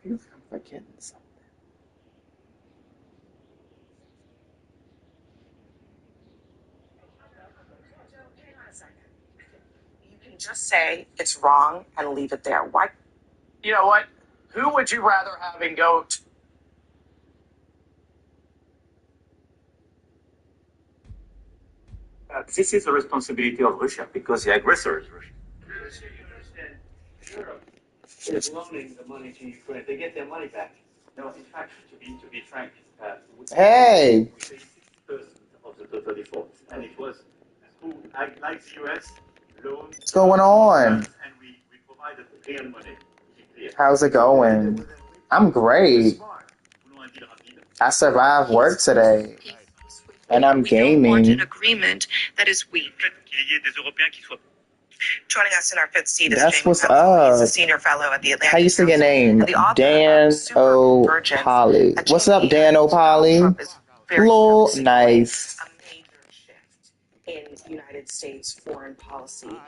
I'm forgetting something. Hang on a second. You can just say it's wrong and leave it there. Why? You know what? Who would you rather having go to? This is the responsibility of Russia because the aggressor is Russia. Europe is loaning the money to Ukraine. They get their money back. No, in fact, to be frank, Hey, we paid 60% of the total default, and it was who, like the US, loaned. what's going on? And we provided the real money. How's it going? I'm great. I survived work today, and I'm We don't want an gaming. agreement that is weak. Joining us in our fifth seat is That's Jamie what's Fetzel. He's a up. senior fellow at the Atlantic How you say your Council name? and the author Dan of Super Virgins, O'Polly. a What's up, change Dan Donald O'Polly? Trump is very Lol, focusing on nice. a major shift in United States foreign policy. And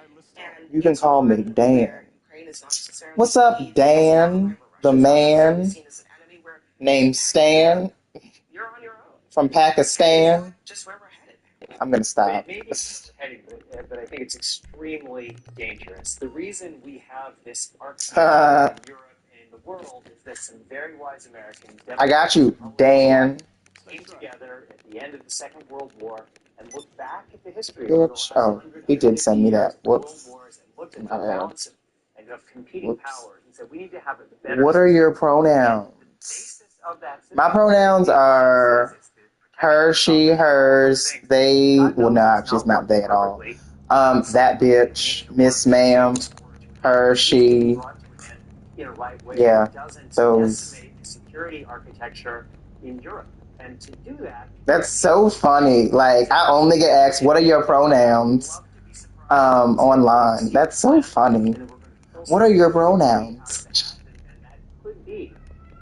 You can it's call me one Dan. where Ukraine is not necessarily What's up, seen as Dan? The Russia's man seen as an enemy, where named Stan you're on your own. from Pakistan. Just where we're headed. I'm gonna stop. Maybe it's heading, but I think it's extremely dangerous. The reason we have this archetype in Europe and the world is that some very wise Americans I got you, Dan. came together at the end of the Second World War and looked back at the history of the last Bitch. Oh, he did send me that. Whoops. wars and looked at the My bad. balance of competing Whoops. powers and said we need to have a better. What are your pronouns? Basis of that My pronouns are her, she, hers, they. Well, no, actually, it's not they at all. That bitch, Miss Ma'am, her, she. Yeah, those. Security architecture in Europe, and to do that, That's so funny. Like, I only get asked, "What are your pronouns?" Online. That's so funny. What are your pronouns? and that could be.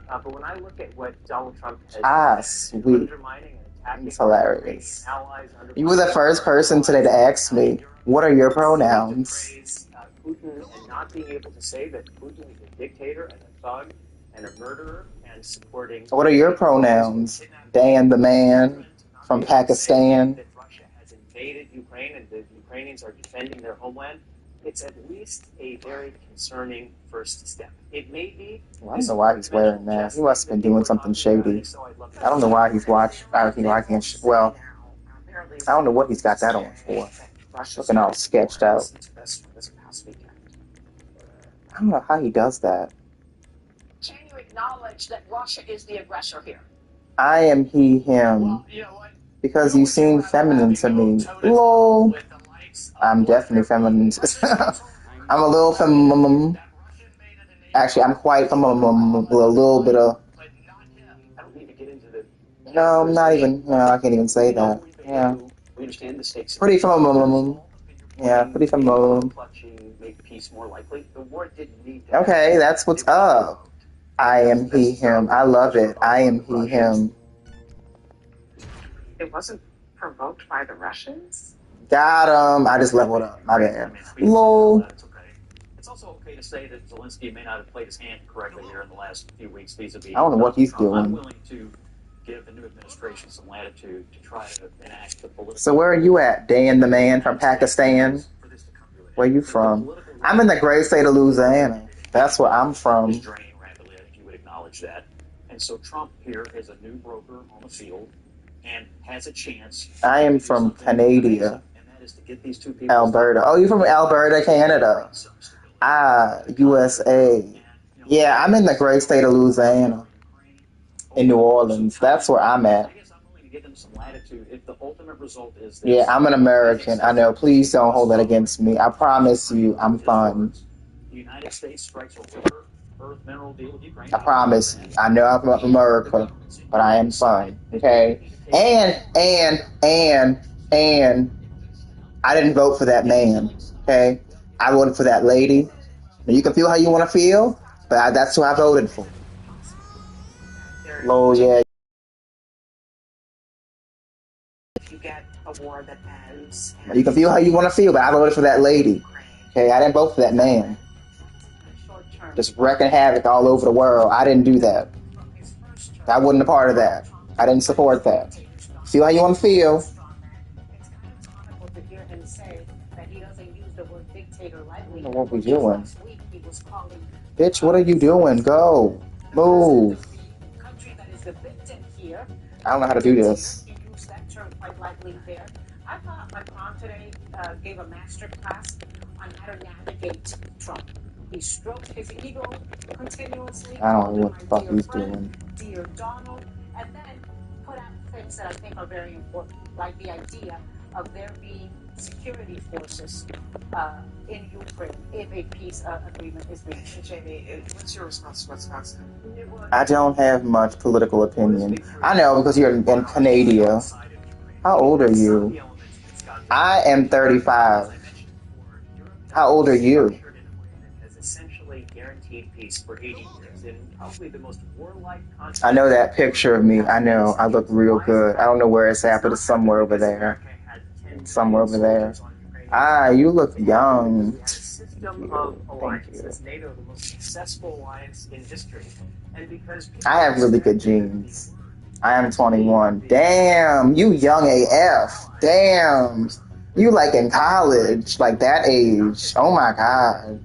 But when I look at what Donald Trump has Sweet. undermining and attacking It's hilarious. allies, You were the first person today to ask me, "What are your pronouns?" Putin and not being able to say that Putin is a dictator and a thug and a murderer and supporting. What are your pronouns? Dan the man from Pakistan. That Russia has invaded Ukraine and the Ukrainians are defending their homeland. It's at least a very concerning first step. It may be. Well, I don't know why he's wearing that. He must have been doing something shady. I don't know why he's watching. Well, I don't know what he's got that on for. Looking all sketched out. I don't know how he does that. Can you acknowledge that Russia is the aggressor here? I am he, him. Because you seem feminine to me. Lol. I'm definitely feminine. I'm a little feminine. Actually, I'm quite feminine. With a little bit of. No, I'm not even. No, I can't even say that. Yeah. Pretty feminine. Yeah, pretty feminine. Okay, that's what's up. I am he, him. I love it. I am he, him. It wasn't provoked by the Russians? Got him. I just leveled up. My bad. Lol. It's also okay to say that Zelensky may not have played his hand correctly here in the last few weeks vis-a-vis. I don't know what he's Trump. I'm doing. willing to give the new administration some latitude to try to enact the political. So where are you at, Dan the man from Pakistan? Where you from? I'm in the great state of Louisiana. That's where I'm from. Draining rapidly. I think you would acknowledge that. And so Trump here is a new broker on the field and has a chance. I am from Canada, And that is to get these two people. Alberta. Oh, you're from Alberta, Canada. USA. Yeah, I'm in the great state of Louisiana, in New Orleans. That's where I'm at. I guess I'm willing to give them some latitude if the ultimate result is this. Yeah, I'm an American. I know. Please don't hold that against me. I promise you, I'm fun. The United States strikes a rare earth mineral deal with Ukraine. I promise you. I know I'm from America, but I am fun. Okay? And I didn't vote for that man. Okay? I voted for that lady. And you can feel how you want to feel, but that's who I voted for. Lord, yeah. If you get a war that ends. You can feel how you want to feel, but I voted for that lady. Okay? I didn't vote for that man. Short just wrecking havoc all over the world. I didn't do that. I wasn't a part of that. I didn't support that. Feel how you want to feel. It's kind of comical to hear him say that he doesn't use the word dictator lightly. I don't know what we doing. Last week he was calling, Bitch, what are you doing? Go. Move. the country that is the victim here. I don't know how to do this. He used that term quite lightly there. I thought Macron today gave a master class on how to navigate Trump. He stroked his ego continuously. I don't know what the fuck he's doing. Dear Donald, and then put out things that I think are very important, like the idea of there being security forces in Ukraine if a peace agreement is reached. Jamie, what's your response to what's Wisconsin? I don't have much political opinion. I know because you're in Canada. How old are you? I am 35. How old are you? Has essentially guaranteed peace for 80 years in probably the most warlike country. I know that picture of me. I know. I look real good. I don't know where it's at, but it's somewhere over there. Somewhere over there. Ah, you look young. System of alliances. NATO, the most successful alliance in history. And because I have really good genes. I am 21. Damn, you young AF. Damn. You like in college, like that age. Oh my God.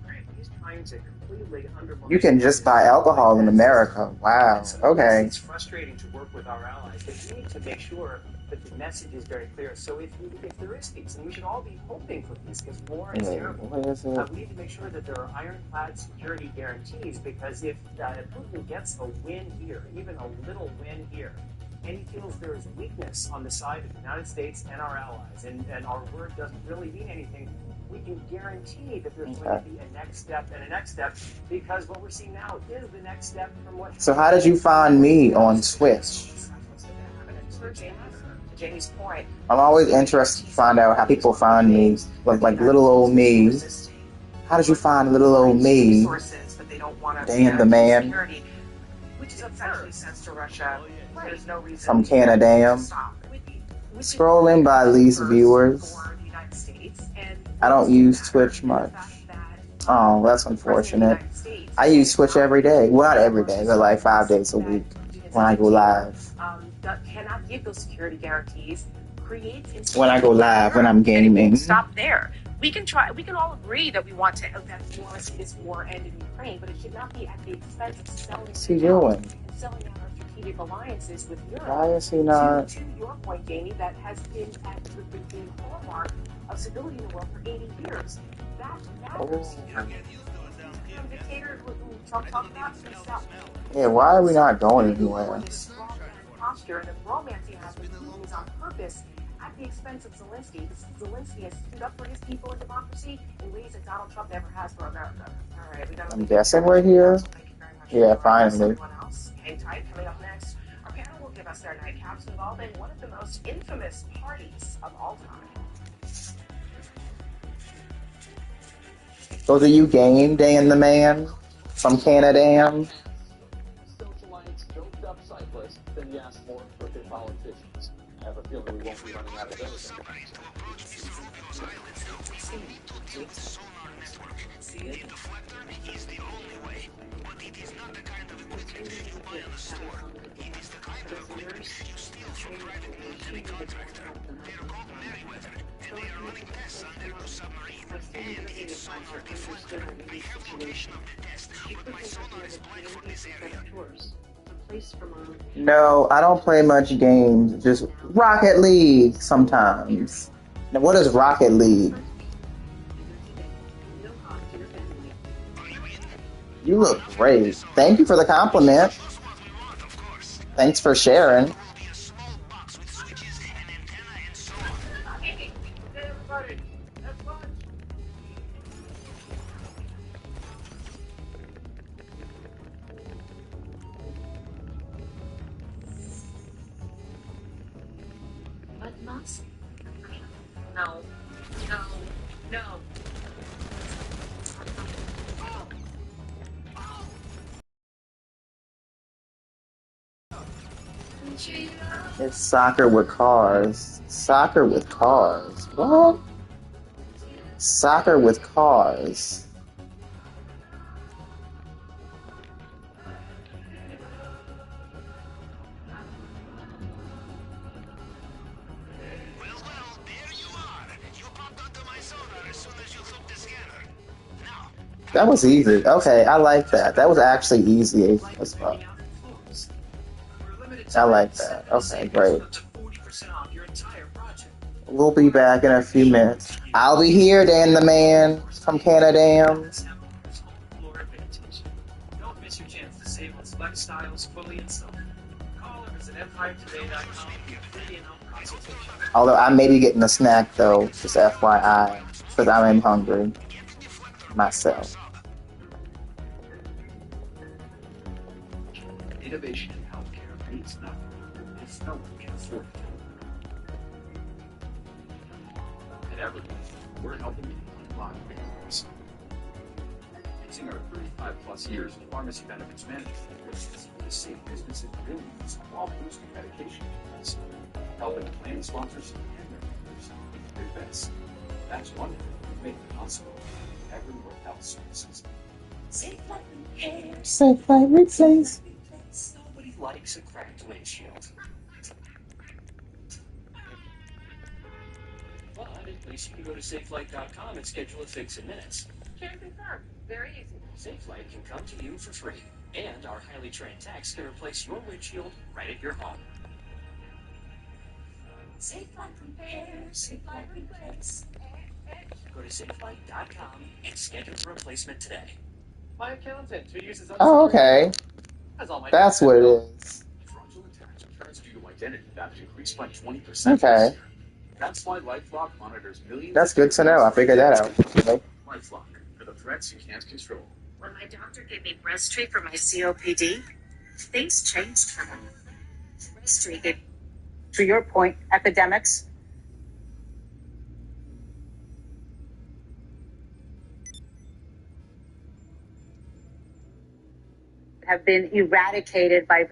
You can just buy alcohol in America. Wow. Okay. It's frustrating to work with our allies, but we need to make sure that the message is very clear. So if there is peace, and we should all be hoping for peace, because war is terrible, we need to make sure that there are ironclad security guarantees, because if Putin gets a win here, even a little win here, and he feels there is weakness on the side of the United States and our allies, and our word doesn't really mean anything, we can guarantee that there's going to be a next step and a next step, because what we're seeing now is the next step from what... So how did you find me on Twitch? To Jamie's point, I'm always interested to find out how people find me, like little old me. How did you find little old me? Dan the man. Which is essentially sense to Russia. There's no reason From Canada. Scrolling by least viewers. I don't use Twitch much. Oh, that's unfortunate. I use Twitch every day. Well, not every day, but like 5 days a week when I go live. Cannot give those security guarantees. When I go live, when I'm gaming. Stop there. We can all agree that we want to see this war end in Ukraine, but it should not be at the expense of selling out our strategic alliances with Europe. Why is he not? To your point, Jamie, that has been at the hallmark of stability in the world for 80 years. That matters. Dictator who Trump talked about himself. Yeah, why are we not going anywhere? Posture and the romance he has with Putin is on purpose at the expense of Zelensky. Zelensky has stood up for his people and democracy in ways that Donald Trump never has for America. All right, we got. I'm guessing we're here. Yeah, finally. Everyone else, hang tight. Coming up next, our panel will give us their nightcaps involving one of the most infamous parties of all time. So do you game, Dan the man from Canada? Socialites, doped-up cyclists, then yes, more crooked politicians. I have a feeling we won't be running out of those. No, I don't play much games. Just Rocket League sometimes. Now, what is Rocket League? You look great. Thank you for the compliment. Thanks for sharing. No. It's soccer with cars. Soccer with cars. What? Soccer with cars. That was easy. Okay, I like that. That was actually easy as fuck. I like that. Okay, great. We'll be back in a few minutes. I'll be here, Dan the man from Canada. Don't miss your chance to save on select styles fully installed. Call or visit empiretoday.com for free in-home consultation. Although I may be getting a snack though, just FYI, because I am hungry myself. Innovation in healthcare means nothing if no one can afford it. At Evergreen, we're helping you unlock benefits. Using our 35-plus years of pharmacy benefits management, we save businesses billions while boosting medication costs, helping plan sponsors and their members make their bets. That's one thing we make possible in Evergreen Health Services. Safe Light Repair. Safe Light Replace. Nobody likes a cracked windshield. But at least you can go to SafeLight.com and schedule a fix in minutes. Can confirm. Very easy. SafeLight can come to you for free, and our highly trained techs can replace your windshield right at your home. Safe Light Repair. Safe Light Replace. Go to SafeLight.com and schedule a replacement today. My accountant, who uses Oh, okay. has all my That's what it is. Fraudulent tax returns due to identity theft increased by 20% Okay. this year. That's why LifeLock monitors millions. That's good to know. I figured that out. Okay. LifeLock, for the threats you can't control. When my doctor gave me Breasttree for my COPD, things changed for me. Breasttree, to your point, epidemics have been eradicated by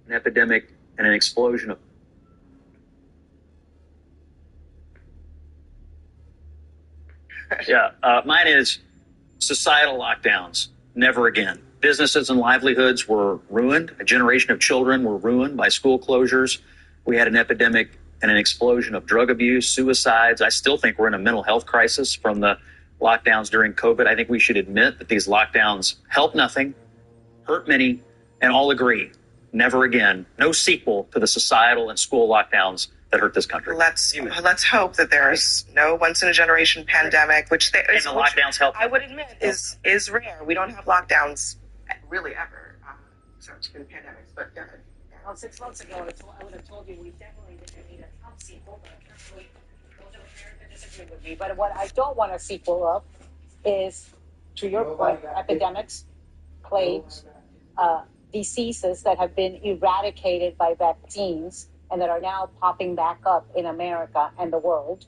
an epidemic and an explosion of mine is societal lockdowns. Never again. Businesses and livelihoods were ruined. A generation of children were ruined by school closures. We had an epidemic and an explosion of drug abuse, suicides. I still think we're in a mental health crisis from the lockdowns during COVID. I think we should admit that these lockdowns help nothing, hurt many, and all agree, never again. No sequel to the societal and school lockdowns that hurt this country. Let's hope that there's no once-in-a-generation pandemic, which there is. And the lockdowns help. I would admit is rare. We don't have lockdowns really ever. Sorry, it's been pandemics, but go ahead. Well, 6 months ago, I would have told you we definitely didn't need a Trump sequel, but apparently those of America disagree with me. But what I don't want a sequel of is, to your point, epidemics, plagues, diseases that have been eradicated by vaccines and that are now popping back up in America and the world,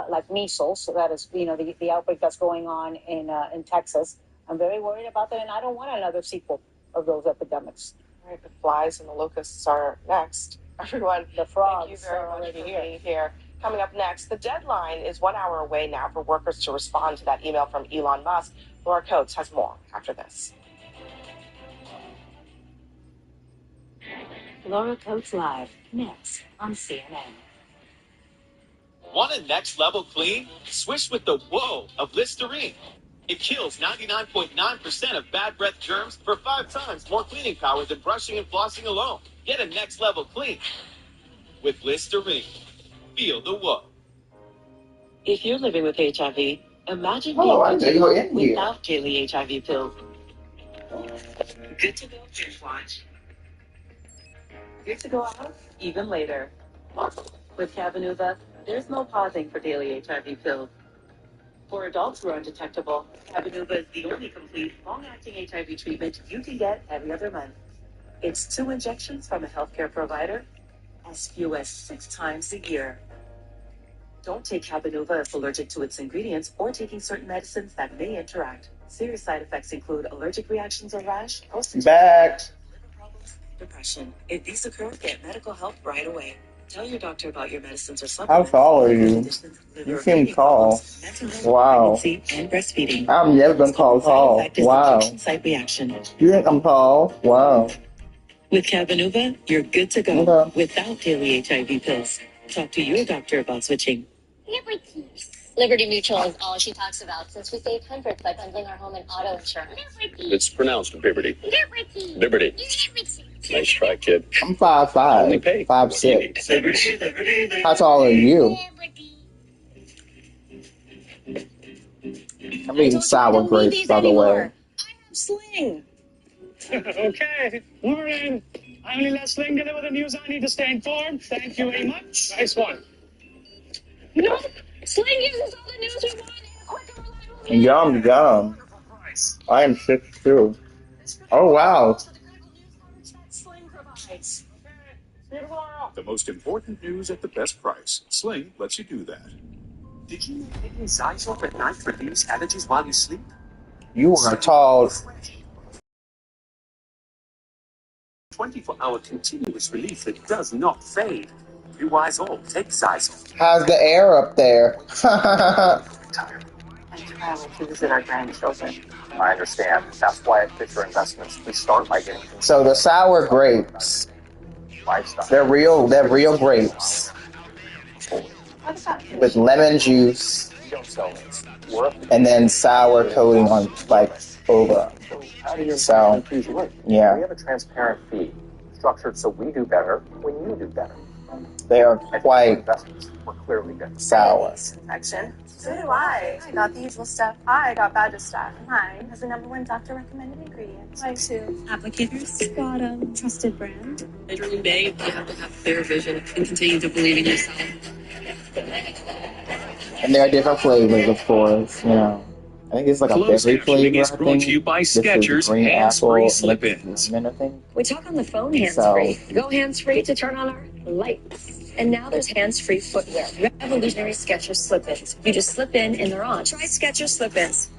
like measles. So that is, the outbreak that's going on in Texas. I'm very worried about that, and I don't want another sequel of those epidemics. All right, the flies and the locusts are next. Everyone, the frogs thank you very much already for being here. Coming up next, the deadline is 1 hour away now for workers to respond to that email from Elon Musk. Laura Coates has more after this. Laura Coates Live, next on CNN. Want a next level clean? Swish with the whoa of Listerine. It kills 99.9% of bad breath germs for 5 times more cleaning power than brushing and flossing alone. Get a next level clean with Listerine. Feel the whoa. If you're living with HIV, imagine I being know you're in here. without daily HIV pills. Good to go, binge watch. Good to go out even later. With Cabenuva, there's no pausing for daily HIV pills. For adults who are undetectable, Cabenuva is the only complete, long-acting HIV treatment you can get every other month. It's 2 injections from a healthcare provider, as few as 6 times a year. Don't take Cabenuva if allergic to its ingredients or taking certain medicines that may interact. Serious side effects include allergic reactions or rash, Back. liver problems, depression. If these occur, get medical help right away. Tell your doctor about your medicines or How supplements. tall are you? You seem tall. Wow. And breastfeeding. I've never been called tall. Side effect is Wow. injection site reaction. You think I'm tall? Wow. With Cabenuva, you're good to go Okay. without daily HIV pills. talk to your doctor about switching. Liberty. Liberty Mutual is all she talks about since we saved hundreds by bundling our home and auto insurance. Liberty. It's pronounced Biberty. Liberty. Liberty. Nice try, kid. I'm 5'5", Only pay 5'6". Liberty, Liberty. How tall are you? I'm eating sour grapes, by the way. I have Sling. Okay, morning. I only let Sling deliver the news. I need to stay informed. Thank you very much. Nice one. Nope. Sling uses all the news we want in a quick and reliable Yum, yum. I am 6'2". Oh, wow. Sling provides. The most important news at the best price. Sling lets you do that. Did you know taking Zysol at night reduce allergies while you sleep? You are tall. 24-hour continuous relief that does not fade. You wise all, take Zysol. How's the air up there? And travel to visit our grandchildren. I understand. That's why at Fisher Investments, we start by getting So the sour grapes, lifestyle. they're real grapes with lemon juice We don't sell those. and then sour coating on over. How do your So, fees work? yeah. We have a transparent fee structured so we do better when you do better. They are At quite Investments, we're clearly good. sour. Infection. So do I. I got the usual stuff. I got Badgestaff. Mine has the #1 doctor recommended ingredient. Mine too. Applicators. Got 'em. Trusted brand. Bedroom Bay, you have to have clear vision and continue to believe in yourself. And there are different flavors, of course, you know. I think it's like a berry flavor, is brought to you by Skechers hands-free slip-ins. We talk on the phone hands-free. Go hands-free to turn on our lights. And now there's hands-free footwear. Revolutionary Skechers slip-ins. You just slip in and they're on. Try Skechers slip-ins.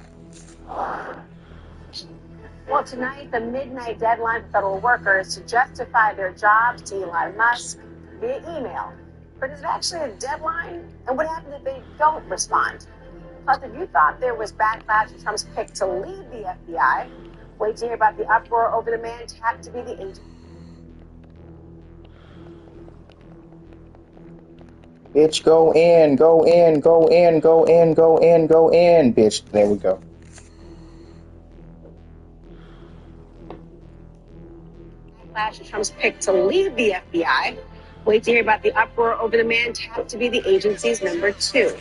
Well, tonight, the midnight deadline for federal workers to justify their jobs to Elon Musk via email. But is it actually a deadline? And what happens if they don't respond? Plus, if you thought there was backlash to Trump's pick to leave the FBI, wait to hear about the uproar over the man tapped to be the agent. Bitch, go in, go in, go in, go in, go in, go in, bitch. There we go. Backlash to Trump's pick to leave the FBI. Wait to hear about the uproar over the man tapped to be the agency's #2.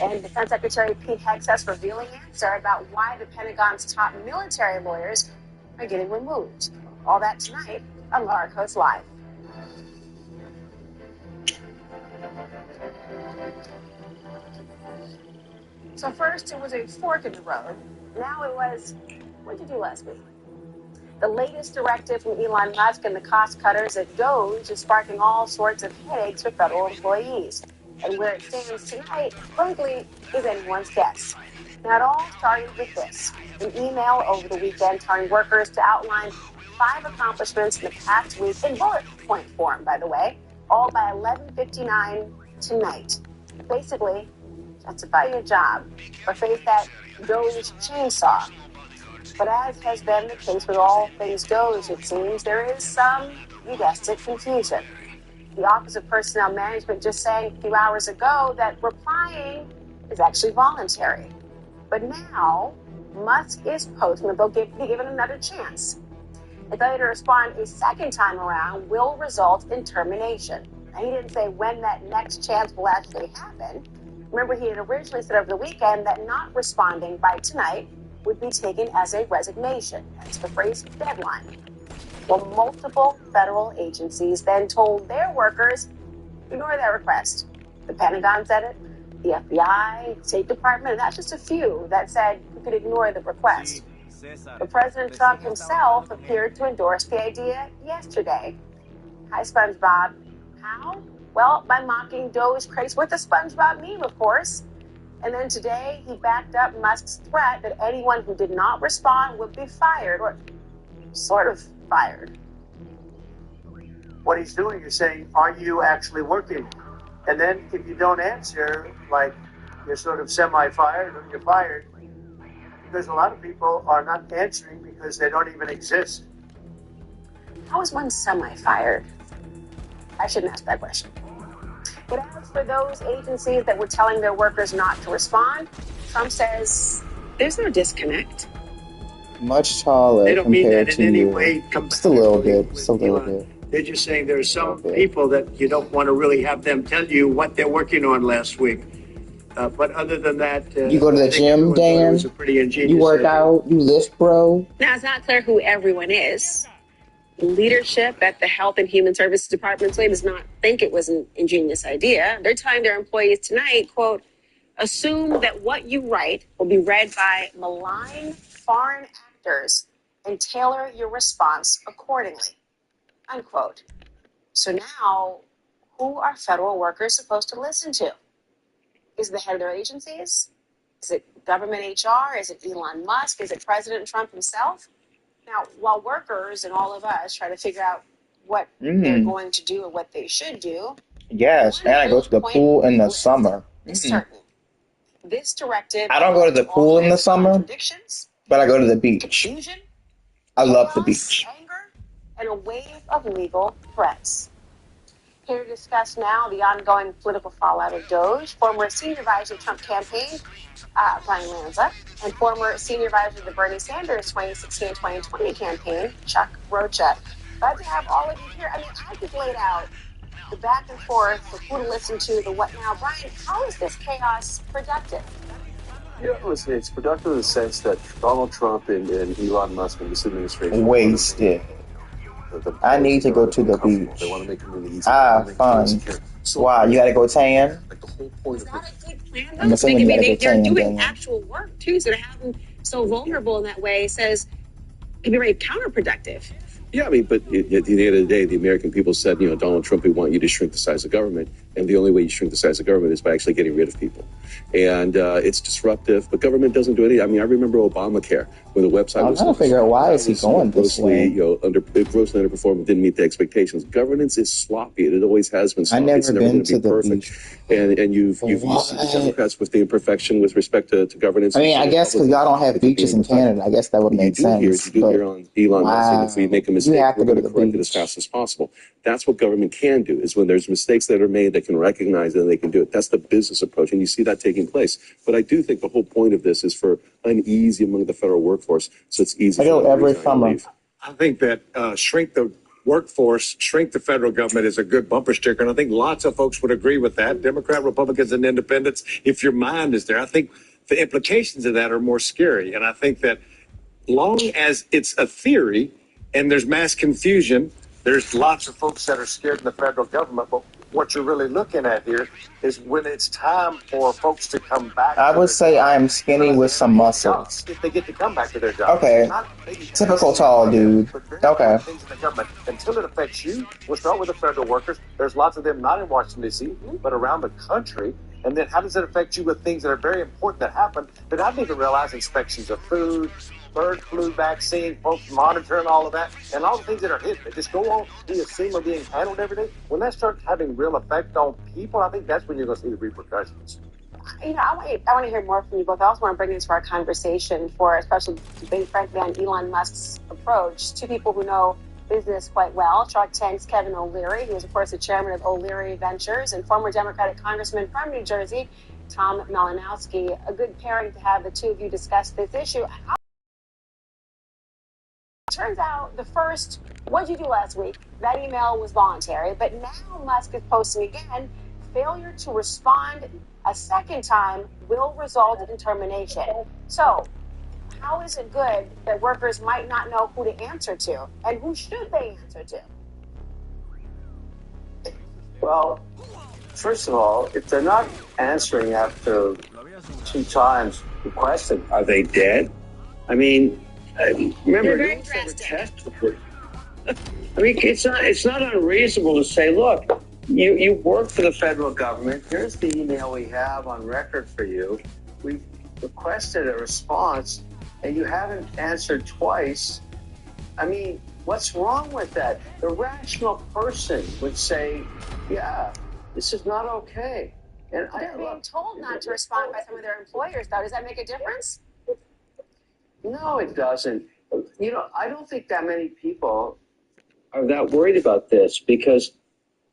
And Defense Secretary Pete Hegseth's revealing answer about why the Pentagon's top military lawyers are getting removed. All that tonight on Laura Coast Live. So first it was a fork in the road. Now it was, what did you do last week? The latest directive from Elon Musk and the cost cutters at DOGE is sparking all sorts of headaches for federal employees. And where it stands tonight, frankly, is anyone's guess. Now, it all started with this, an email over the weekend telling workers to outline 5 accomplishments in the past week, in bullet point form, by the way, all by 11:59 tonight. Basically, justify your job or face that DOGE chainsaw. But as has been the case with all things DOGE, it seems, there is some, you guessed it, confusion. The Office of Personnel Management just saying a few hours ago that replying is actually voluntary. But now, Musk is posting that they'll be given another chance. A failure to respond a second time around will result in termination. Now, he didn't say when that next chance will actually happen. Remember, he had originally said over the weekend that not responding by tonight would be taken as a resignation. That's the phrase deadline. Well, multiple federal agencies then told their workers, ignore that request. The Pentagon said it, the FBI, State Department, and that's just a few that said you could ignore the request. But President Trump himself appeared to endorse the idea yesterday. Hi, SpongeBob. How? Well, by mocking DOGE craze with the SpongeBob meme, of course. And then today, he backed up Musk's threat that anyone who did not respond would be fired, or sort of fired. What he's doing is saying, are you actually working? And then if you don't answer, like you're sort of semi-fired or you're fired, because a lot of people are not answering because they don't even exist. How is one semi-fired? I shouldn't ask that question. But as for those agencies that were telling their workers not to respond, Trump says there's no disconnect. Much taller They don't mean compared that to in any you. way. Just a little bit. Just a little bit. They're just saying there are some people that you don't want to really have them tell you what they're working on last week. But other than that, you go to the gym, Dan. You work out. You lift, bro. Now it's not clear who everyone is. Leadership at the Health and Human Services Department does not think it was an ingenious idea. They're telling their employees tonight, quote, assume that what you write will be read by malign foreign actors and tailor your response accordingly, unquote. So now, who are federal workers supposed to listen to? Is it the head of their agencies? Is it government HR? Is it Elon Musk? Is it President Trump himself? Now, while workers and all of us try to figure out what they're going to do or what they should do. Yes, and I go to the pool in the summer. Certain. This directive. I don't go to the pool in the summer, but I go to the beach. I love the beach. Anger, and a wave of legal threats. Here to discuss now the ongoing political fallout of DOJ, former senior advisor of the Trump campaign, Brian Lanza, and former senior advisor of the Bernie Sanders 2016-2020 campaign, Chuck Rocha. Glad to have all of you here. I mean, I just laid out the back and forth, the who to listen to, the what now. Brian, how is this chaos productive? Yeah, listen, it's productive in the sense that Donald Trump and Elon Musk and this administration wasted. I need to go to the beach. They want to make communities fun. Wow, you gotta go tan? Like the whole point of it. I'm assuming you gotta go tan. They're doing actual work too, so to have them so vulnerable in that way says it can be very counterproductive. Yeah, I mean, but at the end of the day, the American people said, Donald Trump, we want you to shrink the size of government. And the only way you shrink the size of government is by actually getting rid of people. And it's disruptive, but government doesn't do anything. I mean, I remember Obamacare when the website was... I'm trying to figure out why is he going this way? Grossly underperformed, didn't meet the expectations. Governance is sloppy. It always has been sloppy. I've never been to the beach. And you've used the Democrats with the imperfection with respect to governance. I mean, I guess because y'all don't have beaches in Canada, I guess that would make sense. You do here on Elon Musk, if we make a mistake, you have to go to the correct it as fast as possible. That's what government can do, is when there's mistakes that are made, they can recognize it and they can do it. That's the business approach, and you see that taking place. But I do think the whole point of this is for uneasy among the federal workforce, so it's easy. I go every summer. I think that shrink the workforce, shrink the federal government is a good bumper sticker, and I think lots of folks would agree with that. Democrat, Republicans, and independents, if your mind is there. I think the implications of that are more scary, and I think that long as it's a theory and there's mass confusion, there's lots of folks that are scared in the federal government, but what you're really looking at here is when it's time for folks to come back. I would say I'm skinny with some muscles. If they get to come back to their job. Okay. Typical tall dude. Okay. Until it affects you, we'll start with the federal workers. There's lots of them not in Washington, D.C., but around the country. And then how does it affect you with things that are very important that happen that I didn't even realize, inspections of food, bird flu vaccine, folks monitoring all of that, and all the things that are hidden that just go on, we assume are being handled every day. When that starts having real effect on people, I think that's when you're going to see the repercussions. I want to hear more from you both. I also want to bring into our conversation for a special debate, frankly, on Elon Musk's approach. Two people who know business quite well. Shark Tank's Kevin O'Leary, who is, of course, the chairman of O'Leary Ventures, and former Democratic congressman from New Jersey, Tom Malinowski. A good pairing to have the two of you discuss this issue. Turns out the first, what'd you do last week? That email was voluntary, but now Musk is posting again, failure to respond a second time will result in termination. So, how is it good that workers might not know who to answer to, and who should they answer to? Well, first of all, if they're not answering after 2 times the question, are they dead? I mean, remember, very drastic. I mean, it's not unreasonable to say, look, you work for the federal government. Here's the email we have on record for you. We requested a response, and you haven't answered twice. I mean, what's wrong with that? The rational person would say, yeah, this is not okay. And they're being told not to respond by some of their employers, though. Does that make a difference? No, it doesn't. I don't think that many people are that worried about this, because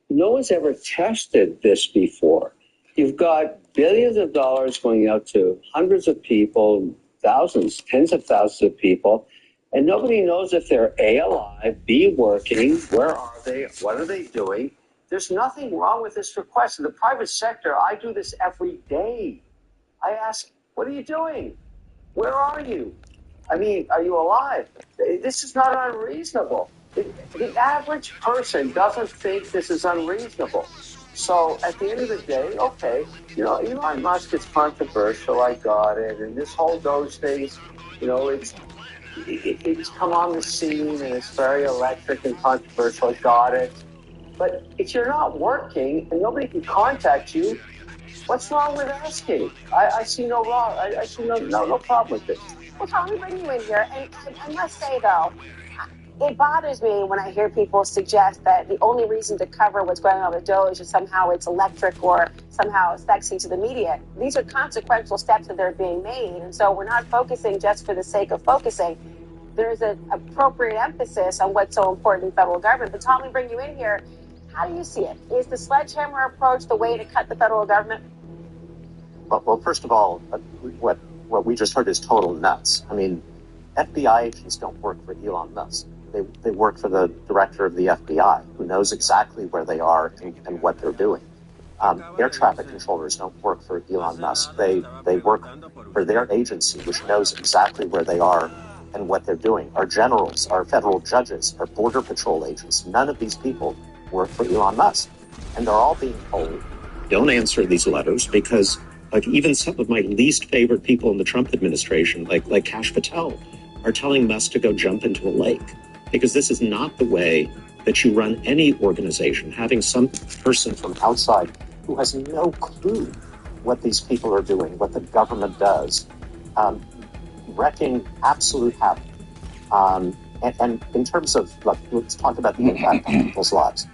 no one's ever tested this before. You've got billions of dollars going out to hundreds of people, thousands, tens of thousands of people, and nobody knows if they're A, alive, B, working, where are they, what are they doing. There's nothing wrong with this request. In the private sector, I do this every day. I ask, what are you doing? Where are you? I mean, are you alive? This is not unreasonable. The average person doesn't think this is unreasonable. So at the end of the day, okay, Elon Musk is controversial. I got it. And this whole Doge thing, it's come on the scene and it's very electric and controversial. I got it. But if you're not working and nobody can contact you, what's wrong with asking? I see no wrong. I see no problem with this. Well, Tom, we bring you in here, and I must say, though, it bothers me when I hear people suggest that the only reason to cover what's going on with Doge is somehow it's electric or somehow sexy to the media. These are consequential steps that are being made, and so we're not focusing just for the sake of focusing. There's an appropriate emphasis on what's so important in federal government. But Tom, we bring you in here. How do you see it? Is the sledgehammer approach the way to cut the federal government? Well, first of all, what we just heard is total nuts. I mean, FBI agents don't work for Elon Musk. They work for the director of the FBI, who knows exactly where they are and what they're doing. Air traffic controllers don't work for Elon Musk. They work for their agency, which knows exactly where they are and what they're doing. Our generals, our federal judges, our border patrol agents, none of these people work for Elon Musk. And they're all being told, don't answer these letters because even some of my least favorite people in the Trump administration, like Kash Patel, are telling Musk to go jump into a lake, because this is not the way that you run any organization. Having some person from outside who has no clue what these people are doing, what the government does, wrecking absolute havoc. And in terms of, let's talk about the impact on people's lives.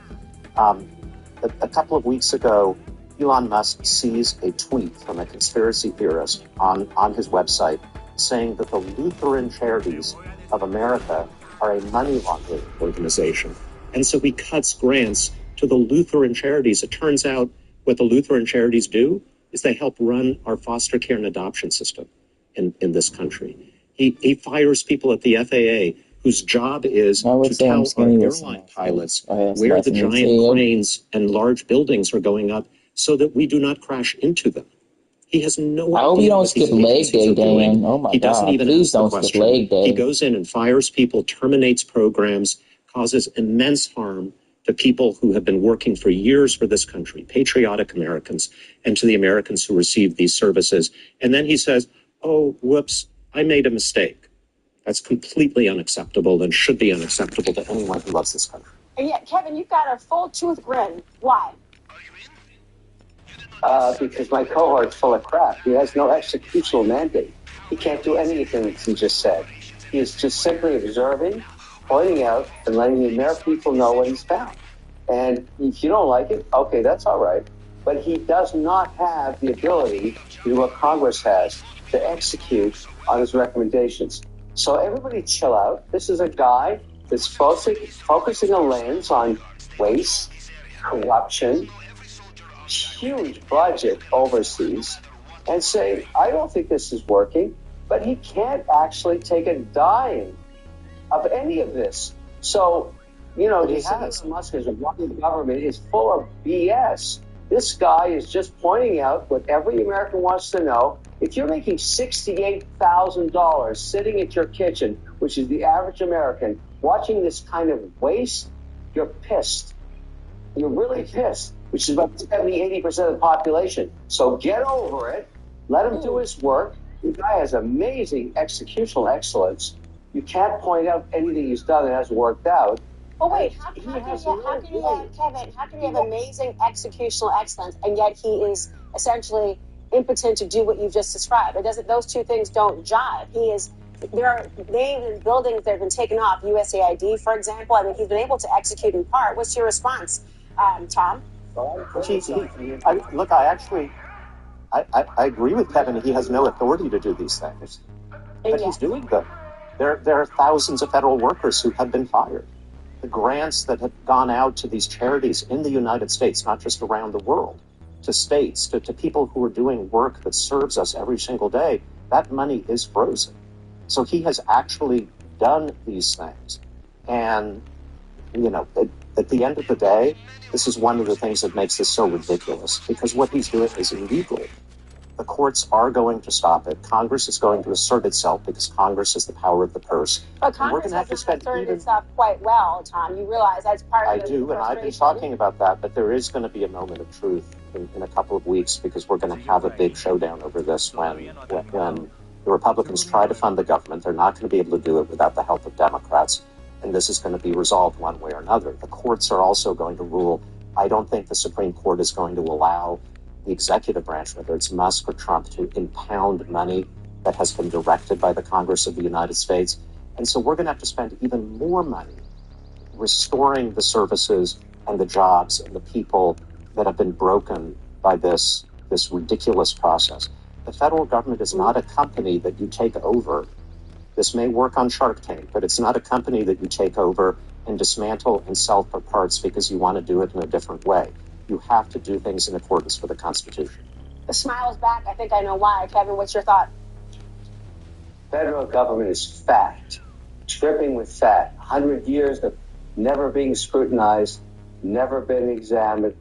A couple of weeks ago, Elon Musk sees a tweet from a conspiracy theorist on his website saying that the Lutheran Charities of America are a money laundering organization. And so he cuts grants to the Lutheran Charities. It turns out what the Lutheran Charities do is they help run our foster care and adoption system in this country. He fires people at the FAA whose job is to tell our airline pilots where the giant cranes and large buildings are going up so that we do not crash into them. He has no idea. I hope you don't skip leg day, Dan. Oh my God. Please don't skip leg day. He goes in and fires people, terminates programs, causes immense harm to people who have been working for years for this country, patriotic Americans, and to the Americans who receive these services. And then he says, oh, whoops, I made a mistake. That's completely unacceptable and should be unacceptable to anyone who loves this country. And yet, Kevin, you've got a full tooth grin. Why? Because my cohort's full of crap. He has no executional mandate. He can't do anything that he just said. He is just simply observing, pointing out, and letting the American people know what he's found. And if you don't like it, okay, that's all right. But he does not have the ability to do what Congress has, to execute on his recommendations. So everybody chill out. This is a guy that's focusing a lens on waste, corruption, huge budget overseas, and say, I don't think this is working, but he can't actually take a dime of any of this. So, Musk is running the government is full of BS. This guy is just pointing out what every American wants to know. If you're making $68,000 sitting at your kitchen, which is the average American, watching this kind of waste, you're pissed. You're really pissed, which is about 70-80% of the population. So get over it. Let him do his work. The guy has amazing executional excellence. You can't point out anything he's done that hasn't worked out. Well, wait, how can you have amazing executional excellence, and yet he is essentially impotent to do what you've just described? Those two things don't jive. There are names and buildings that have been taken off, USAID, for example. I mean, he's been able to execute in part. What's your response, Tom? Look, I agree with Kevin. He has no authority to do these things, but he's doing them. There are thousands of federal workers who have been fired. the grants that have gone out to these charities in the United States, not just around the world, to states, to people who are doing work that serves us every single day, that money is frozen. So he has actually done these things. And, you know, at the end of the day, this is one of the things that makes this so ridiculous, because what he's doing is illegal. The courts are going to stop it. Congress is going to assert itself because Congress has the power of the purse. But Congress has asserted itself quite well, Tom. You realize that's part of the frustration. And I've been talking about that, but there is going to be a moment of truth in a couple of weeks, because we're going to have a big showdown over this when the Republicans try to fund the government. They're not going to be able to do it without the help of Democrats, and this is going to be resolved one way or another. The courts are also going to rule. I don't think the Supreme Court is going to allow the executive branch, whether it's Musk or Trump, to impound money that has been directed by the Congress of the United States. And so we're going to have to spend even more money restoring the services and the jobs and the people that have been broken by this ridiculous process. The federal government is not a company that you take over. This may work on Shark Tank, but it's not a company that you take over and dismantle and sell for parts because you want to do it in a different way. You have to do things in accordance with the Constitution. The smile's back. I think I know why. Kevin, what's your thought? Federal government is fat, dripping with fat. 100 years of never being scrutinized, never been examined,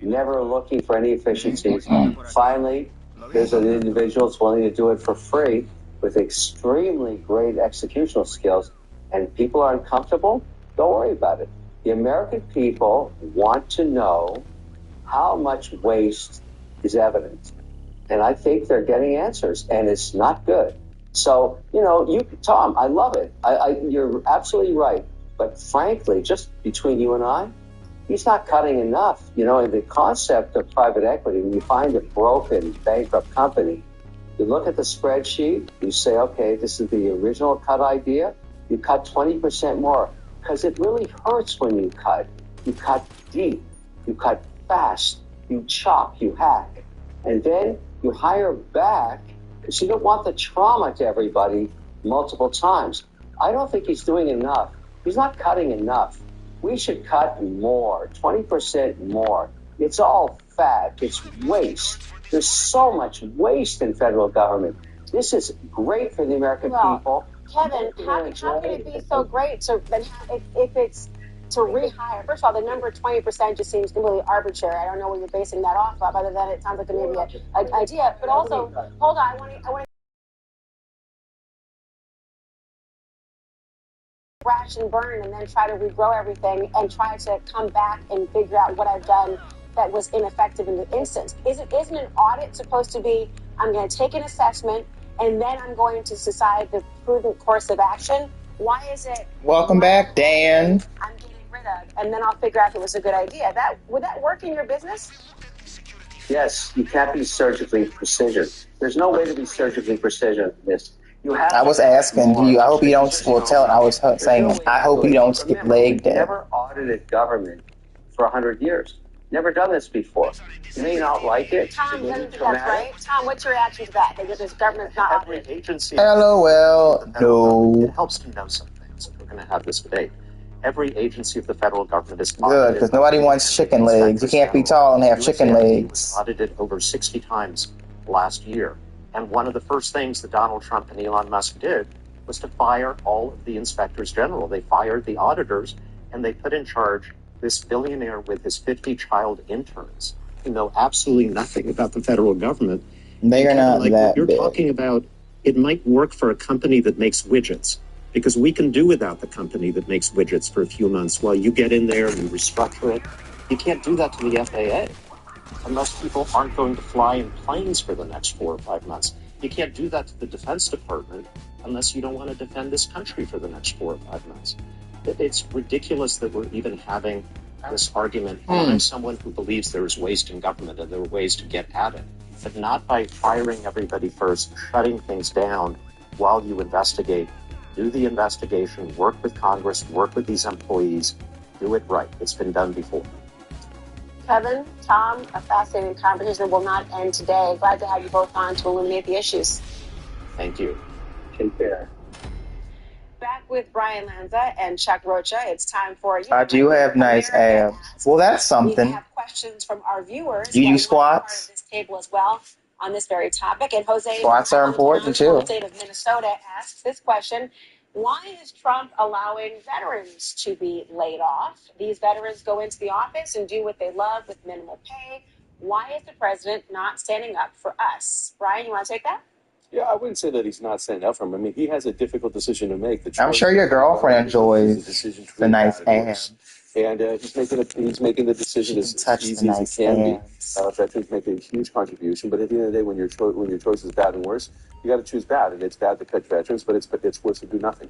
never looking for any efficiencies. Finally, there's an individual that's willing to do it for free with extremely great executional skills, and people are uncomfortable. Don't worry about it. The American people want to know how much waste is evident. And I think they're getting answers, and it's not good. So, you know, Tom, I love it. You're absolutely right. But frankly, just between you and I, he's not cutting enough. You know, in the concept of private equity, when you find a broken, bankrupt company, you look at the spreadsheet, you say, okay, this is the original cut idea. You cut 20% more, because it really hurts when you cut. You cut deep, you cut fast, you chop, you hack, and then you hire back because you don't want the trauma to everybody multiple times. I don't think he's doing enough. He's not cutting enough. We should cut more, 20% more. It's all fat. It's waste. There's so much waste in federal government. This is great for the American people. Kevin, how can it be so great? So then, if it's to rehire, first of all, the number 20% just seems completely arbitrary. I don't know what you're basing that off of, other than it sounds like maybe an idea. But also, hold on, I want to crash and burn and then try to regrow everything and try to come back and figure out what I've done that was ineffective in the instance. Isn't an audit supposed to be, I'm going to take an assessment and then I'm going to decide the prudent course of action? Why is it? Welcome back, Dan. I'm getting rid of, and then I'll figure out if it was a good idea. Would that work in your business? Yes, you can't be surgically precision. There's no way to be surgically precision in this. I was asking, I hope you don't, I was saying, I hope you don't get legged at. Never audited government for 100 years. Never done this before. You may not like it. Tom, that's right. Tom, what's your reaction to that? That this government's not audited? Every agency. LOL, no. It helps to know some things if we're going to have this debate. Every agency of the federal government is audited. Good, because nobody wants chicken legs. You can't be tall and have chicken legs. Was audited over 60 times last year. And one of the first things that Donald Trump and Elon Musk did was to fire all of the inspectors general. They fired the auditors, and they put in charge this billionaire with his 50 child interns who know absolutely nothing about the federal government. They are not like that you're big. Talking about, it might work for a company that makes widgets, because we can do without the company that makes widgets for a few months while you get in there and you restructure it. You can't do that to the FAA. Unless people aren't going to fly in planes for the next 4 or 5 months. You can't do that to the Defense Department unless you don't want to defend this country for the next 4 or 5 months. It's ridiculous that we're even having this argument. I'm someone who believes there is waste in government and there are ways to get at it, but not by firing everybody first, shutting things down while you investigate. Do the investigation, work with Congress, work with these employees, do it right. It's been done before. Kevin, Tom, a fascinating conversation that will not end today. Glad to have you both on to illuminate the issues. Thank you. Take care. Back with Brian Lanza and Chuck Rocha. It's time for I do have nice abs. Well, that's something. We have questions from our viewers. You do Part of squats? this table as well on this very topic. And Jose, Squats are important too. State of Minnesota, asks this question: why is Trump allowing veterans to be laid off? These veterans go into the office and do what they love with minimal pay. Why is the president not standing up for us? Brian, you want to take that? Yeah, I wouldn't say that he's not standing up for him. I mean, he has a difficult decision to make. I'm sure your girlfriend enjoys the nice abs. And he's making the decision as easy as it can be. Veterans make a huge contribution, but at the end of the day, when your choice is bad and worse, you got to choose bad. And it's bad to cut veterans, but it's worse to do nothing.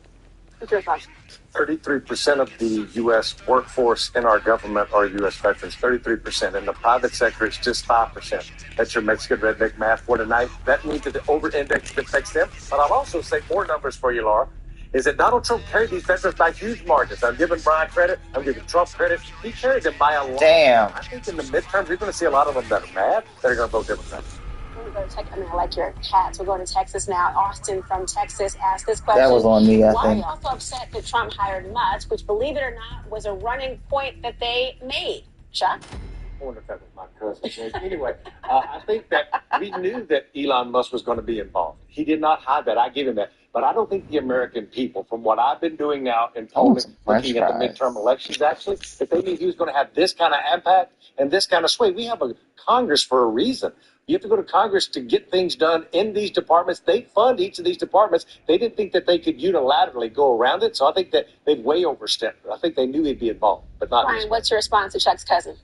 What's your thoughts? 33% of the U.S. workforce in our government are U.S. veterans. 33%. In the private sector, it's just 5%. That's your Mexican redneck math for tonight. That means that the over-index affects them. But I'll also say more numbers for you, Laura, is that Donald Trump carried these veterans by huge margins. I'm giving Brian credit. I'm giving Trump credit. He carried them by a lot. Damn. I think in the midterms, you're going to see a lot of them that are mad that are going to vote Democrat. I like your hats. We're going to Texas now. Austin from Texas asked this question. That was on me, I Why think. are you also upset that Trump hired Musk, which, believe it or not, was a running point that they made? Chuck? I wonder if that was my cousin. Anyway, I think that we knew that Elon Musk was going to be involved. He did not hide that. I give him that. But I don't think the American people, from what I've been doing now in polling, looking at the midterm elections, actually, if they knew he was going to have this kind of impact and this kind of sway, we have a Congress for a reason. You have to go to Congress to get things done in these departments. They fund each of these departments. They didn't think that they could unilaterally go around it. So I think that they've way overstepped. I think they knew he'd be involved, but not. Brian, what's your response to Chuck's cousin?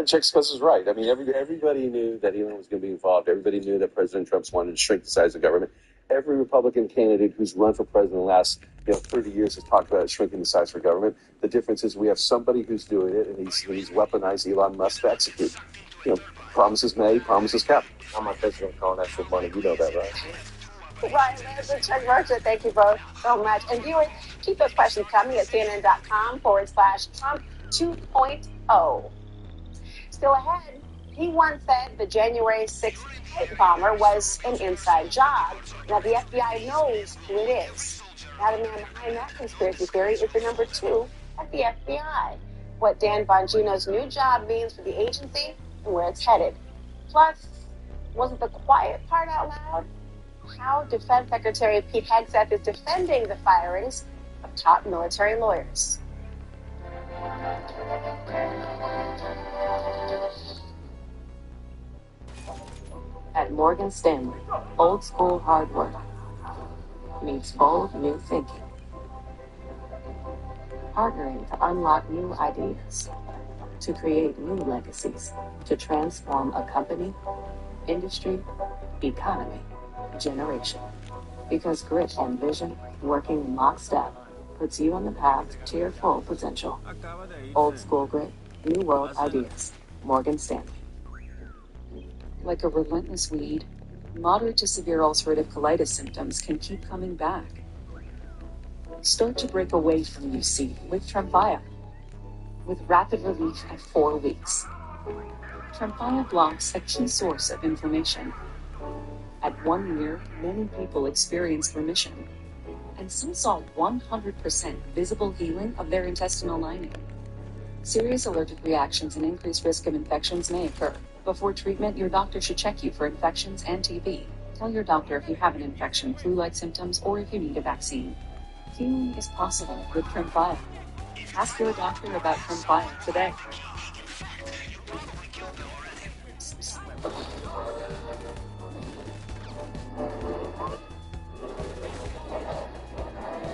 Chuck's cousin's right. I mean, everybody knew that Elon was going to be involved. Everybody knew that President Trump's wanted to shrink the size of government. Every Republican candidate who's run for president in the last 30 years has talked about shrinking the size of government. The difference is we have somebody who's doing it, and he's weaponized Elon Musk to execute. Promises made, promises kept. I'm not president calling that for money. You know that, right? Brian Lanza, Chuck Rocha, thank you both so much. And viewers, keep those questions coming at CNN.com/Trump 2.0. Still ahead, he once said the January 6th flight bomber was an inside job. Now, the FBI knows who it is. Now, the man behind that conspiracy theory is the number 2 at the FBI. What Dan Bongino's new job means for the agency and where it's headed. Plus, wasn't the quiet part out loud? How Defense Secretary Pete Hegseth is defending the firings of top military lawyers. At Morgan Stanley, old school hard work meets bold new thinking. Partnering to unlock new ideas, to create new legacies, to transform a company, industry, economy, generation. Because grit and vision, working in lockstep, puts you on the path to your full potential. Old school grit, new world ideas. Morgan Stanley. Like a relentless weed, moderate to severe ulcerative colitis symptoms can keep coming back. Start to break away from UC with Tremfya, with rapid relief at 4 weeks. Tremfya blocks a key source of inflammation. At 1 year, many people experienced remission, and some saw 100% visible healing of their intestinal lining. Serious allergic reactions and increased risk of infections may occur. Before treatment, your doctor should check you for infections and TB. Tell your doctor if you have an infection, flu-like symptoms, or if you need a vaccine. Healing is possible with Tremfya. Ask your doctor about Tremfya today.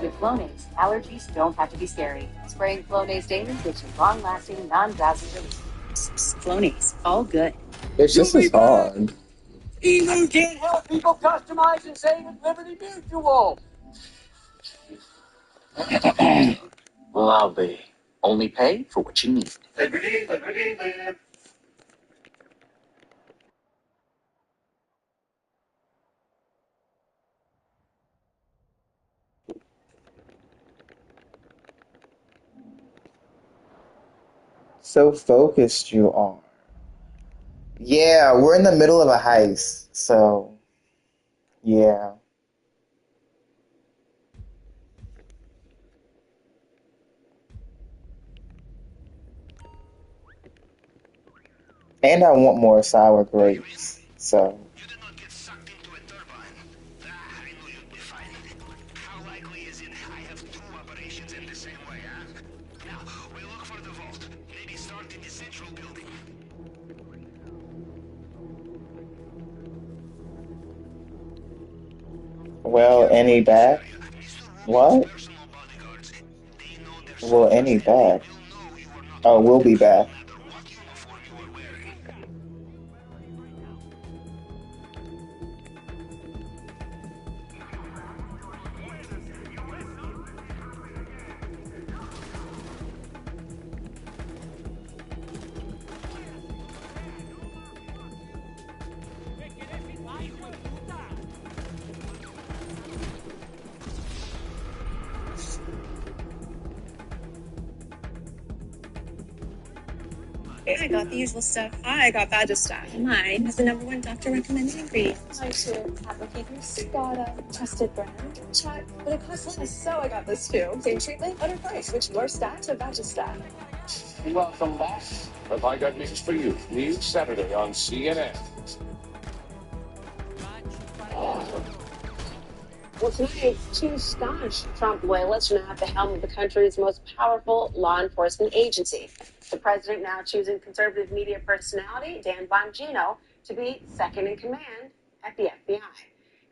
With Flonase, allergies don't have to be scary. Spraying Flonase daily gives you long-lasting, non-drowsy relief. Flonase, all good. It's just as hard. Even can't help people customize and save at Liberty Mutual. Well, I'll be. Only pay for what you need. Liberty, liberty, live. So focused you are. Yeah, we're in the middle of a heist, so yeah. And I want more sour grapes. So. Well, any back? What? Well, any back? Oh, we'll be back. I got the usual stuff. I got Badger stuff. Mine has the #1 doctor recommended ingredient. Mine too. Applicators. Got a trusted brand. Check. But it costs less, so I got this too. Same treatment, better price. Which your stack to Badger stack. Welcome, boss. Have I got news for you? News Saturday on CNN. Well, tonight, two staunch Trump loyalists are now at the helm of the country's most powerful law enforcement agency. The president now choosing conservative media personality Dan Bongino to be second in command at the FBI.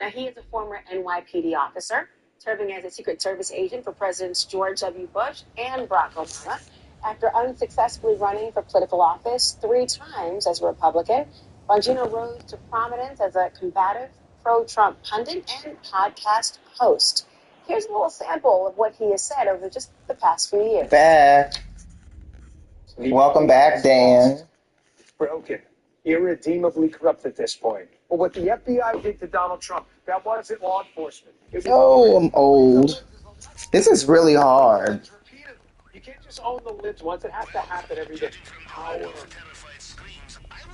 Now, he is a former NYPD officer, serving as a Secret Service agent for Presidents George W. Bush and Barack Obama. After unsuccessfully running for political office 3 times as a Republican, Bongino rose to prominence as a combative pro-Trump pundit and podcast host. Here's a little sample of what he has said over just the past few years. Back. Welcome back, Dan. Broken, irredeemably corrupt at this point. But what the FBI did to Donald Trump, that wasn't law enforcement. Oh, I'm old. This is really hard. You can't just own the libs once. It has to happen every day. Power.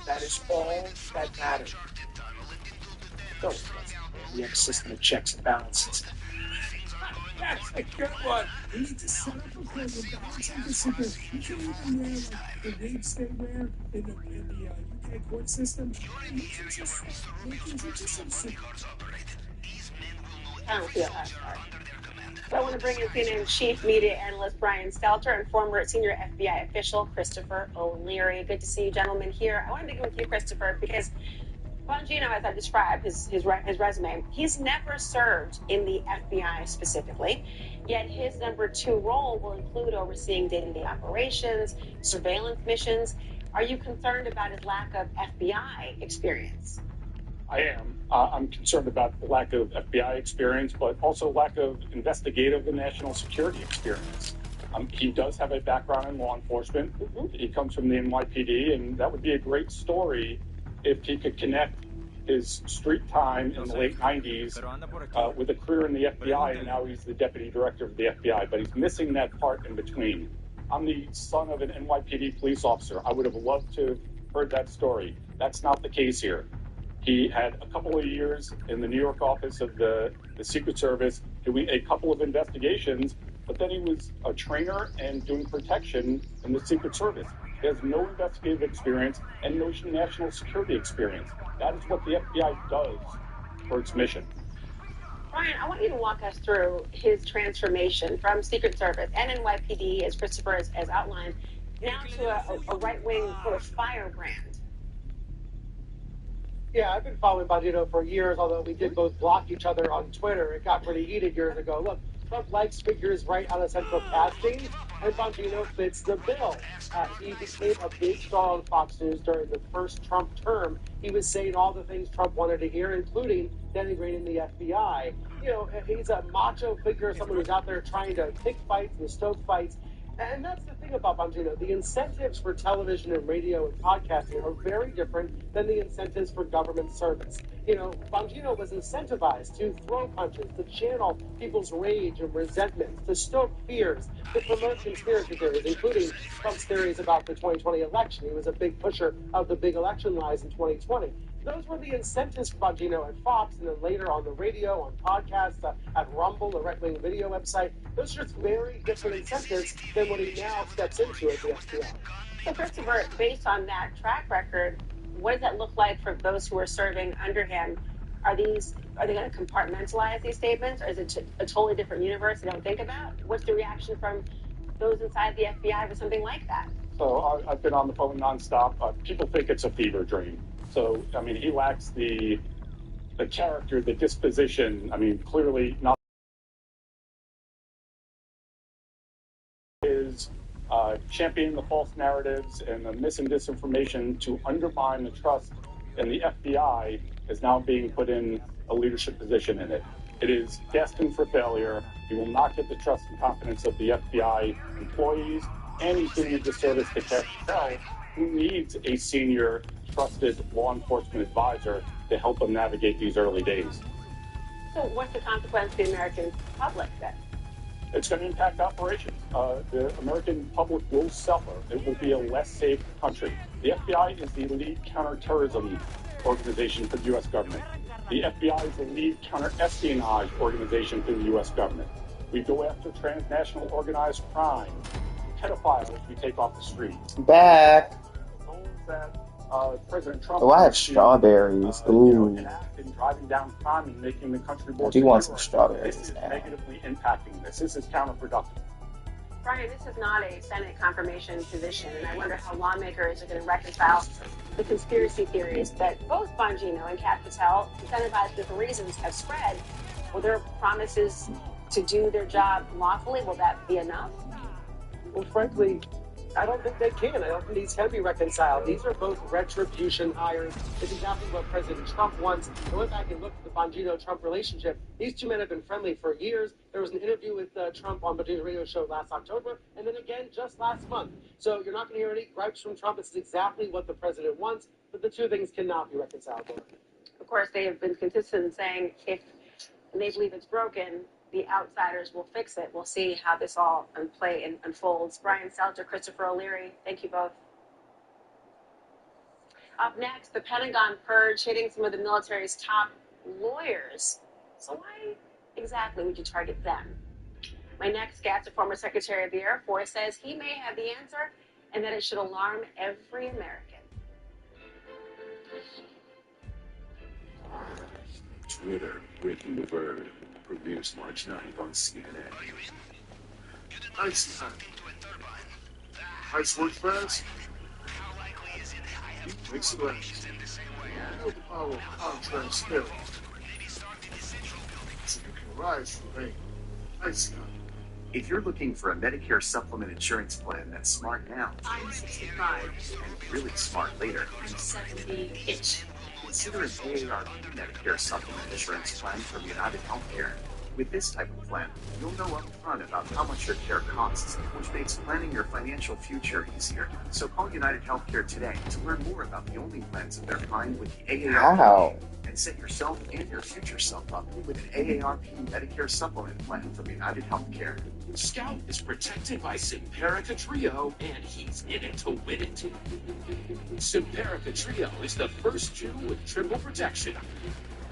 That is all that matters. Don't the system of checks and balances. That's a good one. We need to set up a program balancing the secret. You can even wear like the wigs they wear in the UK court system. I don't feel that sorry. So I want to bring in CNN chief media analyst Brian Stelter and former senior FBI official Christopher O'Leary. Good to see you gentlemen here. I want to begin with you, Christopher, because Bongino, as I described his resume, he's never served in the FBI specifically, yet his #2 role will include overseeing day-to-day operations, surveillance missions. Are you concerned about his lack of FBI experience? I am. I'm concerned about the lack of FBI experience, but also lack of investigative and national security experience. He does have a background in law enforcement. Mm-hmm. He comes from the NYPD, and that would be a great story if he could connect his street time in the late 90s with a career in the FBI, and now he's the deputy director of the FBI, but he's missing that part in between. I'm the son of an NYPD police officer. I would have loved to have heard that story. That's not the case here. He had a couple of years in the New York office of the Secret Service doing a couple of investigations, but then he was a trainer and doing protection in the Secret Service. He has no investigative experience and no national security experience. That is what the FBI does for its mission. Brian, I want you to walk us through his transformation from Secret Service and NYPD, as Christopher has outlined, now to a right-wing sort of firebrand. Yeah, I've been following Bongino for years, although we did both block each other on Twitter. It got pretty heated years ago. Look, Trump likes figures right out of central casting, and Bongino fits the bill. He became a big star on Fox News during the first Trump term. He was saying all the things Trump wanted to hear, including denigrating the FBI. You know, he's a macho figure, someone who's out there trying to pick fights and stoke fights. And that's the thing about Bongino. The incentives for television and radio and podcasting are very different than the incentives for government service. You know, Bongino was incentivized to throw punches, to channel people's rage and resentment, to stoke fears, to promote conspiracy theories, including Trump's theories about the 2020 election. He was a big pusher of the big election lies in 2020. Those were the incentives for Bongino at Fox, and then later on the radio, on podcasts, at Rumble, a right-wing video website. Those are just very different incentives than what he now steps into at the FBI. So, Christopher, based on that track record, what does that look like for those who are serving under him? Are they going to compartmentalize these statements, or is it a totally different universe they don't think about? What's the reaction from those inside the FBI for something like that? So I've been on the phone nonstop. People think it's a fever dream. So, I mean, he lacks the character, the disposition. I mean, clearly not is championing the false narratives and the mis and disinformation to undermine the trust in the FBI is now being put in a leadership position in it. It is destined for failure. He will not get the trust and confidence of the FBI employees, and he's doing a disservice to Cash Patel, who needs a senior, trusted law enforcement advisor to help him navigate these early days. So what's the consequence to the American public then? It's going to impact operations. The American public will suffer. It will be a less safe country. The FBI is the lead counterterrorism organization for the U.S. government. The FBI is the lead counter-espionage organization for the U.S. government. We go after transnational organized crime, pedophiles we take off the streets. Back. That President Trump. Oh, I have strawberries. Ooh. In driving down crime and making the country more I do want secure. some strawberries This is now. negatively impacting this. This is counterproductive. Brian, this is not a Senate confirmation position, and I wonder how lawmakers are going to reconcile the conspiracy theories that both Bongino and Kat Patel, incentivized for different reasons, have spread. Will their promises to do their job lawfully, will that be enough? Well, frankly, I don't think they can. I don't think these can be reconciled. These are both retribution hires. It's exactly what President Trump wants. I went back and looked at the Bongino-Trump relationship. These two men have been friendly for years. There was an interview with Trump on Bongino's radio show last October, and then again just last month. So you're not going to hear any gripes from Trump. This is exactly what the president wants, but the two things cannot be reconciled. Of course, they have been consistent in saying if they believe it's broken, the outsiders will fix it. We'll see how this all unfolds. Brian Selter, Christopher O'Leary, thank you both. Up next, the Pentagon purge hitting some of the military's top lawyers. So why exactly would you target them? My next guest, a former Secretary of the Air Force, says he may have the answer and that it should alarm every American. Twitter, written the word, produced March 9th on CNN. Ice works fast. Makes it last. Know the power of contract spirit. So you can rise from pain. Ice time. If you're looking for a Medicare supplement insurance plan that's smart now, I'm 65. and really smart later, I'm 70-ish. consider an AARP Medicare supplement insurance plan from United Healthcare. With this type of plan, you'll know up front about how much your care costs, which makes planning your financial future easier. So call United Healthcare today to learn more about the only plans of their kind with the AARP. Wow. And set yourself and your future self up with an AARP Medicare supplement plan from United Healthcare. Scout is protected by Simparica Trio, and he's in it to win it. Simparica Trio is the first chew with triple protection.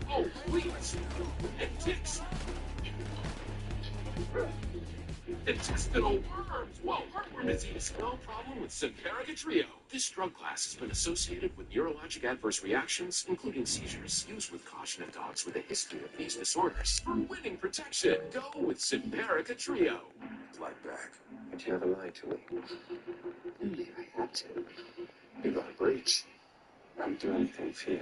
Oh, please. And ticks. Intestinal worms. Whoa, heartworm disease. No problem with Simparica Trio. This drug class has been associated with neurologic adverse reactions, including seizures. Used with caution in dogs with a history of these disorders. For winning protection, go with Simparica Trio. Flight back. But you haven't lied to me. Only I had to. You got a breach. I'd do anything for you.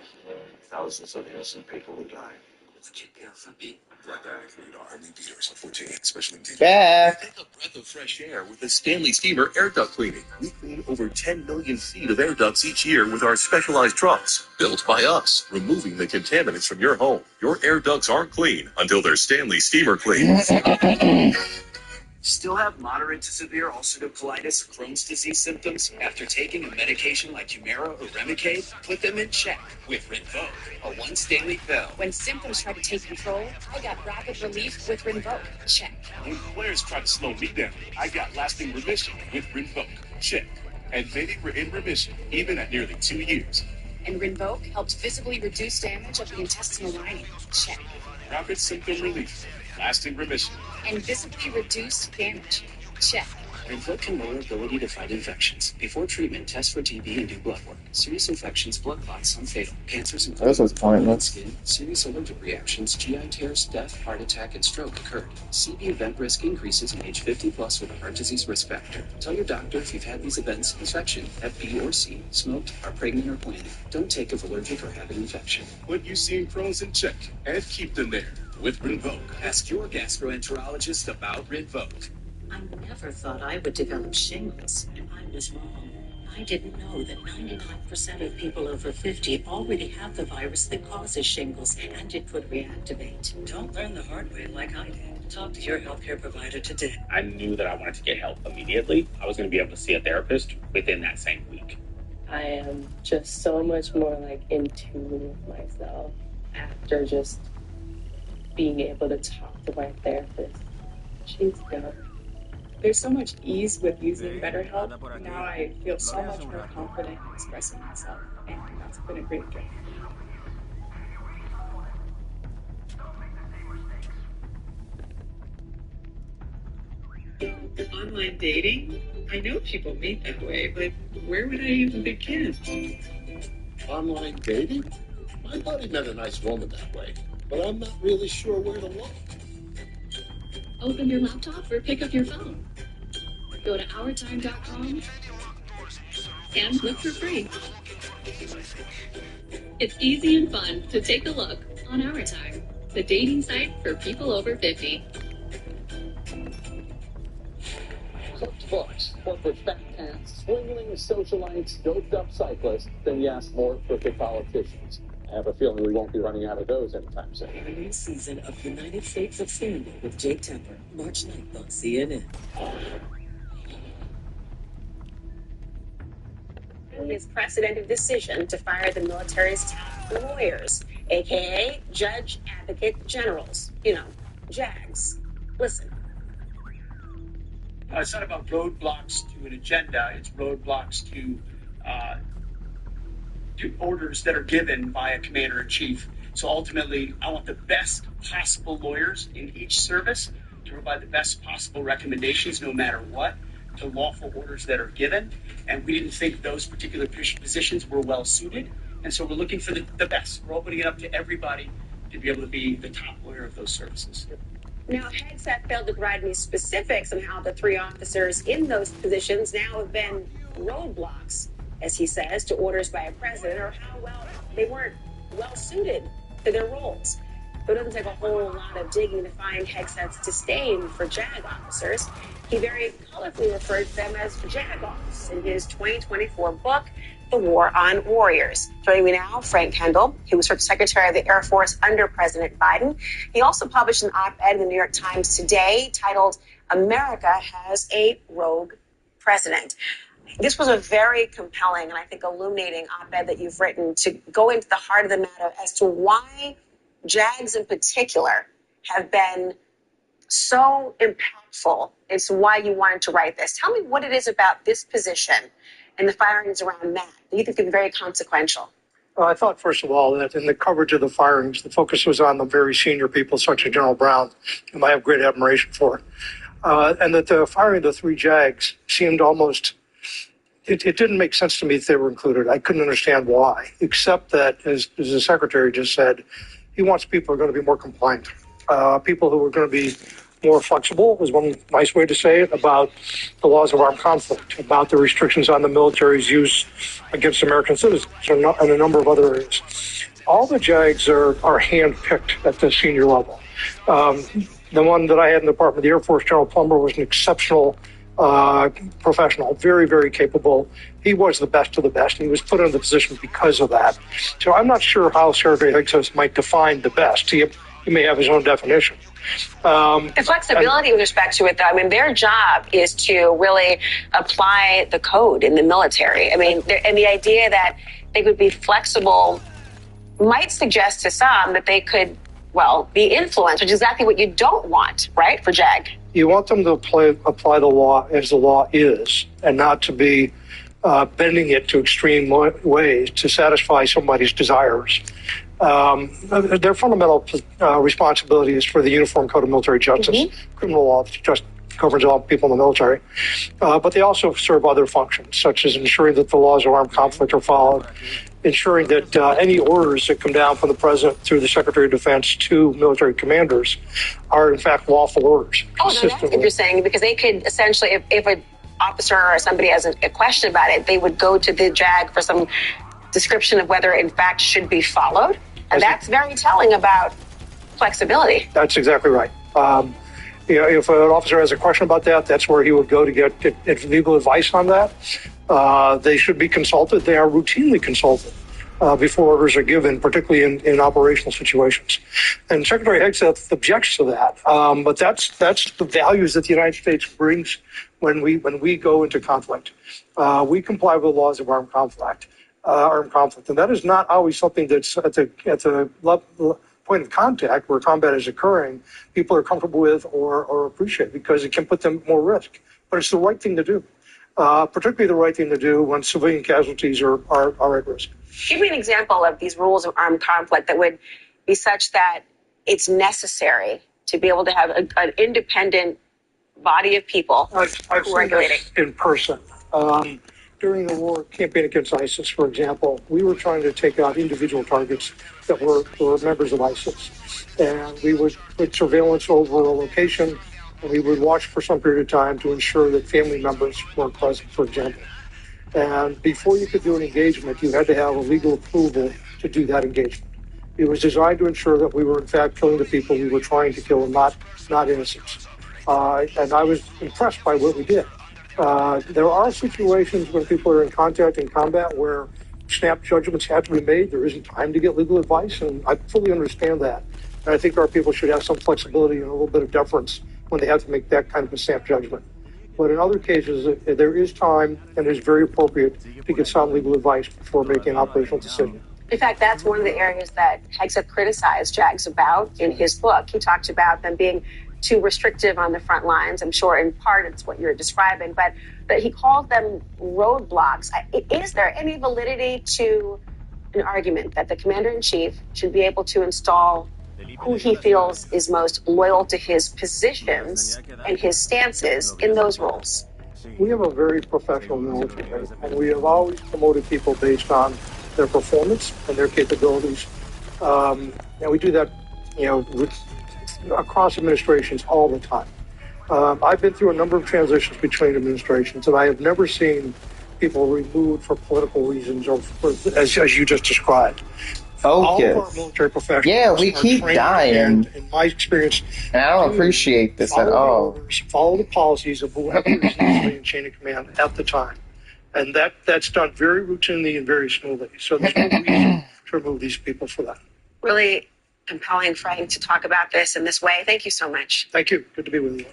Thousands of innocent people will die. What you do for me? Flight back. Army Peters, 14, special engagement. Back. Take a breath of fresh air with the Stanley Steamer Air Duct Cleaning. We clean over 10 million feet of air ducts each year with our specialized trucks. Built by us, removing the contaminants from your home. Your air ducts aren't clean until they're Stanley Steamer clean. Still have moderate to severe ulcerative colitis or Crohn's disease symptoms after taking a medication like Humira or Remicade? Put them in check with Rinvoq, a once daily pill. When symptoms try to take control, I got rapid relief with Rinvoq. Check. When flares try to slow me down, I got lasting remission with Rinvoq. Check. And many were in remission, even at nearly 2 years. And Rinvoq helped visibly reduce damage of the intestinal lining. Check. Rapid symptom relief, lasting remission. And visibly reduced damage. Check. Rinvoq can lower ability to fight infections. Before treatment, test for TB and do blood work. Serious infections, blood clots, some fatal. Cancers include This was pointless. skin, serious allergic reactions, GI tears, death, heart attack, and stroke occurred. CV event risk increases in age 50 plus with a heart disease risk factor. Tell your doctor if you've had these events: infection, Hep B or C, smoked, are pregnant or planning. Don't take if allergic or have an infection. Put UC pros in check and keep them there with Rinvoq. Ask your gastroenterologist about Rinvoq. I never thought I would develop shingles, and I was wrong. I didn't know that 99% of people over 50 already have the virus that causes shingles, and it could reactivate. Don't learn the hard way like I did. Talk to your healthcare provider today. I knew that I wanted to get help immediately. I was going to be able to see a therapist within that same week. I am just so much more like in tune with myself after just being able to talk to my therapist. She's good. There's so much ease with using BetterHelp. Now I feel so much more confident in expressing myself, and that's been a great gift. Online dating? I know people meet that way, but where would I even begin? Online dating? My buddy met a nice woman that way, but I'm not really sure where to look. Open your laptop or pick up your phone. Go to OurTime.com and look for free. It's easy and fun to take a look on Our Time, the dating site for people over 50. Cooked books, corporate fat cats, swingling socialites, doped-up cyclists, then yes, more crooked politicians. I have a feeling we won't be running out of those anytime soon. A new season of United States of Scandal with Jake Temper, March 9th on CNN. His precedented decision to fire the military's top lawyers, aka Judge Advocate Generals. You know, JAGs. Listen. It's not about roadblocks to an agenda. It's roadblocks to orders that are given by a commander-in-chief. So ultimately, I want the best possible lawyers in each service to provide the best possible recommendations, no matter what, to lawful orders that are given. And we didn't think those particular positions were well suited. And so we're looking for the best. We're opening it up to everybody to be able to be the top lawyer of those services. Now, Hegseth failed to provide any specifics on how the three officers in those positions now have been roadblocks, as he says, to orders by a president, or how well they weren't well suited to their roles. But it doesn't take a whole lot of digging to find Hegseth's disdain for JAG officers. He very colorfully referred to them as JAG-offs in his 2024 book, The War on Warriors. Joining me now, Frank Kendall. He was Secretary of the Air Force under President Biden. He also published an op-ed in the New York Times today titled, America Has a Rogue President. This was a very compelling and I think illuminating op-ed that you've written to go into the heart of the matter as to why JAGs in particular have been so impactful. It's why you wanted to write this. Tell me what it is about this position and the firings around that you think could be very consequential. I thought, first of all, that in the coverage of the firings, the focus was on the very senior people, such as General Brown, whom I have great admiration for. And that the firing of the three JAGs seemed almost, it didn't make sense to me that they were included. I couldn't understand why, except that, as the Secretary just said, he wants people who are going to be more compliant, people who are going to be more flexible, was one nice way to say it, about the laws of armed conflict, about the restrictions on the military's use against American citizens, and a number of other areas. All the JAGs are hand-picked at the senior level. The one that I had in the Department of the Air Force, General Plummer, was an exceptional professional, very, very capable. He was the best of the best, and he was put in the position because of that. So I'm not sure how Secretary Hegseth might define the best. He may have his own definition. The flexibility with respect to it, though, I mean, their job is to really apply the code in the military. I mean, and the idea that they would be flexible might suggest to some that they could, well, be influenced, which is exactly what you don't want, right, for JAG? You want them to apply the law as the law is, and not to be bending it to extreme ways to satisfy somebody's desires. Their fundamental responsibility is for the Uniform Code of Military Justice, criminal law that's just governs all people in the military. But they also serve other functions, such as ensuring that the laws of armed conflict are followed, ensuring that any orders that come down from the president through the Secretary of Defense to military commanders are, in fact, lawful orders. Oh, no, that's interesting, because they could essentially, if an officer or somebody has a question about it, they would go to the JAG for some description of whether, in fact, should be followed. And that's very telling about flexibility. That's exactly right. If an officer has a question about that, that's where he would go to get legal advice on that. They should be consulted. They are routinely consulted before orders are given, particularly in operational situations. And Secretary Hegseth objects to that. But that's the values that the United States brings when we go into conflict. We comply with the laws of armed conflict. And that is not always something that's at the point of contact where combat is occurring, people are comfortable with or appreciate, because it can put them at more risk. But it's the right thing to do, particularly the right thing to do when civilian casualties are at risk. Give me an example of these rules of armed conflict that would be such that it's necessary to be able to have an independent body of people I've who are regulating. In person. During the war campaign against ISIS, for example, we were trying to take out individual targets that were members of ISIS. And we would put surveillance over a location, and we would watch for some period of time to ensure that family members weren't present, for example. And before you could do an engagement, you had to have a legal approval to do that engagement. It was designed to ensure that we were, in fact, killing the people we were trying to kill and not innocents. And I was impressed by what we did. There are situations when people are in contact in combat where snap judgments have to be made. There isn't time to get legal advice, and I fully understand that. And I think our people should have some flexibility and a little bit of deference when they have to make that kind of a snap judgment. But in other cases, there is time, and it is very appropriate to get some legal advice before making an operational decision. In fact, that's one of the areas that Hegseth criticized JAGs about in his book. He talked about them being too restrictive on the front lines. I'm sure in part it's what you're describing, but he calls them roadblocks. Is there any validity to an argument that the commander-in-chief should be able to install who he feels is most loyal to his positions and his stances in those roles? We have a very professional military, and we have always promoted people based on their performance and their capabilities. And we do that, across administrations all the time. I've been through a number of transitions between administrations, and I have never seen people removed for political reasons or as you just described. All of our military professionals. Yeah, we keep dying. In my experience, and I don't appreciate this at all. Follow the policies of whoever is in the civilian chain of command at the time, and that's done very routinely and very smoothly. So there's no reason to remove these people for that. Really compelling, Frank, to talk about this in this way. Thank you so much. Thank you. Good to be with you.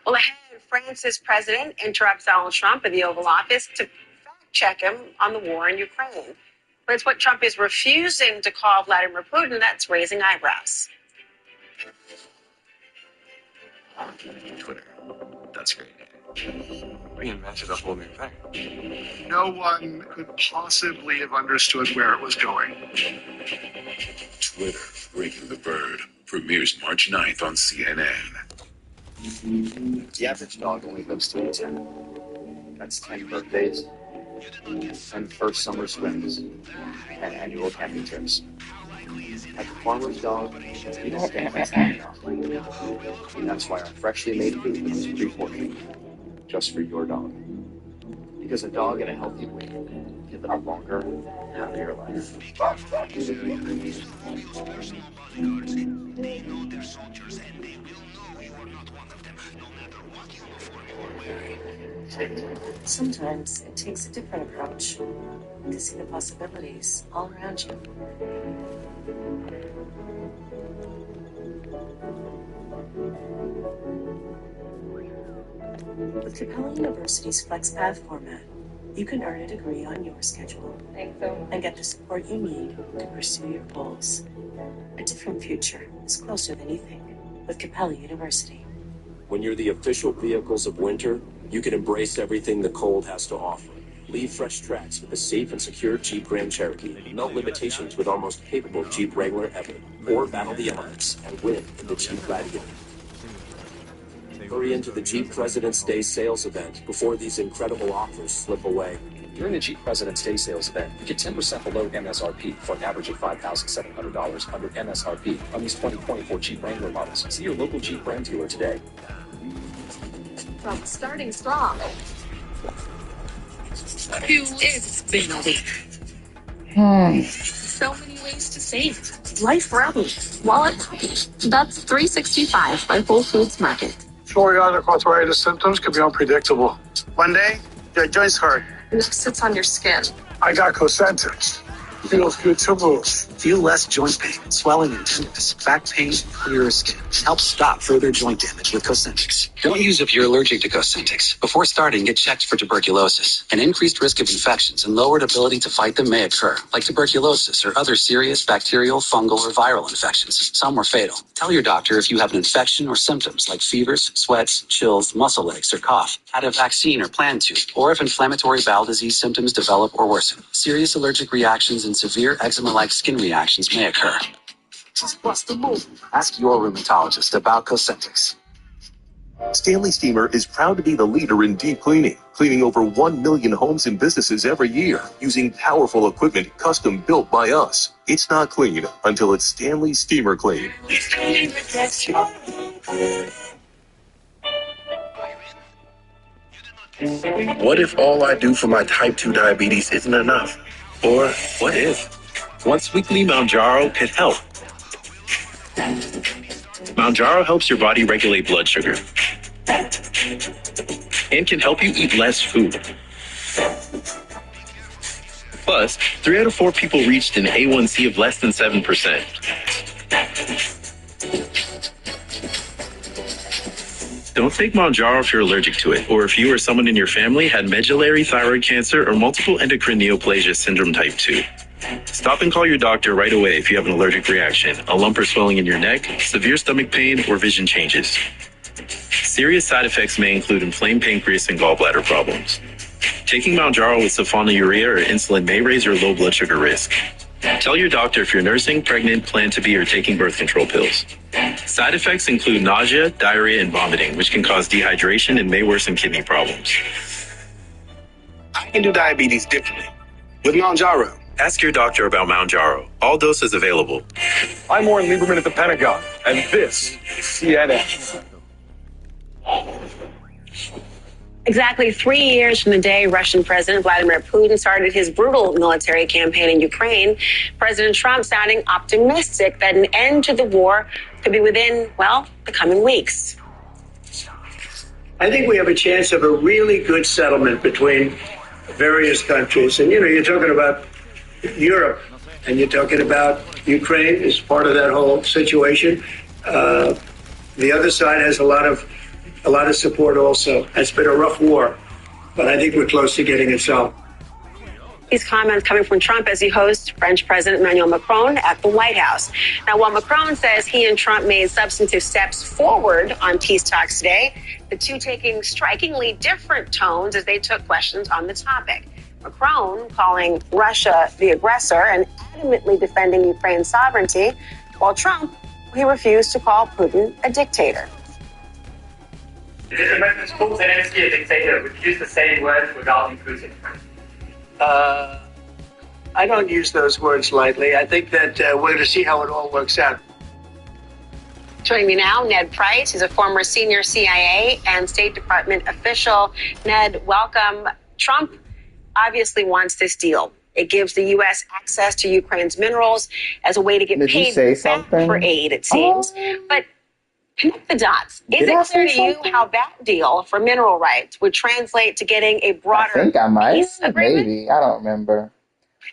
Well, ahead, France's president interrupts Donald Trump in the Oval Office to fact-check him on the war in Ukraine. But it's what Trump is refusing to call Vladimir Putin that's raising eyebrows. Twitter. That's great. Reinvented a whole new thing. No one could possibly have understood where it was going. Twitter, Breaking the Bird, premieres March 9th on CNN. The average dog only lives to 10. That's 10 birthdays, 10 first summer swims, and annual camping trips. At the farmer's dog, you don't get anything else. And that's why our freshly made food comes pre-portioned, just for your dog. Because a dog in a healthy weight can live a longer, happier life. Sometimes it takes a different approach to see the possibilities all around you. With Capella University's FlexPath format, you can earn a degree on your schedule and get the support you need to pursue your goals. A different future is closer than you think with Capella University. When you're the official vehicles of winter, you can embrace everything the cold has to offer. Leave fresh tracks with a safe and secure Jeep Grand Cherokee. Melt limitations with our most capable Jeep Wrangler ever. Or battle the elements and win in the Jeep Gladiator. Hurry into the Jeep President's Day sales event before these incredible offers slip away. During the Jeep President's Day sales event, you get 10% below MSRP for an average of $5,700 under MSRP on these 2024 Jeep Wrangler models. See your local Jeep brand dealer today. From starting strong to expanding. So many ways to save. Life forever. Wallet. That's 365 by Whole Foods Market. Psoriatic arthritis symptoms can be unpredictable. One day, your joints hurt. It sits on your skin. I got Cosentyx. Feels good to move. Feel less joint pain, swelling, and tenderness, back pain, clearer skin. Help stop further joint damage with Cosentyx. Don't use if you're allergic to Cosentyx. Before starting, get checked for tuberculosis. An increased risk of infections and lowered ability to fight them may occur, like tuberculosis or other serious bacterial, fungal, or viral infections. Some are fatal. Tell your doctor if you have an infection or symptoms like fevers, sweats, chills, muscle aches, or cough, had a vaccine or plan to, or if inflammatory bowel disease symptoms develop or worsen. Serious allergic reactions and severe eczema-like skin reactions may occur. Ask your rheumatologist about Cosentyx. Stanley Steamer is proud to be the leader in deep cleaning, cleaning over 1 million homes and businesses every year using powerful equipment custom built by us. It's not clean until it's Stanley Steamer Clean. What if all I do for my type 2 diabetes isn't enough? Or what if once weekly Mounjaro could help? Mounjaro helps your body regulate blood sugar and can help you eat less food. Plus, 3 out of 4 people reached an A1C of less than 7%. Don't take Mounjaro if you're allergic to it, or if you or someone in your family had medullary thyroid cancer or multiple endocrine neoplasia syndrome type 2. Stop and call your doctor right away if you have an allergic reaction, a lump or swelling in your neck, severe stomach pain, or vision changes. Serious side effects may include inflamed pancreas and gallbladder problems. Taking Mounjaro with sulfonylurea or insulin may raise your low blood sugar risk. Tell your doctor if you're nursing, pregnant, plan to be, or taking birth control pills. Side effects include nausea, diarrhea, and vomiting, which can cause dehydration and may worsen kidney problems. I can do diabetes differently with Mounjaro. Ask your doctor about Mounjaro. All doses available. I'm Warren Lieberman at the Pentagon, and this is CNN. Exactly 3 years from the day Russian President Vladimir Putin started his brutal military campaign in Ukraine, President Trump sounding optimistic that an end to the war could be within, well, the coming weeks. I think we have a chance of a really good settlement between various countries. And, you're talking about Europe, and you're talking about Ukraine as part of that whole situation. The other side has a lot of support also. It's been a rough war, but I think we're close to getting it solved. These comments coming from Trump as he hosts French President Emmanuel Macron at the White House. Now, while Macron says he and Trump made substantive steps forward on peace talks today, the two taking strikingly different tones as they took questions on the topic. Macron calling Russia the aggressor and adamantly defending Ukraine's sovereignty, while Trump, he refused to call Putin a dictator. Is it President Zelensky a dictator? Would you use the same word regarding Putin? I don't use those words lightly. I think that we're going to see how it all works out. Joining me now, Ned Price. He's a former senior CIA and State Department official. Ned, welcome. Trump obviously wants this deal. It gives the U.S. access to Ukraine's minerals as a way to get paid back for aid, it seems. But connect the dots. Is it clear to you how that deal for mineral rights would translate to getting a broader peace agreement? Maybe. I don't remember.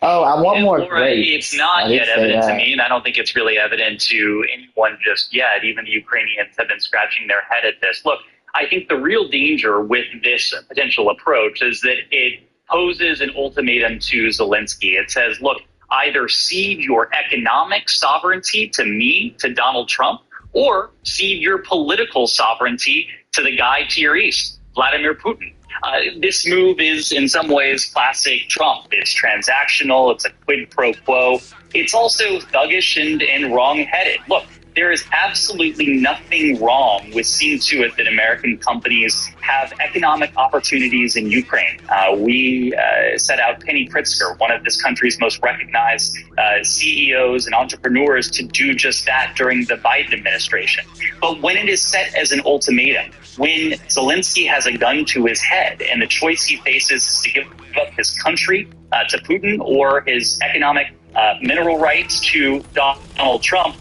Oh, I want more grapes. It's not yet evident to me, and I don't think it's really evident to anyone just yet. Even the Ukrainians have been scratching their head at this. Look, I think the real danger with this potential approach is that it poses an ultimatum to Zelensky. It says, look, either cede your economic sovereignty to me, to Donald Trump, or cede your political sovereignty to the guy to your east, Vladimir Putin. This move is in some ways classic Trump. It's transactional. It's a quid pro quo. It's also thuggish and wrong-headed. Look, there is absolutely nothing wrong with seeing to it that American companies have economic opportunities in Ukraine. We set out Penny Pritzker, one of this country's most recognized CEOs and entrepreneurs, to do just that during the Biden administration. But when it is set as an ultimatum, when Zelensky has a gun to his head and the choice he faces is to give up his country to Putin or his economic mineral rights to Donald Trump,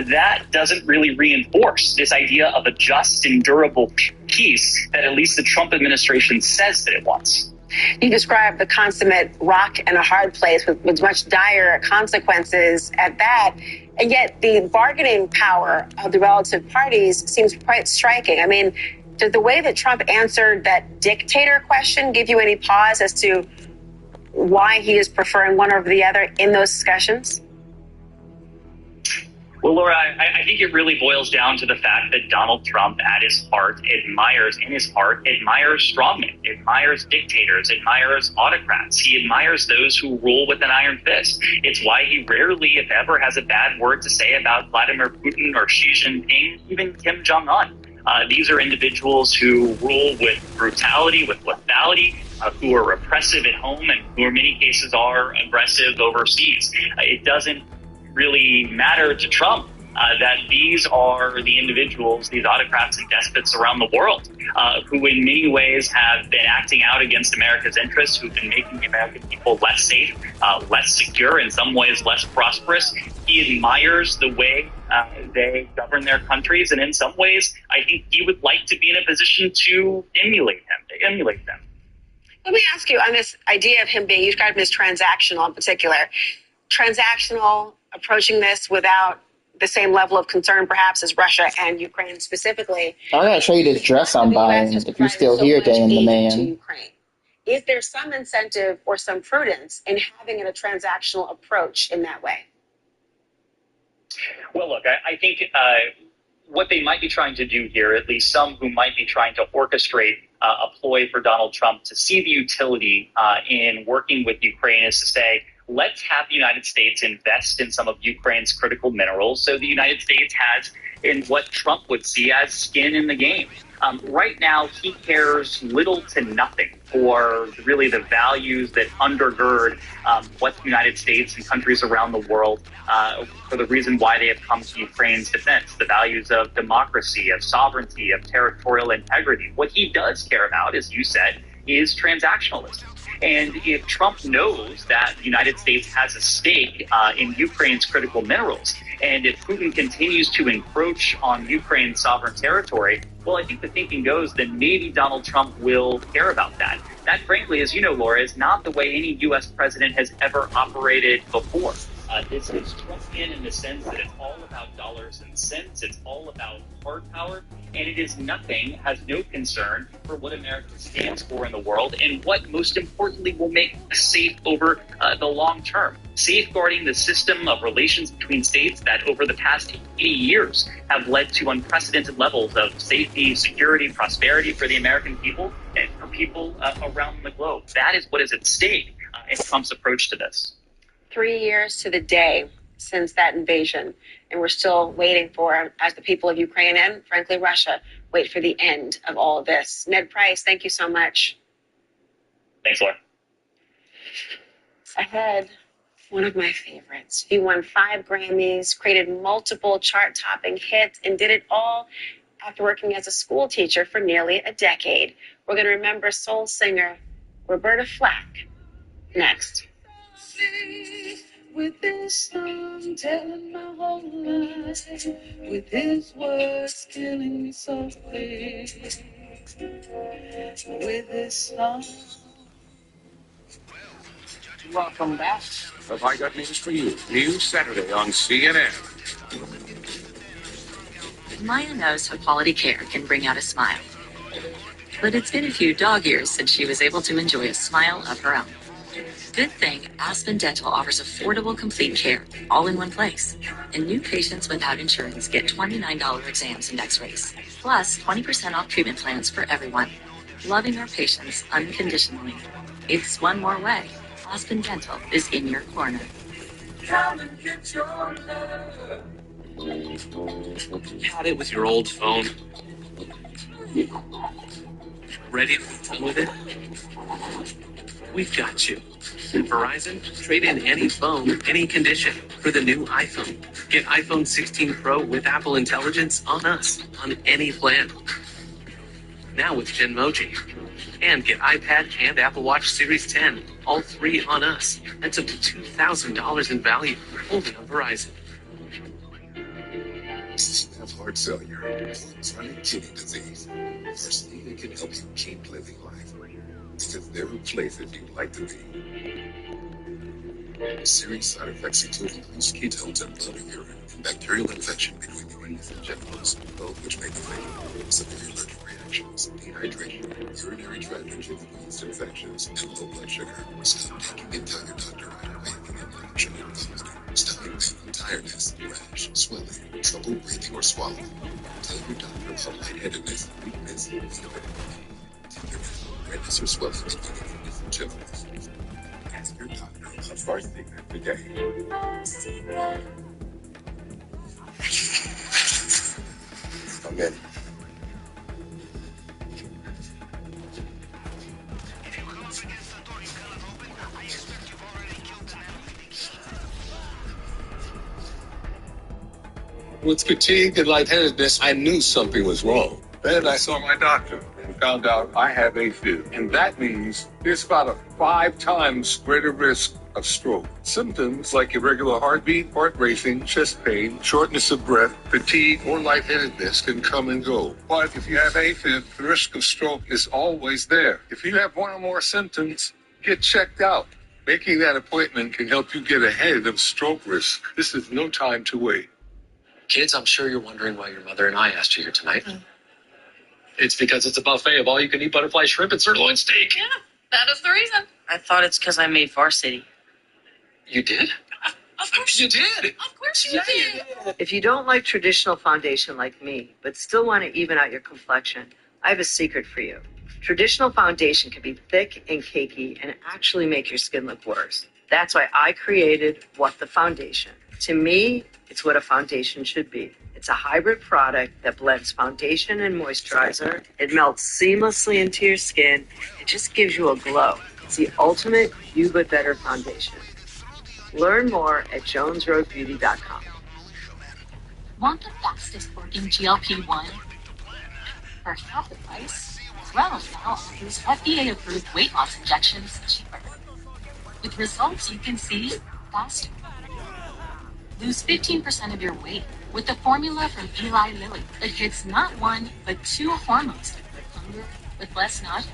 that doesn't really reinforce this idea of a just and durable peace that at least the Trump administration says that it wants. You described the consummate rock and a hard place with much dire consequences at that. And yet the bargaining power of the relative parties seems quite striking. I mean, did the way that Trump answered that dictator question give you any pause as to why he is preferring one over the other in those discussions? Well, Laura, I think it really boils down to the fact that Donald Trump, at his heart, admires strongmen, admires dictators, admires autocrats. He admires those who rule with an iron fist. It's why he rarely, if ever, has a bad word to say about Vladimir Putin or Xi Jinping, even Kim Jong-un. These are individuals who rule with brutality, with lethality, who are repressive at home and who in many cases are aggressive overseas. It doesn't really matter to Trump that these are the individuals, these autocrats and despots around the world, who in many ways have been acting out against America's interests, who've been making the American people less safe, less secure, in some ways less prosperous. He admires the way they govern their countries, and in some ways, I think he would like to be in a position to emulate them. Let me ask you on this idea of him being, you described him as transactional in particular, transactional, approaching this without the same level of concern perhaps as Russia and Ukraine specifically. I gotta show you this dress I'm buying if you're still here, Dan the man. Is there some incentive or some prudence in having a transactional approach in that way? Well, look, I think what they might be trying to do here, at least some who might be trying to orchestrate a ploy for Donald Trump to see the utility in working with Ukraine, is to say, let's have the United States invest in some of Ukraine's critical minerals so the United States has in what Trump would see as skin in the game. Right now, he cares little to nothing for really the values that undergird what the United States and countries around the world, for the reason why they have come to Ukraine's defense, the values of democracy, of sovereignty, of territorial integrity. What he does care about, as you said, is transactionalism. And if Trump knows that the United States has a stake in Ukraine's critical minerals, and if Putin continues to encroach on Ukraine's sovereign territory, well, I think the thinking goes that maybe Donald Trump will care about that. That, frankly, as you know, Laura, is not the way any U.S. president has ever operated before. This is Trumpian in the sense that it's all about dollars and cents, it's all about hard power, and it is nothing, has no concern for what America stands for in the world and what, most importantly, will make us safe over the long term. Safeguarding the system of relations between states that over the past 80 years have led to unprecedented levels of safety, security, prosperity for the American people and for people around the globe. That is what is at stake in Trump's approach to this. 3 years to the day since that invasion, and we're still waiting for, as the people of Ukraine and, frankly, Russia, wait for the end of all of this. Ned Price, thank you so much. Thanks, Laura. Ahead, one of my favorites. He won 5 Grammys, created multiple chart-topping hits, and did it all after working as a school teacher for nearly a decade. We're going to remember soul singer Roberta Flack next. With this song telling my whole life, with his words killing me softly, with this song. Welcome back. Have I got news for you? News Saturday on CNN. Maya knows how quality care can bring out a smile. But it's been a few dog years since she was able to enjoy a smile of her own. Good thing Aspen Dental offers affordable complete care all in one place. And new patients without insurance get $29 exams and x-rays, plus 20% off treatment plans for everyone. Loving our patients unconditionally. It's one more way. Aspen Dental is in your corner. Come and get your love. Had it with your old phone? Ready to be done with it? We've got you. At Verizon, trade in any phone, any condition for the new iPhone. Get iPhone 16 Pro with Apple Intelligence on us, on any plan. Now with Genmoji. And get iPad and Apple Watch Series 10, all three on us. That's up to $2,000 in value, only on Verizon. Have heart failure or chronic kidney disease. First Aid can help you keep living life because there are places you'd like to be. Serious side effects include increased ketones and blood or urine, and bacterial infection between the kidneys and genitals, both which may be fatal. Severe allergic reactions, dehydration, urinary tract yeast infections, and low blood sugar. Stop taking it. Tell your doctor right away if you get an option or stomach pain, tiredness, rash, swelling, trouble breathing or swallowing. Tell your doctor about lightheadedness, weakness, fever, tenderness, redness or swelling in the kidneys and genitals. Ask your doctor about first thing today. Come in. With fatigue and lightheadedness, I knew something was wrong. Then I saw my doctor and found out I have AFib. And that means there's about a 5 times greater risk of stroke. Symptoms like irregular heartbeat, heart racing, chest pain, shortness of breath, fatigue, or lightheadedness can come and go. But if you have AFib, the risk of stroke is always there. If you have one or more symptoms, get checked out. Making that appointment can help you get ahead of stroke risk. This is no time to wait. Kids, I'm sure you're wondering why your mother and I asked you here tonight. It's because it's a buffet of all-you-can-eat butterfly shrimp and sirloin steak. Yeah, that is the reason. I thought it's because I made varsity. You did? Of course You did. Of course you did. If you don't like traditional foundation like me, but still want to even out your complexion, I have a secret for you. Traditional foundation can be thick and cakey and actually make your skin look worse. That's why I created What the Foundation. To me, it's what a foundation should be. It's a hybrid product that blends foundation and moisturizer. It melts seamlessly into your skin. It just gives you a glow. It's the ultimate you but better foundation. Learn more at jonesroadbeauty.com. Want the fastest working GLP-1 for half the price? Reynolds now offers FDA-approved weight loss injections cheaper, with results you can see faster. Lose 15% of your weight with the formula from Eli Lilly that hits not one, but 2 hormones with hunger, with less nausea.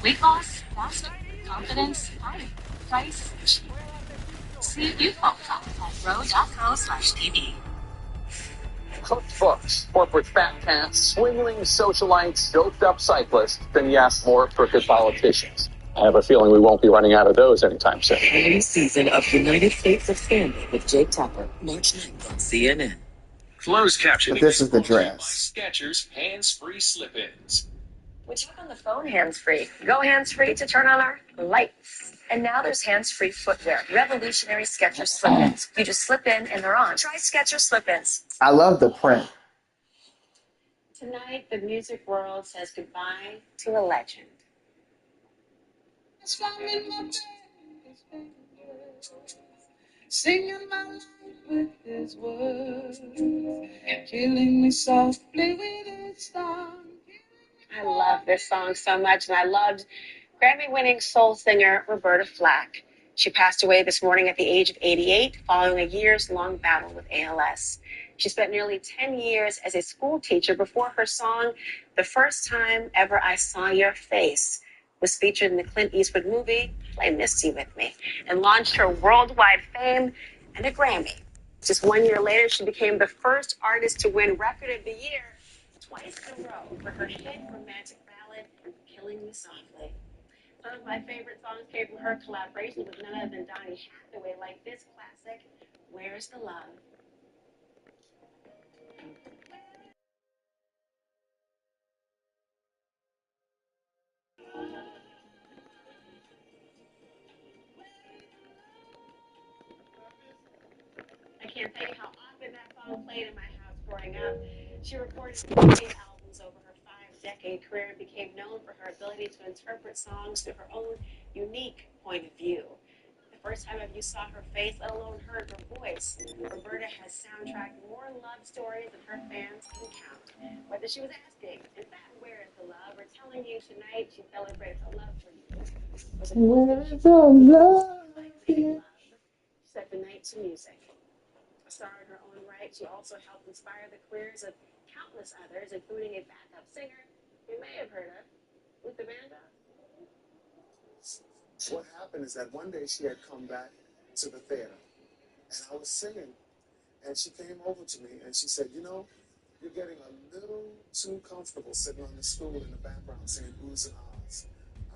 Weight loss faster, confidence higher, price cheaper. See if you qualify at ro.co/TV. Cooked books, corporate fat cats, swingling socialites, doped-up cyclists, then yes, more crooked politicians. I have a feeling we won't be running out of those anytime soon. A new season of United States of Scandal with Jake Tapper, March 9th on CNN. Closed captioning. But this is the brought to you by dress. Skechers hands-free slip-ins. We took on the phone hands-free. Go hands-free to turn on our lights. And now there's hands-free footwear. Revolutionary Skechers slip-ins. You just slip in and they're on. Try Skechers slip-ins. I love the print. Tonight, the music world says goodbye to a legend. Singing my life with his words, killing me softly with his song. I love this song so much, and I loved Grammy-winning soul singer Roberta Flack. She passed away this morning at the age of 88 following a years-long battle with ALS. She spent nearly 10 years as a school teacher before her song, The First Time Ever I Saw Your Face, was featured in the Clint Eastwood movie, Play Misty with Me, and launched her worldwide fame and a Grammy. Just 1 year later, she became the first artist to win Record of the Year twice in a row for her hit romantic ballad, Killing Me Softly. Some of my favorite songs came from her collaboration with none other than Donny Hathaway, like this classic, Where's the Love? I can't tell you how often that song plays She recorded 48 albums over her 5-decade career and became known for her ability to interpret songs through her own unique point of view. The first time you saw her face, let alone heard her voice, Roberta has soundtracked more love stories than her fans can count. Whether she was asking, in fact, where is the love, or telling you tonight she celebrates her love for you, was a she set the night to music. A star in her own right, she also helped inspire the careers of countless others, including a backup singer you may have heard of, Luther Vandross. What happened is that one day she had come back to the theater, and I was singing, and she came over to me, and she said, you know, you're getting a little too comfortable sitting on the stool in the background saying oohs and ahs.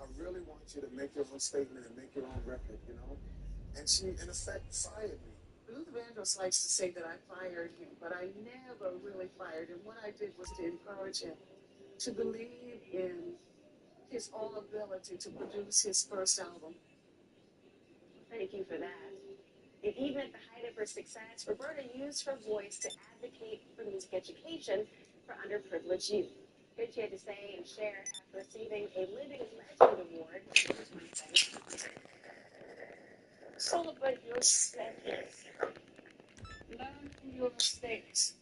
I really want you to make your own statement and make your own record, you know? And she, in effect, fired me. Luther Vandross likes to say that I fired him, but I never really fired him. What I did was to encourage him to believe in his own ability to produce his first album. Thank you for that. And even at the height of her success, Roberta used her voice to advocate for music education for underprivileged youth. Here she had to say and share after receiving a Living Legend Award in 2017. Celebrate your success. Learn from your mistakes.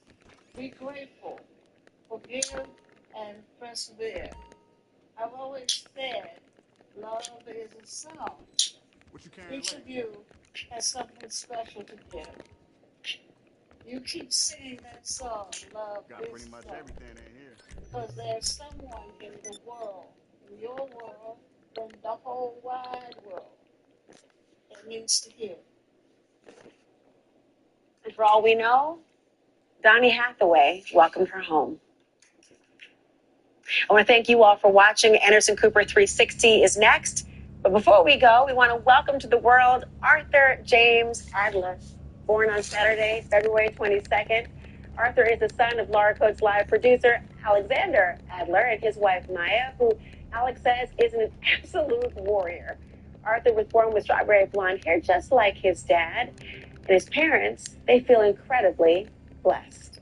Be grateful. Forgive and persevere. I've always said love is a song. Each of you has something special to give. You keep singing that song, love is pretty much everything in here. Because there's someone in the world, in your world, in the whole wide world, that needs to hear. And for all we know, Donny Hathaway welcomed her home. I want to thank you all for watching. Anderson Cooper 360 is next. But before we go, we want to welcome to the world Arthur James Adler, born on Saturday, February 22nd. Arthur is the son of Laura Coates Live producer Alexander Adler and his wife Maya, who Alex says is an absolute warrior. Arthur was born with strawberry blonde hair, just like his dad. And his parents, they feel incredibly blessed.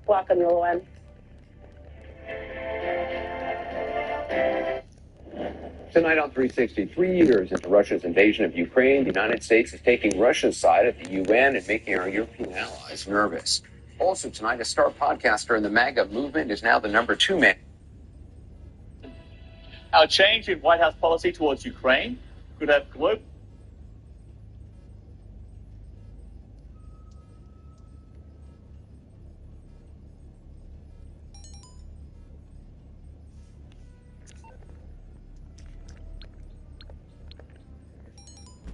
Welcome, little one. Tonight on 360, 3 years into Russia's invasion of Ukraine, the United States is taking Russia's side at the UN and making our European allies nervous. Also tonight, a star podcaster in the MAGA movement is now the #2 man. Our change in White House policy towards Ukraine could have global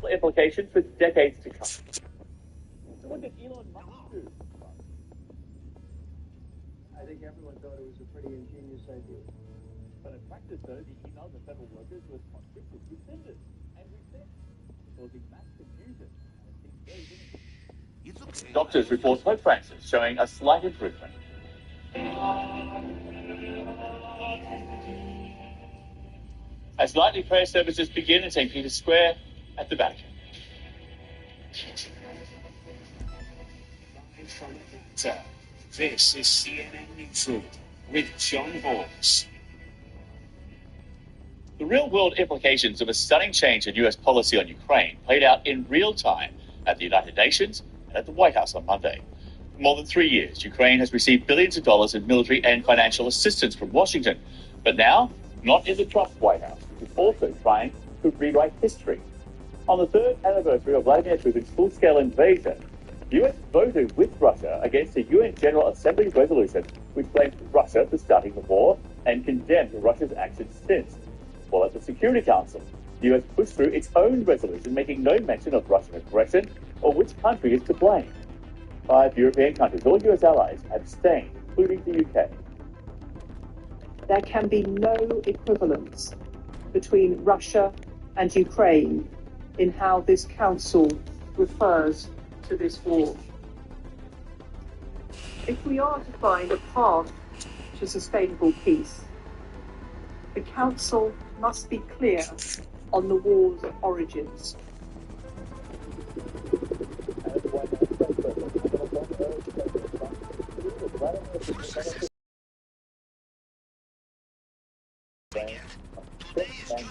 implications for decades to come. So what did Elon Musk do? I think everyone thought it was a pretty ingenious idea. But in practice, though, the emails of federal workers were conscripted, rescinded, and resent, causing mass confusion. Doctors report hope Francis showing a slight improvement. As nightly prayer services begin in St. Peter's Square at the Vatican. This is CNN Newsroom with John Bowles. The real-world implications of a stunning change in U.S. policy on Ukraine played out in real time at the United Nations and at the White House on Monday. For more than 3 years, Ukraine has received billions of dollars in military and financial assistance from Washington. But now, not in the Trump White House, which is also trying to rewrite history. On the third anniversary of Vladimir Putin's full-scale invasion, the U.S. voted with Russia against a UN General Assembly resolution which blamed Russia for starting the war and condemned Russia's actions since. While at the Security Council, the U.S. pushed through its own resolution making no mention of Russian aggression or which country is to blame. 5 European countries, all U.S. allies, abstained, including the UK. There can be no equivalence between Russia and Ukraine in how this council refers to this war. If we are to find a path to sustainable peace, the council must be clear on the war's origins. and verify.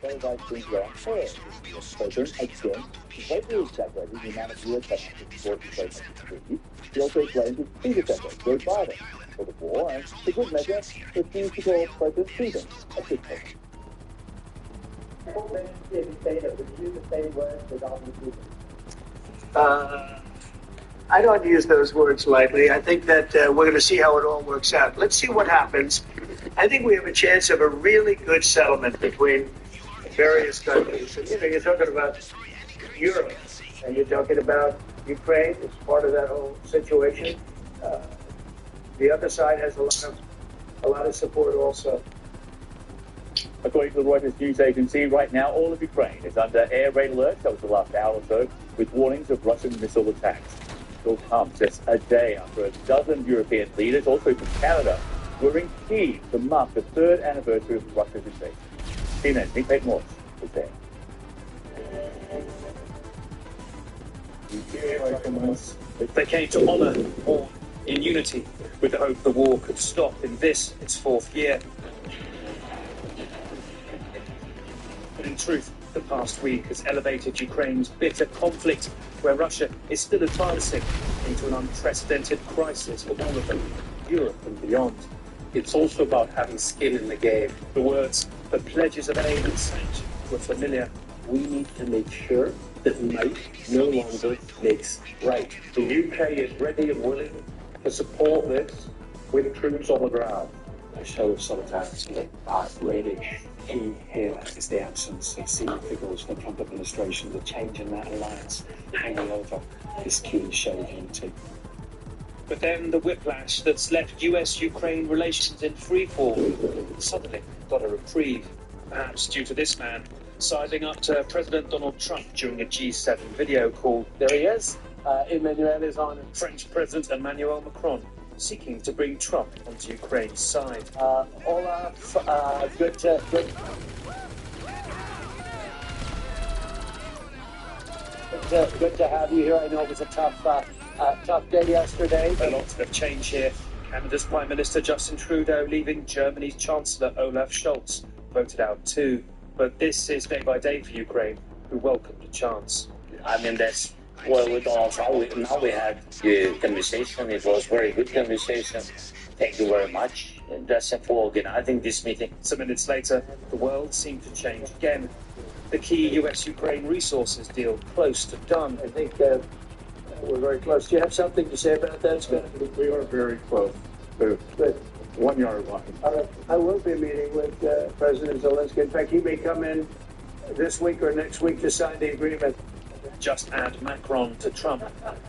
So those things were unfair. The president, again, completely exaggerated the amount of US financial support Ukraine has received. He also blamed his predecessor, Joe Biden, for the war, and for good measure, refused to call President Putin a dictator. What message did he say that would use the same words regarding Putin? I don't use those words lightly. I think that we're going to see how it all works out. Let's see what happens. I think we have a chance of a really good settlement between various countries. And, you're talking about Europe, and you're talking about Ukraine as part of that whole situation. The other side has a lot of support also. According to the Reuters news agency, right now all of Ukraine is under air raid alert. That was the last hour or so, with warnings of Russian missile attacks. It will come just a day after a dozen European leaders, also from Canada, were in Kyiv to mark the third anniversary of Russia's invasion. CNN's Nick Payton-Walsh was there. They came to honour war in unity, with the hope the war could stop in this, its fourth year. But in truth, the past week has elevated Ukraine's bitter conflict, where Russia is still advancing into an unprecedented crisis for all of them, Europe and beyond. It's also about having skin in the game. The words, the pledges of aid and sanctions were familiar. We need to make sure that might no longer makes right. The UK is ready and willing to support this with troops on the ground. A show of solidarity, really key here is the absence of senior figures from the Trump administration. The change in that alliance hanging over this key show of unity. But then the whiplash that's left US-Ukraine relations in freefall suddenly got a reprieve, perhaps due to this man siding up to President Donald Trump during a G7 video call. There he is. Emmanuel is on. French President Emmanuel Macron seeking to bring Trump onto Ukraine's side. Olaf, good. Good to have you here. I know it was a tough day yesterday. A lot of change here. Canada's Prime Minister Justin Trudeau leaving Germany's Chancellor Olaf Scholz voted out too. But this is day by day for Ukraine, who welcomed a chance. I mean, that's well, with Donald Trump, now we had the conversation. It was very good conversation. Thank you very much. That's it for organizing this meeting. Some minutes later, the world seemed to change again. The key US-Ukraine resources deal close to done. I think we're very close. Do you have something to say about that, Scott? We are very close. Good. 1 yard line. I will be meeting with President Zelensky. In fact, he may come in this week or next week to sign the agreement. Just add Macron to Trump.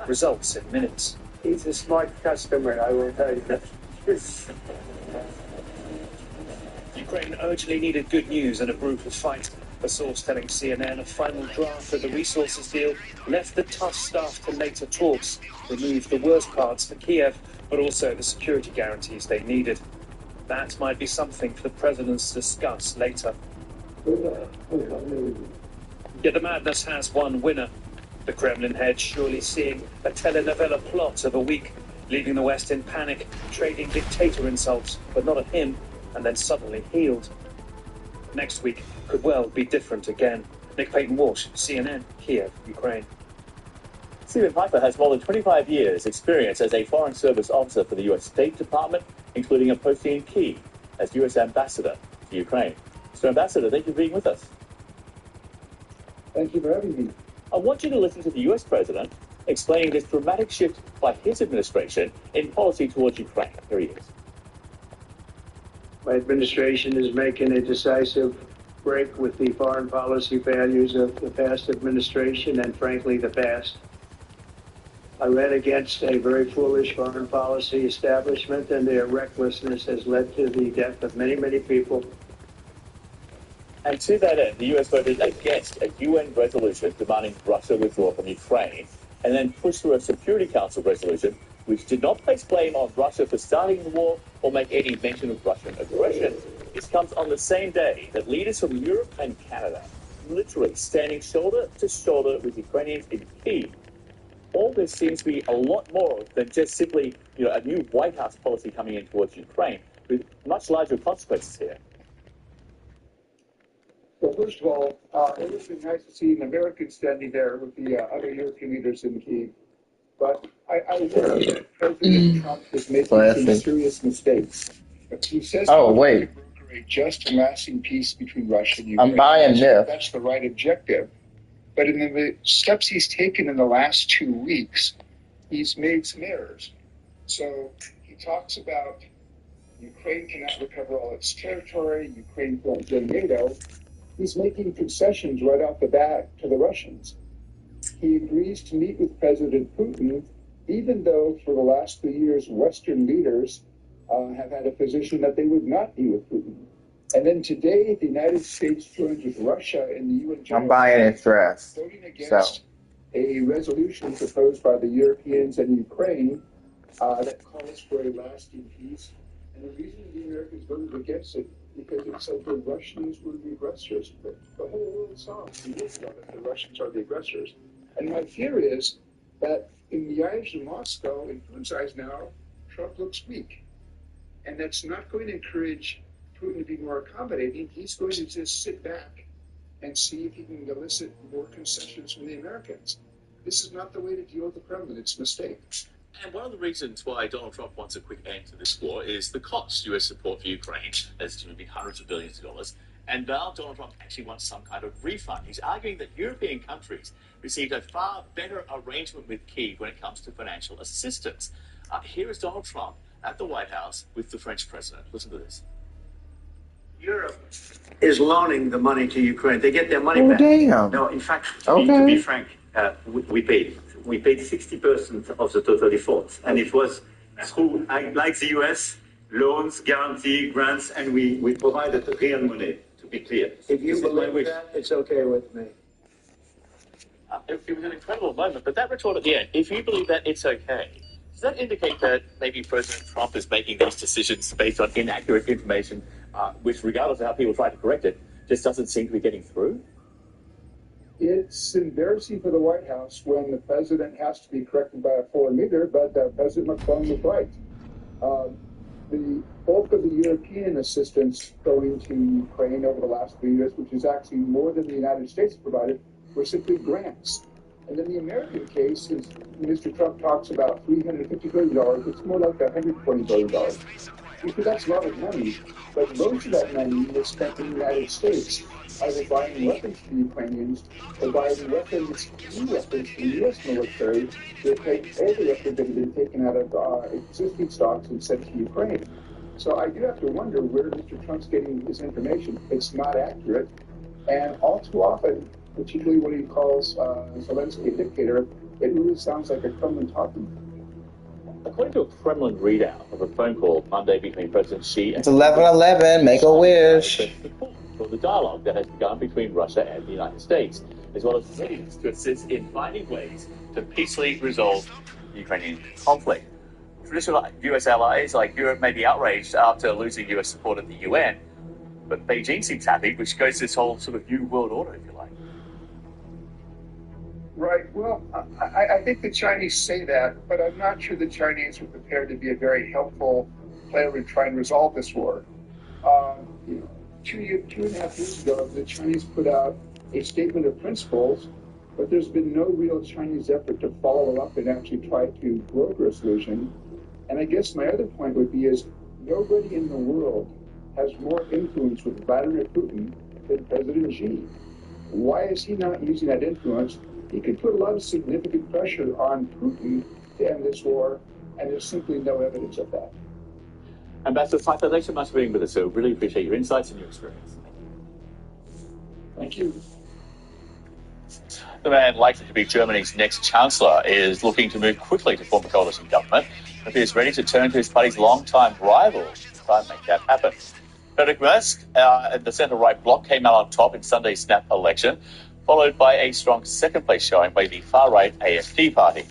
Results in minutes. He's a smart customer, I will tell you. Ukraine urgently needed good news and a brutal fight. A source telling CNN a final draft of the resources deal left the tough stuff to later talks, removed the worst parts for Kiev, but also the security guarantees they needed. That might be something for the presidents to discuss later. Yet the madness has one winner. The Kremlin head surely seeing a telenovela plot of a week, leaving the West in panic, trading dictator insults, but not at him, and then suddenly healed. Next week could well be different again. Nick Payton-Walsh, CNN, Kiev, Ukraine. Stephen Piper has more than 25 years' experience as a Foreign Service officer for the U.S. State Department, including a posting in Kyiv as U.S. Ambassador to Ukraine. So, Ambassador, thank you for being with us. Thank you for having me. I want you to listen to the U.S. President explaining this dramatic shift by his administration in policy towards Ukraine. Here he is. My administration is making a decisive break with the foreign policy values of the past administration and, frankly, the past. I ran against a very foolish foreign policy establishment, and their recklessness has led to the death of many, many people. And to that end, the U.S. voted against a UN resolution demanding Russia withdraw from Ukraine, and then pushed through a Security Council resolution which did not place blame on Russia for starting the war or make any mention of Russian aggression. This comes on the same day that leaders from Europe and Canada literally standing shoulder to shoulder with Ukrainians in Kyiv. all this seems to be a lot more than just simply, a new White House policy coming in towards Ukraine, with much larger consequences here. Well, first of all, it would have been nice to see an American standing there with the other European leaders in Kyiv. But I worry that President Trump is making some serious mistakes. He says to broker a just and lasting peace between Russia and Ukraine. I'm buying this. That's the right objective. But in the steps he's taken in the last 2 weeks, he's made some errors. So he talks about Ukraine cannot recover all its territory, Ukraine won't join NATO. He's making concessions right off the bat to the Russians. He agrees to meet with President Putin, even though for the last 3 years, Western leaders have had a position that they would not meet with Putin. And then today, the United States joins with Russia in the UN General I'm buying his dress. voting against a resolution proposed by the Europeans and Ukraine that calls for a lasting peace. And the reason the Americans voted against it because it said the Russians were the aggressors. The whole world saw that the Russians are the aggressors. And my fear is that in the eyes of Moscow, in Putin's eyes now, Trump looks weak. And that's not going to encourage Putin to be more accommodating. He's going to just sit back and see if he can elicit more concessions from the Americans. This is not the way to deal with the Kremlin. It's a mistake. And one of the reasons why Donald Trump wants a quick end to this war is the cost. U.S. support for Ukraine is going to be hundreds of billions of dollars. And now Donald Trump actually wants some kind of refund. He's arguing that European countries received a far better arrangement with Kyiv when it comes to financial assistance. Here is Donald Trump at the White House with the French president. Listen to this. Europe is loaning the money to Ukraine. They get their money back. Damn. No, in fact, to be frank, we paid. We paid 60% of the total default. And it was through, like the US, loans, guarantee, grants, and we provided real money, to be clear. If you believe that, it's okay with me. It was an incredible moment, but that retort at the end, if you believe that, it's okay. Does that indicate that maybe President Trump is making these decisions based on inaccurate information, which, regardless of how people try to correct it, just doesn't seem to be getting through? It's embarrassing for the White House when the president has to be corrected by a foreign leader, but President Macron was right. The bulk of the European assistance going to Ukraine over the last 3 years, which is actually more than the United States provided, were simply grants. And in the American case, is Mr. Trump talks about $350 billion, it's more like $120 billion. Because that's a lot of money, but most of that money was spent in the United States, either buying weapons for the Ukrainians or buying weapons, new weapons for the U.S. military to take all the weapons that have been taken out of existing stocks and sent to Ukraine. So I do have to wonder where Mr. Trump's getting his information. It's not accurate, and all too often, particularly when he calls Zelensky a dictator, it really sounds like a Kremlin talking. According to a Kremlin readout of a phone call Monday between President Xi and... It's 11/11, make a wish. For the dialogue that has begun between Russia and the United States, as well as readiness to assist in finding ways to peacefully resolve the Ukrainian conflict. Traditional U.S. allies like Europe may be outraged after losing U.S. support at the UN, but Beijing seems happy, which goes to this whole sort of new world order, if you like. Right. Well, I think the Chinese say that, but I'm not sure the Chinese are prepared to be a very helpful player in trying to resolve this war. 2.5 years ago, the Chinese put out a statement of principles, but there's been no real Chinese effort to follow up and actually try to broker a solution. And I guess my other point would be is nobody in the world has more influence with Vladimir Putin than President Xi. Why is he not using that influence? He could put a lot of significant pressure on Putin to end this war, and there's simply no evidence of that. Ambassador Pfeiffer, thanks so much for being with us. So really appreciate your insights and your experience. Thank you. The man likely to be Germany's next chancellor is looking to move quickly to form a coalition government and appears ready to turn to his party's longtime rival to try and make that happen. Friedrich Merz and the centre-right bloc came out on top in Sunday's snap election, followed by a strong second-place showing by the far-right AFD party.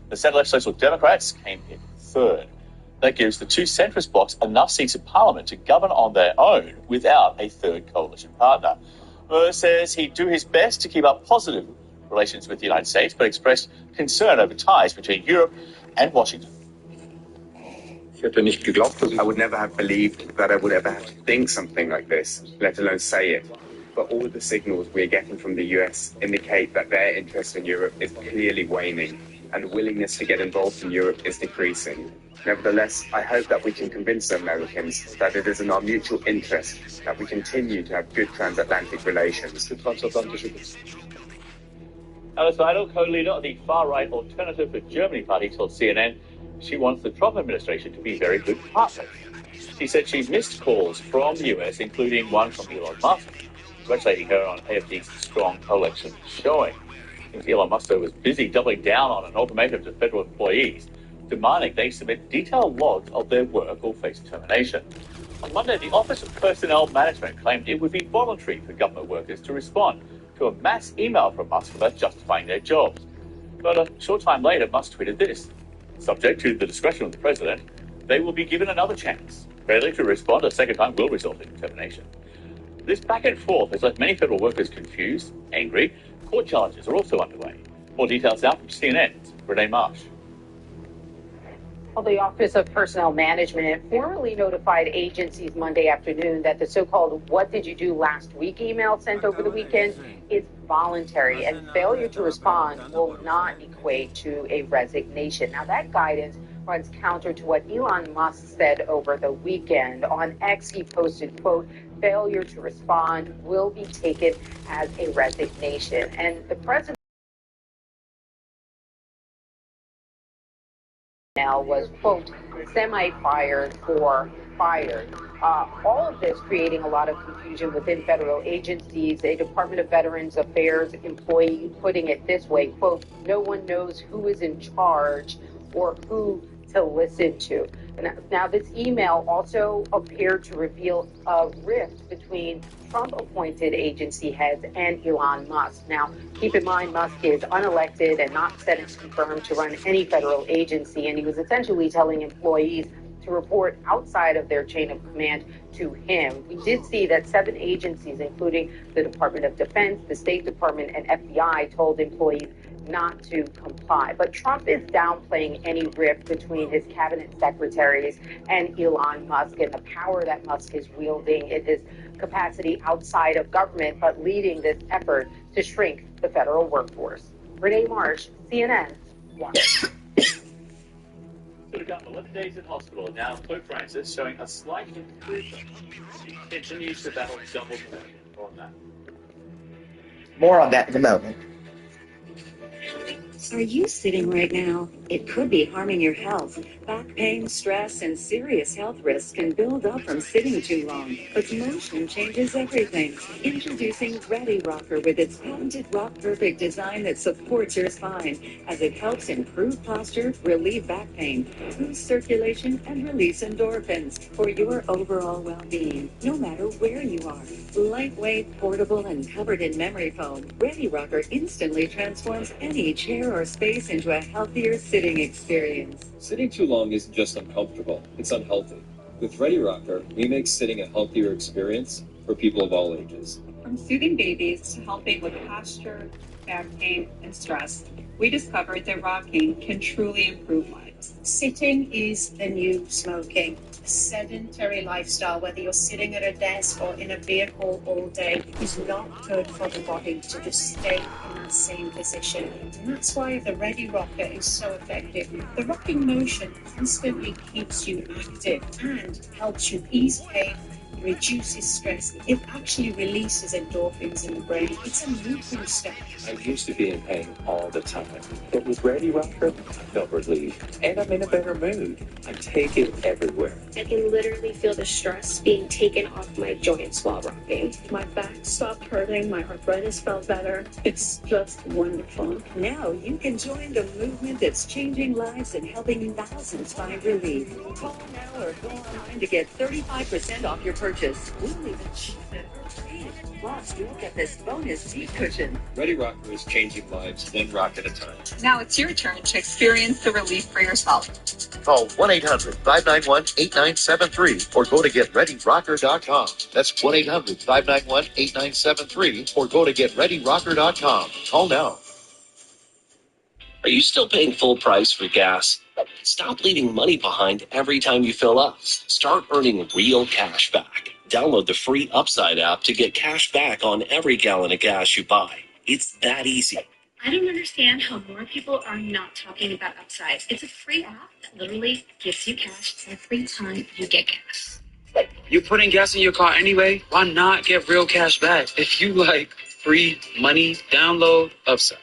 The centre-left Social Democrats came in third. That gives the two centrist blocs enough seats in Parliament to govern on their own without a third coalition partner. Merz says he'd do his best to keep up positive relations with the United States, but expressed concern over ties between Europe and Washington. I would never have believed that I would ever have to think something like this, let alone say it. But all the signals we're getting from the US indicate that their interest in Europe is clearly waning, and the willingness to get involved in Europe is decreasing. Nevertheless, I hope that we can convince the Americans that it is in our mutual interest that we continue to have good transatlantic relations. Alice Idle, co-leader of the far-right Alternative for Germany party, told CNN she wants the Trump administration to be very good partners. She said she missed calls from the US, including one from Elon Musk, congratulating her on AFD's strong election showing. Elon Musk, though, was busy doubling down on an ultimatum to federal employees, demanding they submit detailed logs of their work or face termination. On Monday, the Office of Personnel Management claimed it would be voluntary for government workers to respond to a mass email from Musk about justifying their jobs. But a short time later, Musk tweeted this: subject to the discretion of the president, they will be given another chance. Failure to respond a second time will result in termination. This back and forth has left many federal workers confused, angry. Court challenges are also underway. More details now from CNN's Renee Marsh. Well, the Office of Personnel Management formally notified agencies Monday afternoon that the so-called "What did you do last week" email sent over the weekend is voluntary, and failure to respond will not equate to a resignation. Now, that guidance runs counter to what Elon Musk said over the weekend. On X, he posted, quote, "Failure to respond will be taken as a resignation." And the president was, quote, semi-fired or fired. All of this creating a lot of confusion within federal agencies. A Department of Veterans Affairs employee putting it this way, quote, "No one knows who is in charge or who to listen to." Now, this email also appeared to reveal a rift between Trump-appointed agency heads and Elon Musk. Now, keep in mind, Musk is unelected and not Senate confirmed to run any federal agency, and he was essentially telling employees to report outside of their chain of command to him. We did see that 7 agencies, including the Department of Defense, the State Department, and FBI, told employees not to comply. But Trump is downplaying any rift between his cabinet secretaries and Elon Musk and the power that Musk is wielding in his capacity outside of government, but leading this effort to shrink the federal workforce. Renee Marsh, CNN, Washington. Could have gotten 11 days in hospital, and now Pope Francis showing a slight improvement. He continues to battle double pneumonia. More on that. More on that in a moment. Are you sitting right now? It could be harming your health. Back pain, stress, and serious health risks can build up from sitting too long. But motion changes everything. Introducing Ready Rocker with its patented Rock Perfect design that supports your spine as it helps improve posture, relieve back pain, boost circulation, and release endorphins for your overall well-being, no matter where you are. Lightweight, portable, and covered in memory foam, Ready Rocker instantly transforms any chair or space into a healthier sitting experience. Sitting too long isn't just uncomfortable, it's unhealthy. With Ready Rocker, we make sitting a healthier experience for people of all ages. From soothing babies to helping with posture, back pain, and stress, we discovered that rocking can truly improve lives. Sitting is the new smoking. A sedentary lifestyle, whether you're sitting at a desk or in a vehicle all day, is not good for the body to just stay in that same position. And that's why the Ready Rocker is so effective. The rocking motion constantly keeps you active and helps you ease pain, reduces stress. It actually releases endorphins in the brain. It's a mood booster. I used to be in pain all the time, but with Ready Rocker, I felt relief, and I'm in a better mood. I take it everywhere. I can literally feel the stress being taken off my joints while rocking. My back stopped hurting, my arthritis felt better. It's just wonderful. Now you can join the movement that's changing lives and helping thousands find relief. Call now or go online to get 35% off your purchase. We'll even ship it for free. Plus, you'll get this bonus seat cushion. Ready Rocker is changing lives one rock at a time. Now it's your turn to experience the relief for yourself. Call 1-800-591-8973 or go to GetReadyRocker.com. That's 1-800-591-8973 or go to GetReadyRocker.com. Call now. Are you still paying full price for gas? Stop leaving money behind every time you fill up. Start earning real cash back. Download the free Upside app to get cash back on every gallon of gas you buy. It's that easy. I don't understand how more people are not talking about Upside. It's a free app that literally gives you cash every time you get gas. You're putting gas in your car anyway? Why not get real cash back? If you like free money, download Upside.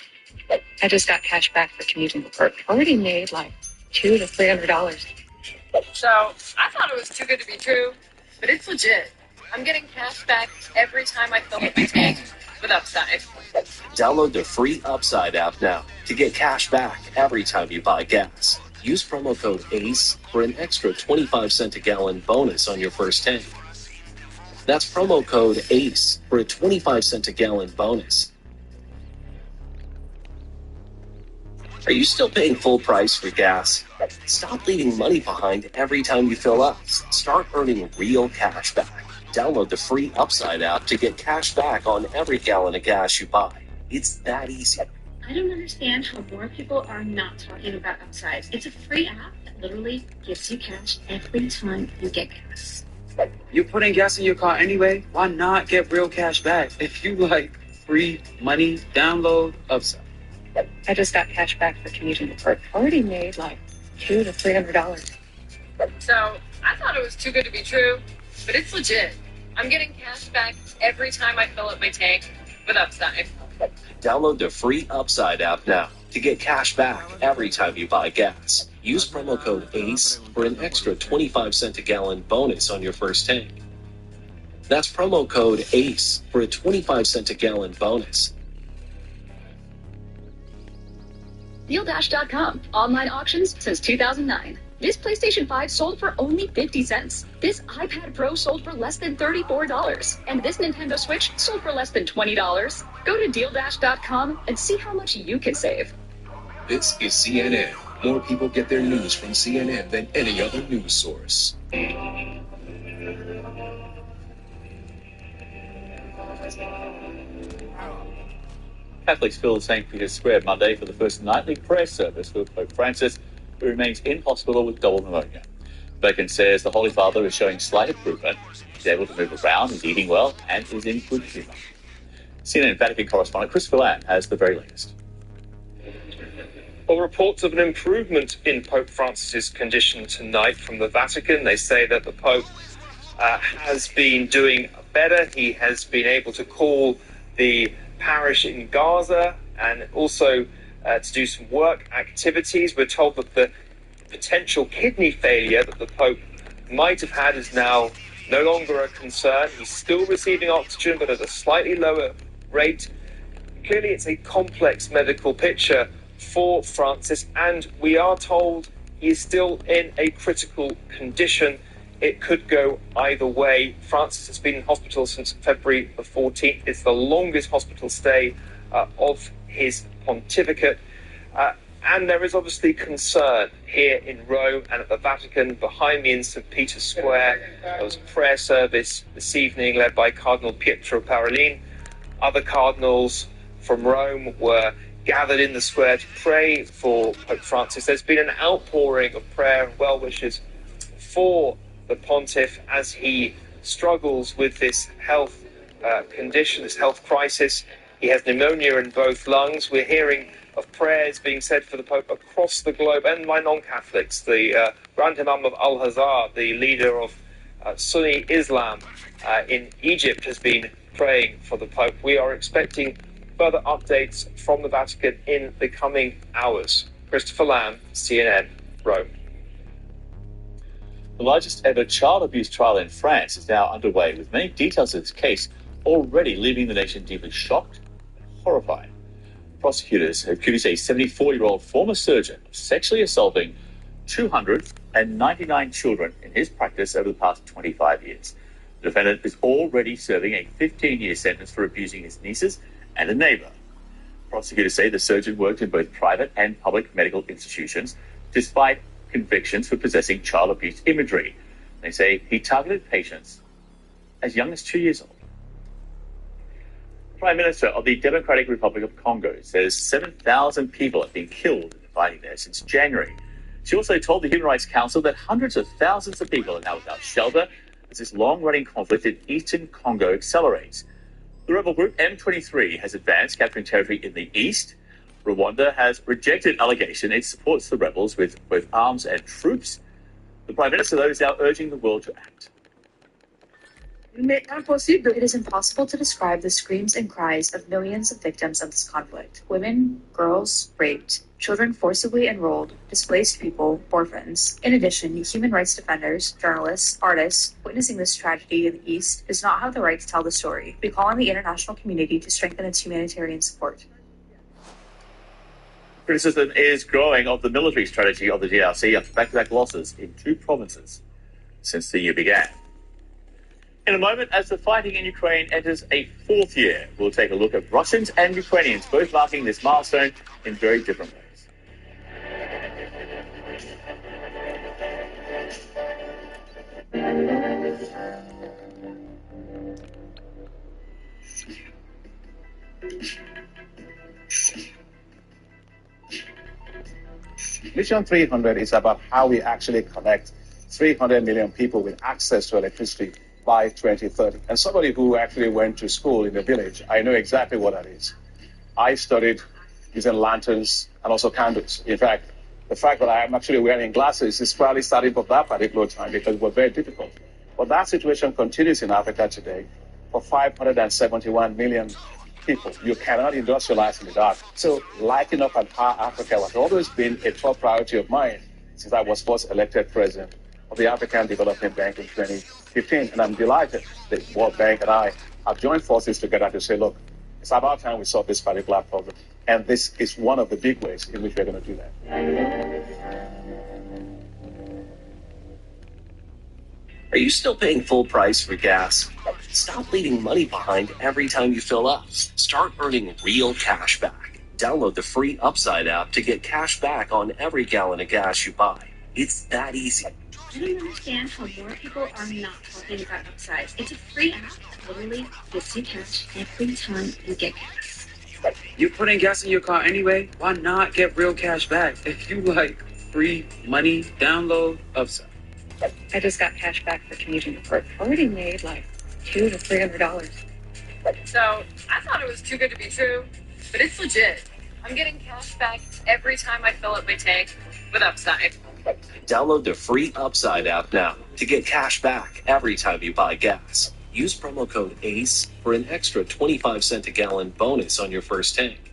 I just got cash back for commuting to work. Already made like $200 to $300. So I thought it was too good to be true, but it's legit. I'm getting cash back every time I fill up my tank with Upside. Download the free Upside app now to get cash back every time you buy gas. Use promo code ACE for an extra 25 cent a gallon bonus on your first tank. That's promo code ACE for a 25 cent a gallon bonus. Are you still paying full price for gas? Stop leaving money behind every time you fill up. Start earning real cash back. Download the free Upside app to get cash back on every gallon of gas you buy. It's that easy. I don't understand how more people are not talking about Upside. It's a free app that literally gives you cash every time you get gas. You're putting gas in your car anyway? Why not get real cash back? If you like free money, download Upside. I just got cash back for commuting to work. Already made like $200 to $300. So I thought it was too good to be true, but it's legit. I'm getting cash back every time I fill up my tank with Upside. Download the free Upside app now to get cash back every time you buy gas. Use promo code ACE for an extra 25 cent a gallon bonus on your first tank. That's promo code ACE for a 25 cent a gallon bonus. DealDash.com. Online auctions since 2009. This PlayStation 5 sold for only 50 cents. This iPad Pro sold for less than $34. And this Nintendo Switch sold for less than $20. Go to DealDash.com and see how much you can save. This is CNN. More people get their news from CNN than any other news source. Catholics filled St. Peter's Square Monday for the first nightly prayer service for Pope Francis, who remains in hospital with double pneumonia. Vatican says the Holy Father is showing slight improvement. He's able to move around, is eating well, and is in good humour. CNN Vatican correspondent Christopher Lamb has the very latest. Well, reports of an improvement in Pope Francis's condition tonight from the Vatican. They say that the Pope has been doing better. He has been able to call the parish in Gaza and also to do some work activities. We're told that the potential kidney failure that the Pope might have had is now no longer a concern. He's still receiving oxygen, but at a slightly lower rate. Clearly, it's a complex medical picture for Francis, and we are told he is still in a critical condition. It could go either way. Francis has been in hospital since February the 14th. It's the longest hospital stay of his pontificate. And there is obviously concern here in Rome and at the Vatican. Behind me in St. Peter's Square, there was a prayer service this evening led by Cardinal Pietro Parolin. Other cardinals from Rome were gathered in the square to pray for Pope Francis. There's been an outpouring of prayer and well wishes for the pontiff as he struggles with this health condition, this health crisis. He has pneumonia in both lungs. We're hearing of prayers being said for the Pope across the globe, and by non-Catholics. The Grand Imam of Al-Azhar, the leader of Sunni Islam in Egypt, has been praying for the Pope. We are expecting further updates from the Vatican in the coming hours. Christopher Lamb, CNN, Rome. The largest ever child abuse trial in France is now underway, with many details of this case already leaving the nation deeply shocked and horrified. Prosecutors have accused a 74-year-old former surgeon of sexually assaulting 299 children in his practice over the past 25 years. The defendant is already serving a 15-year sentence for abusing his nieces and a neighbour. Prosecutors say the surgeon worked in both private and public medical institutions, despite convictions for possessing child abuse imagery. They say he targeted patients as young as 2 years old. Prime Minister of the Democratic Republic of Congo says 7,000 people have been killed in the fighting there since January. She also told the Human Rights Council that hundreds of thousands of people are now without shelter as this long-running conflict in eastern Congo accelerates. The rebel group M23 has advanced, capturing territory in the east. Rwanda has rejected allegation it supports the rebels with both arms and troops. The Prime Minister, though, is now urging the world to act. It is impossible to describe the screams and cries of millions of victims of this conflict. Women, girls raped, children forcibly enrolled, displaced people, orphans. In addition, human rights defenders, journalists, artists witnessing this tragedy in the East does not have the right to tell the story. We call on the international community to strengthen its humanitarian support. Criticism is growing of the military strategy of the DRC after back-to-back losses in 2 provinces since the year began. In a moment, as the fighting in Ukraine enters a 4th year, we'll take a look at Russians and Ukrainians both marking this milestone in very different ways. Mission 300 is about how we actually connect 300 million people with access to electricity by 2030. And somebody who actually went to school in the village, I know exactly what that is. I studied using lanterns and also candles. In fact, the fact that I'm actually wearing glasses is probably starting from that particular time because it was very difficult. But that situation continues in Africa today for 571 million people. You cannot industrialize in the dark. So lighting up and power Africa has always been a top priority of mine since I was first elected president of the African Development Bank in 2015. And I'm delighted that World Bank and I have joined forces together to say, look, it's about time we solve this particular problem. And this is one of the big ways in which we're going to do that. Are you still paying full price for gas? Stop leaving money behind every time you fill up. Start earning real cash back. Download the free Upside app to get cash back on every gallon of gas you buy. It's that easy. I don't understand how more people are not talking about Upsize. It's a free app that literally gives you cash every time you get gas. You're putting gas in your car anyway. Why not get real cash back? If you like free money, download Upsize. I just got cash back for commuting to work. Already made like $200 to $300. So I thought it was too good to be true, but it's legit. I'm getting cash back every time I fill up my tank with Upside. Download the free Upside app now to get cash back every time you buy gas. Use promo code ACE for an extra 25 cent a gallon bonus on your first tank.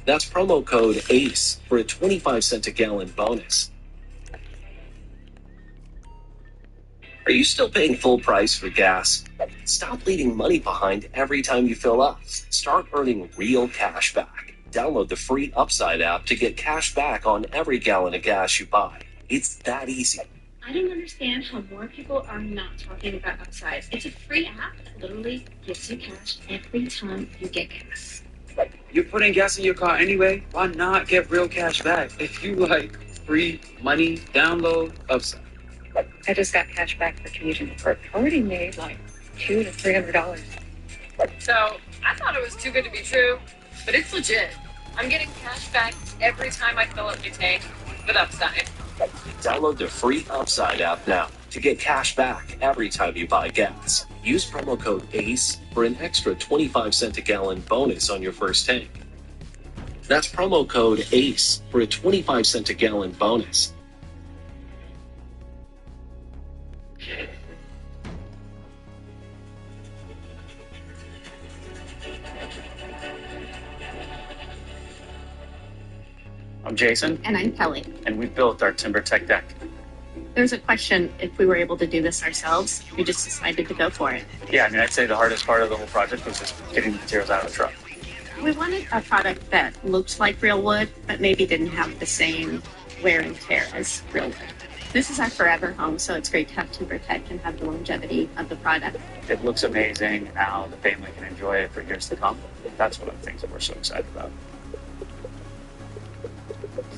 That's promo code ACE for a 25 cent a gallon bonus. Are you still paying full price for gas? Stop leaving money behind every time you fill up. Start earning real cash back. Download the free Upside app to get cash back on every gallon of gas you buy. It's that easy. I don't understand how more people are not talking about Upsize. It's a free app that literally gives you cash every time you get gas. You're putting gas in your car anyway. Why not get real cash back? If you like free money, download Upside. I just got cash back for commuting to work. Already made like $200 to $300. So I thought it was too good to be true, but it's legit. I'm getting cash back every time I fill up my tank with Upside. Download the free Upside app now to get cash back every time you buy gas. Use promo code ACE for an extra 25 cent a gallon bonus on your first tank. That's promo code ACE for a 25 cent a gallon bonus. I'm Jason. And I'm Kelly. And we built our timber tech deck. There's a question if we were able to do this ourselves. We just decided to go for it. Yeah, I mean, I'd say the hardest part of the whole project was just getting the materials out of the truck. We wanted a product that looked like real wood, but maybe didn't have the same wear and tear as real wood. This is our forever home, so it's great to have timber tech and have the longevity of the product. It looks amazing. Now the family can enjoy it for years to come. That's one of the things that we're so excited about.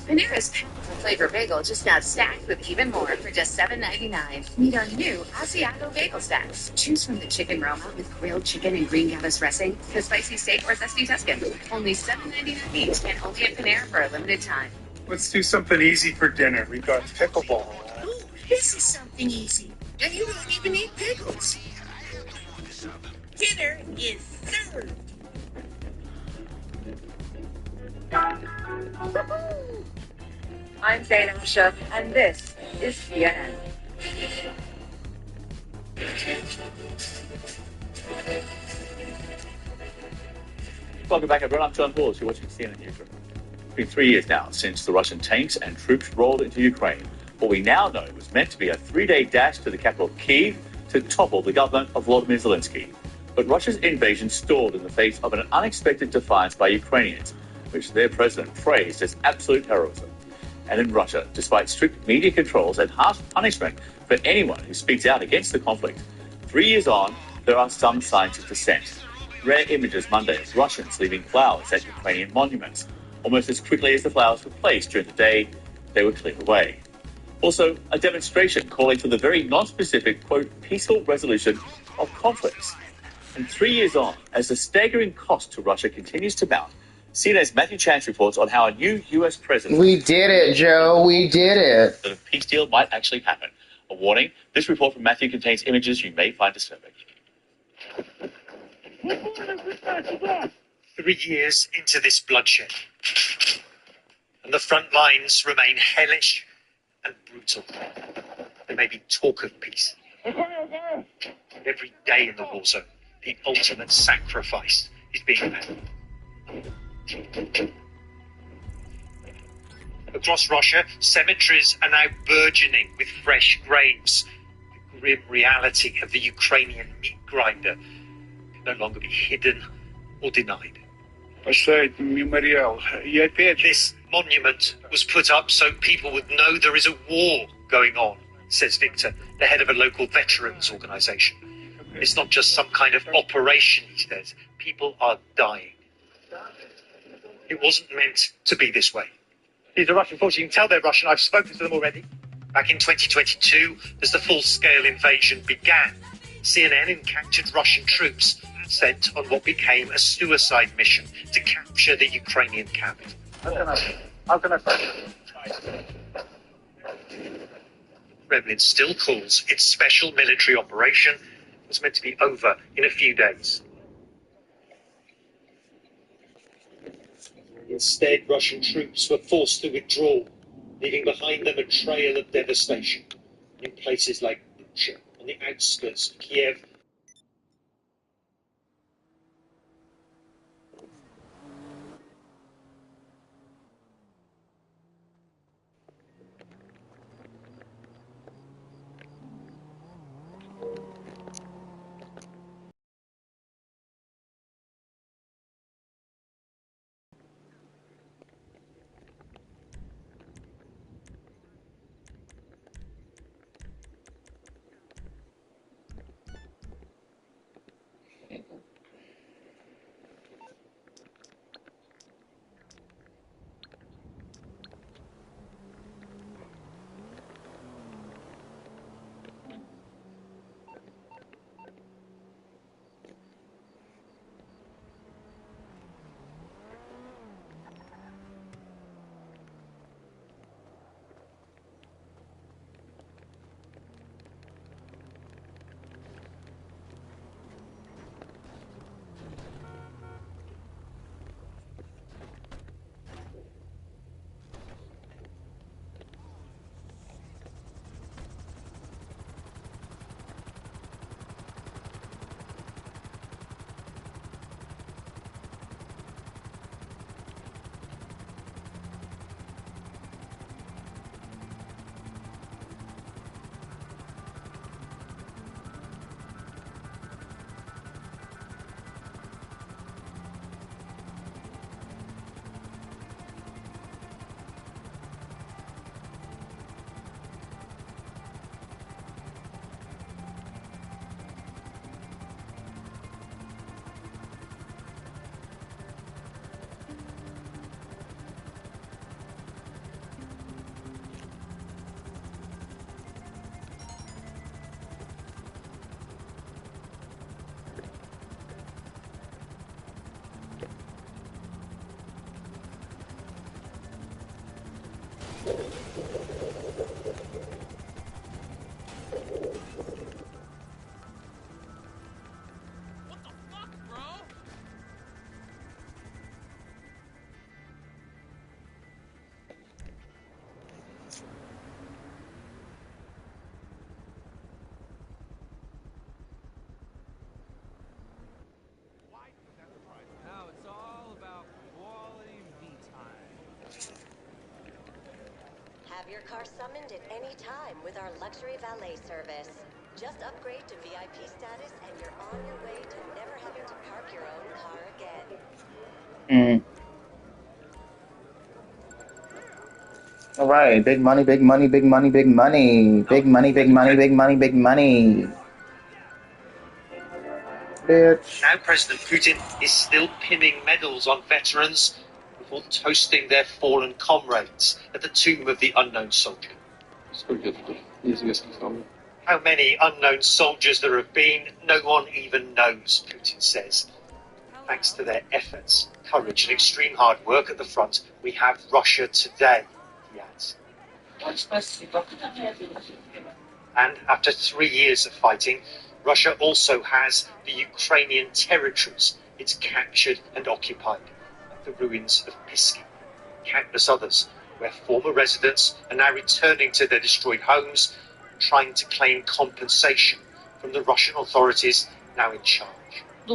Panera's powerful flavor bagel just now stacked with even more for just $7.99. Meet our new Asiago bagel stacks. Choose from the chicken Roma with grilled chicken and green gabas dressing, the spicy steak or zesty Tuscan. Only $7.99 each and only at Panera for a limited time. Let's do something easy for dinner. We've got pickleball. Ooh, this is something easy. And you don't even eat pickles. Dinner is served. I'm Zainab Shah, and this is CNN. Welcome back, everyone. I'm John Halls. You're watching CNN Newsroom. It's been 3 years now since the Russian tanks and troops rolled into Ukraine. What we now know was meant to be a 3-day dash to the capital, Kyiv, to topple the government of Volodymyr Zelensky. But Russia's invasion stalled in the face of an unexpected defiance by Ukrainians, which their president praised as absolute heroism. And in Russia, despite strict media controls and harsh punishment for anyone who speaks out against the conflict, 3 years on, there are some signs of dissent. Rare images Monday of Russians leaving flowers at Ukrainian monuments. Almost as quickly as the flowers were placed during the day, they were cleared away. Also, a demonstration calling for the very non-specific, quote, peaceful resolution of conflicts. And 3 years on, as the staggering cost to Russia continues to mount, CNN's Matthew Chance reports on how a new U.S. president... We did it, Joe. We did it. ...that a peace deal might actually happen. A warning, this report from Matthew contains images you may find disturbing. 3 years into this bloodshed, and the front lines remain hellish and brutal. There may be talk of peace. Every day in the war zone, the ultimate sacrifice is being made. Across Russia, cemeteries are now burgeoning with fresh graves. The grim reality of the Ukrainian meat grinder can no longer be hidden or denied. This monument was put up so people would know there is a war going on, says Victor, the head of a local veterans organization. It's not just some kind of operation, he says. People are dying. It wasn't meant to be this way. These are Russian forces. You can tell they're Russian. I've spoken to them already. Back in 2022, as the full-scale invasion began, CNN encountered Russian troops sent on what became a suicide mission to capture the Ukrainian capital. How can I Kremlin still calls its special military operation was meant to be over in a few days. Instead, Russian troops were forced to withdraw, leaving behind them a trail of devastation in places like Bucha, on the outskirts of Kiev. Now it's all about quality me time. Have your car summoned at any time with our luxury valet service. Just upgrade to VIP status and you're on your way to never having to park your own car again. All right, big money, big money, big money, big money, big money, big money, big money, big money. Bitch. Now President Putin is still pinning medals on veterans before toasting their fallen comrades at the tomb of the unknown soldier. How many unknown soldiers there have been, no one even knows, Putin says. Thanks to their efforts, courage and extreme hard work at the front, we have Russia today, he adds. And after 3 years of fighting, Russia also has the Ukrainian territories it's captured and occupied, like the ruins of Pisky, countless others, where former residents are now returning to their destroyed homes and trying to claim compensation from the Russian authorities now in charge. I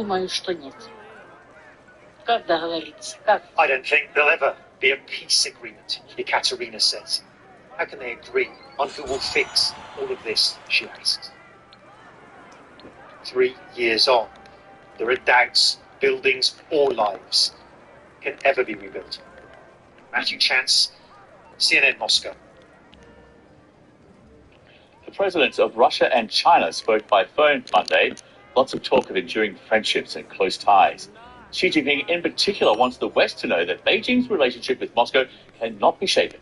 don't think there'll ever be a peace agreement, Ekaterina says. How can they agree on who will fix all of this, she asks. 3 years on, there are doubts buildings or lives can ever be rebuilt. Matthew Chance, CNN Moscow. The presidents of Russia and China spoke by phone Monday. Lots of talk of enduring friendships and close ties. Xi Jinping in particular wants the West to know that Beijing's relationship with Moscow cannot be shaken.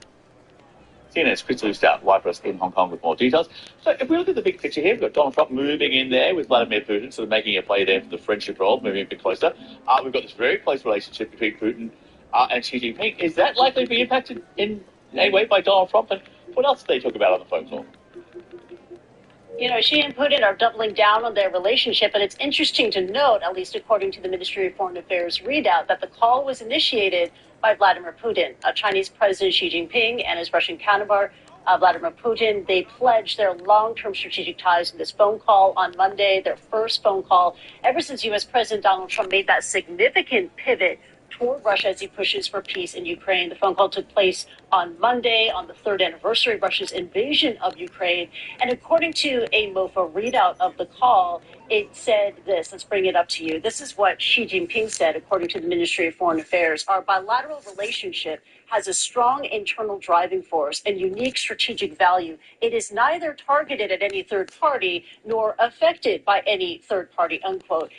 CNN's Chris Lustow live for us in Hong Kong with more details. So if we look at the big picture here, we've got Donald Trump moving in there with Vladimir Putin, sort of making a play there for the friendship role, moving a bit closer. We've got this very close relationship between Putin and Xi Jinping. Is that likely to be impacted in any way by Donald Trump? And what else did they talk about on the phone call? You know, Xi and Putin are doubling down on their relationship, and it's interesting to note, at least according to the Ministry of Foreign Affairs readout, that the call was initiated by Vladimir Putin. Chinese President Xi Jinping and his Russian counterpart, Vladimir Putin, they pledged their long-term strategic ties in this phone call on Monday, their first phone call ever since U.S. President Donald Trump made that significant pivot toward Russia as he pushes for peace in Ukraine. The phone call took place on Monday, on the third anniversary of Russia's invasion of Ukraine. And according to a MOFA readout of the call, it said this. Let's bring it up to you. This is what Xi Jinping said, according to the Ministry of Foreign Affairs. Our bilateral relationship has a strong internal driving force and unique strategic value. It is neither targeted at any third party nor affected by any third party, unquote.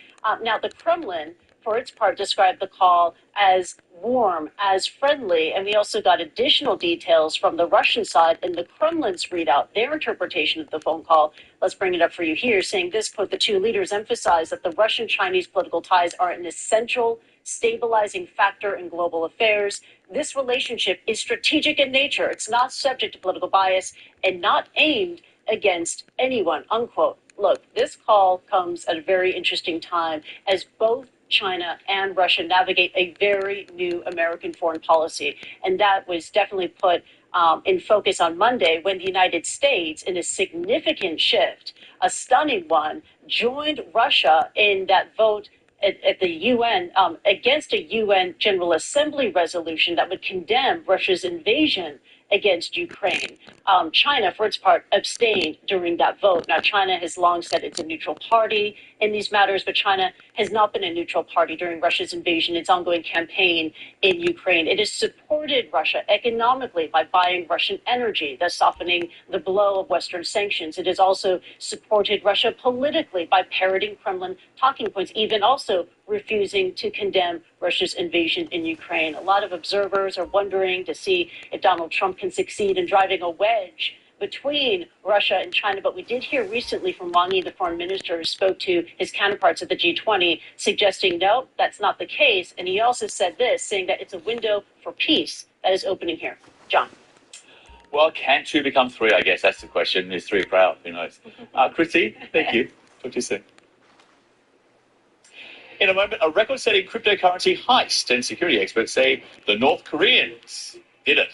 Now, the Kremlin, for its part, described the call as warm, as friendly, and we also got additional details from the Russian side in the Kremlin's readout, their interpretation of the phone call. Let's bring it up for you here, saying this, quote, the two leaders emphasized that the Russian-Chinese political ties are an essential stabilizing factor in global affairs. This relationship is strategic in nature. It's not subject to political bias and not aimed against anyone, unquote. Look, this call comes at a very interesting time as both China and Russia navigate a very new American foreign policy. And that was definitely put in focus on Monday when the United States, in a significant shift, a stunning one, joined Russia in that vote at the UN against a UN General Assembly resolution that would condemn Russia's invasion against Ukraine. China, for its part, abstained during that vote. Now, China has long said it's a neutral party in these matters, but China has not been a neutral party during Russia's invasion, its ongoing campaign in Ukraine. It has supported Russia economically by buying Russian energy, thus softening the blow of Western sanctions. It has also supported Russia politically by parroting Kremlin talking points, even also refusing to condemn Russia's invasion in Ukraine. A lot of observers are wondering to see if Donald Trump can succeed in driving a wedge between Russia and China. But we did hear recently from Wang Yi, the foreign minister, who spoke to his counterparts at the G20, suggesting, no, that's not the case. And he also said this, saying that it's a window for peace that is opening here. John. Well, can 2 become 3? I guess that's the question. Is 3 a crowd? Who knows? Chrissy, thank you. Talk to you soon. In a moment, a record-setting cryptocurrency heist, and security experts say the North Koreans did it.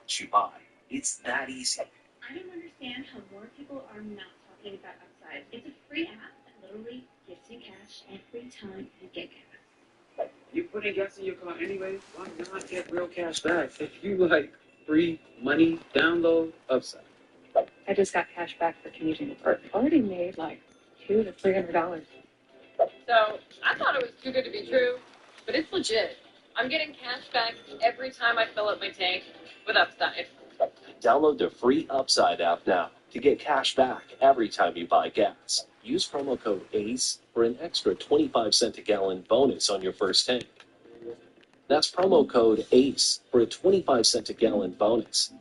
You buy. It's that easy. I don't understand how more people are not talking about Upside. It's a free app that literally gives you cash every time you get gas. You put in gas in your car anyway, why not get real cash back? If you like free money download Upside. I just got cash back for commuting to work. Already made like $200 to $300. So I thought it was too good to be true, but it's legit. I'm getting cash back every time I fill up my tank with Upside. Download the free Upside app now to get cash back every time you buy gas. Use promo code ACE for an extra 25-cent a gallon bonus on your first tank. That's promo code ACE for a 25-cent a gallon bonus.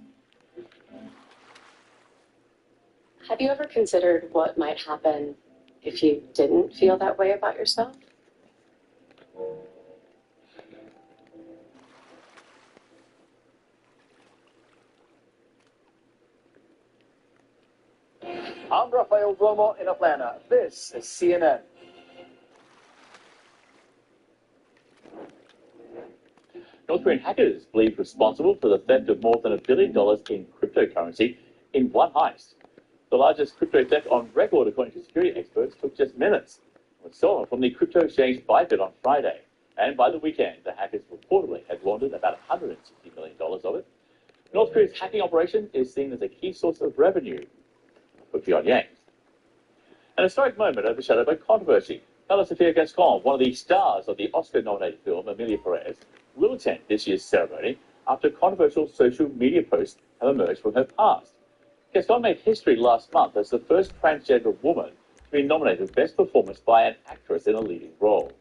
Have you ever considered what might happen if you didn't feel that way about yourself? I'm Rafael Romo in Atlanta. This is CNN. North Korean hackers believed responsible for the theft of more than $1 billion in cryptocurrency in one heist. The largest crypto theft on record, according to security experts, took just minutes. It was stolen from the crypto exchange Bybit on Friday. And by the weekend, the hackers reportedly had laundered about $160 million of it. North Korea's hacking operation is seen as a key source of revenue for Pyongyang. An historic moment overshadowed by controversy. Bella Sofia Gascon, one of the stars of the Oscar-nominated film Emilia Perez, will attend this year's ceremony after controversial social media posts have emerged from her past. Gascon made history last month as the first transgender woman to be nominated for Best Performance by an actress in a leading role.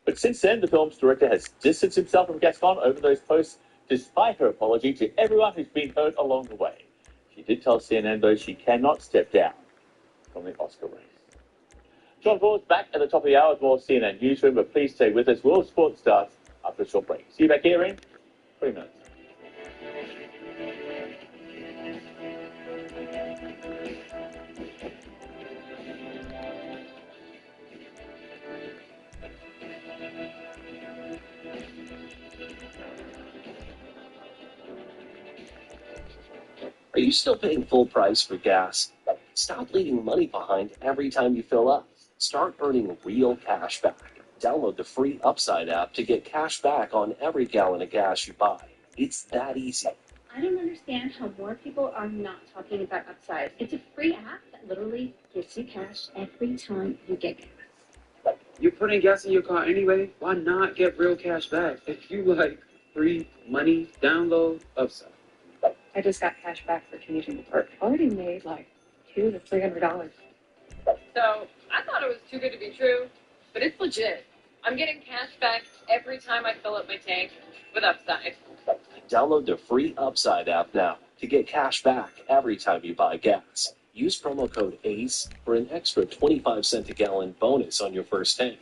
But since then, the film's director has distanced himself from Gascon over those posts, despite her apology to everyone who's been hurt along the way. She did tell CNN, though, she cannot step down from the Oscar race. John Paul's back at the top of the hour with more CNN Newsroom, but please stay with us. World Sports starts after a short break. See you back here in 3 minutes. Are you still paying full price for gas? Stop leaving money behind every time you fill up. Start earning real cash back. Download the free Upside app to get cash back on every gallon of gas you buy. It's that easy. I don't understand how more people are not talking about Upside. It's a free app that literally gives you cash every time you get gas. You put in gas in your car anyway, why not get real cash back? If you like free money download Upside. I just got cash back for commuting to work. Already made like $200 to $300. So I thought it was too good to be true, but it's legit. I'm getting cash back every time I fill up my tank with Upside. Download the free Upside app now to get cash back every time you buy gas. Use promo code ACE for an extra 25-cent a gallon bonus on your first tank.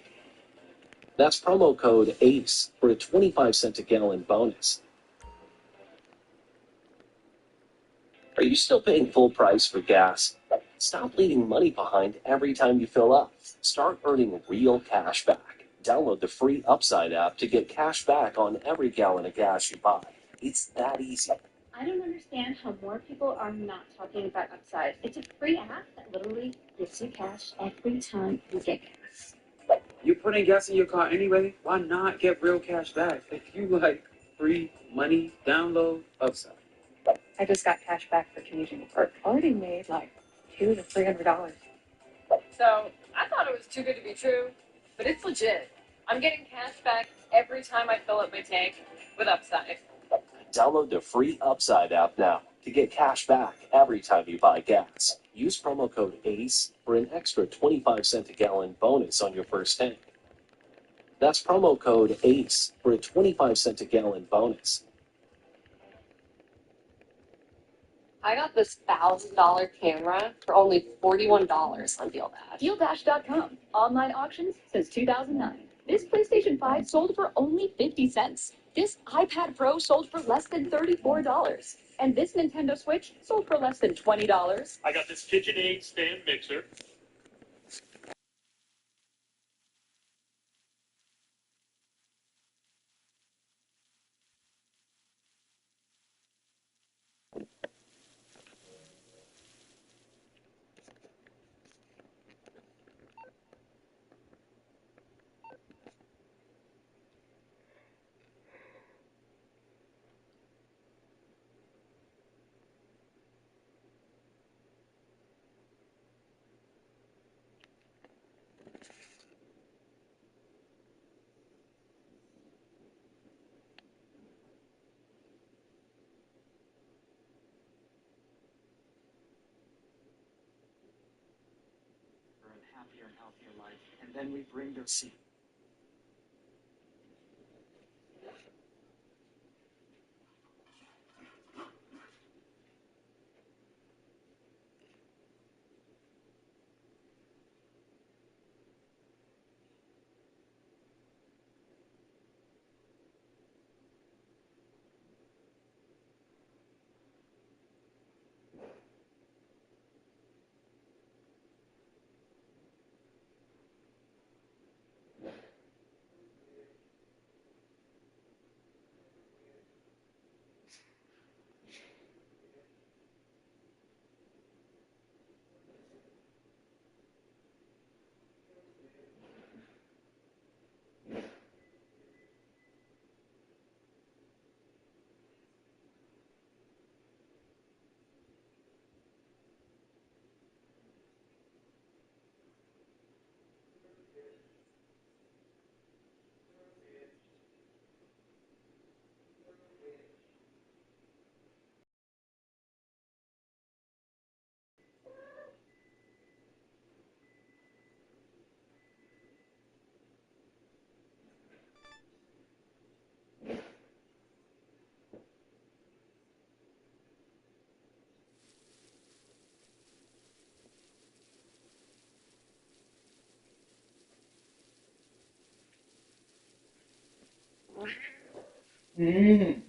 That's promo code ACE for a 25-cent a gallon bonus. Are you still paying full price for gas? Stop leaving money behind every time you fill up. Start earning real cash back. Download the free Upside app to get cash back on every gallon of gas you buy. It's that easy. I don't understand how more people are not talking about Upside. It's a free app that literally gives you cash every time you get gas. You put in gas in your car anyway, why not get real cash back? If you like free money download Upside. I just got cash back for commuting to work. Already made like $200 to $300. So I thought it was too good to be true, but it's legit. I'm getting cash back every time I fill up my tank with Upside. Download the free Upside app now to get cash back every time you buy gas. Use promo code ACE for an extra 25-cent a gallon bonus on your first tank. That's promo code ACE for a 25-cent a gallon bonus. I got this $1,000 camera for only $41 on DealDash. DealDash.com. Online auctions since 2009. This PlayStation 5 sold for only 50 cents. This iPad Pro sold for less than $34. And this Nintendo Switch sold for less than $20. I got this KitchenAid stand mixer. For a happier and healthier life, and then we bring their seat. Mm.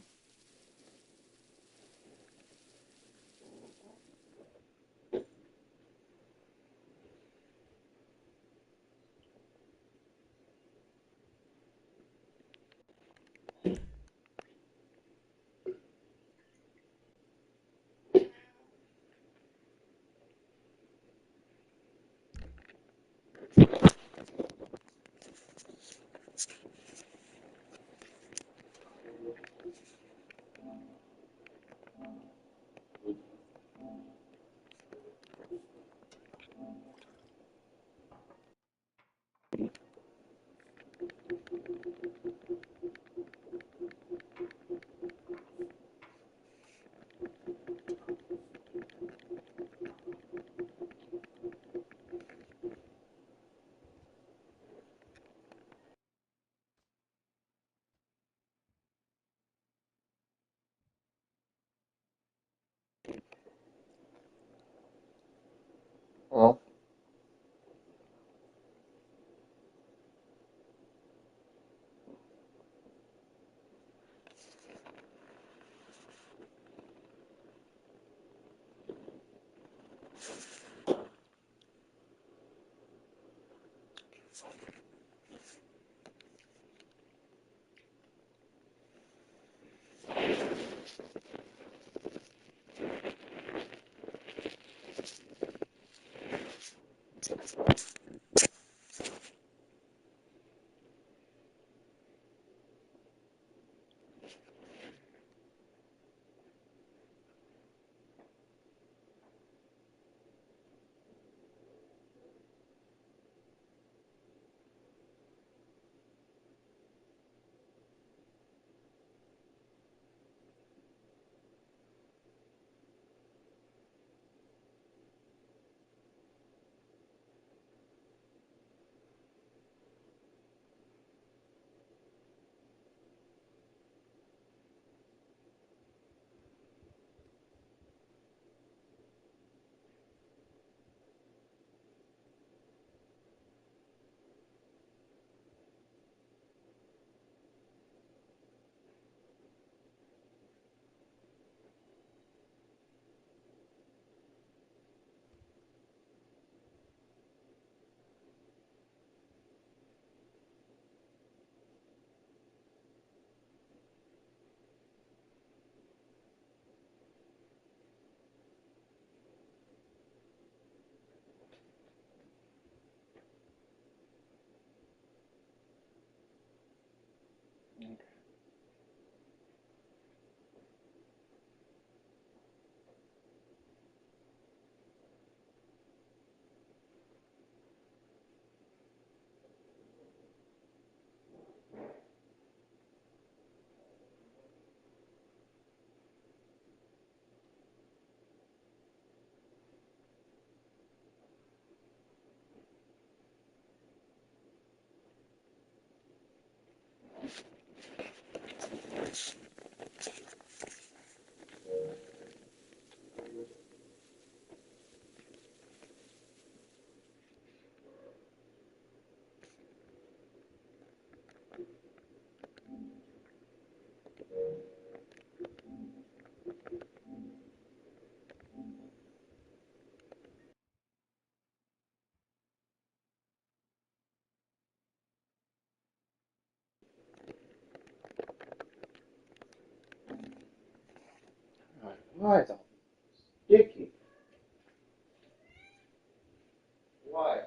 Well, Why though? Dicky. Why?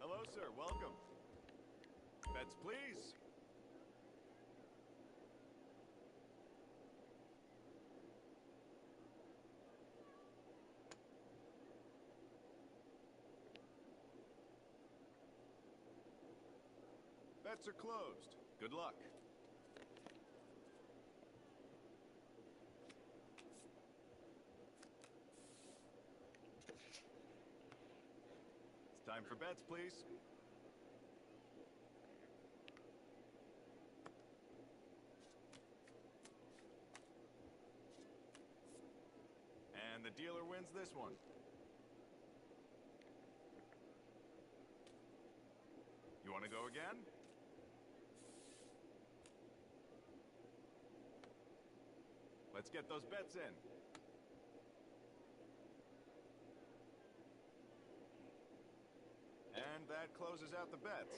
Hello, sir. Welcome. Bets, please. Bets are closed. Good luck. It's time for bets, please. And the dealer wins this one. You want to go again? Let's get those bets in. And that closes out the bets.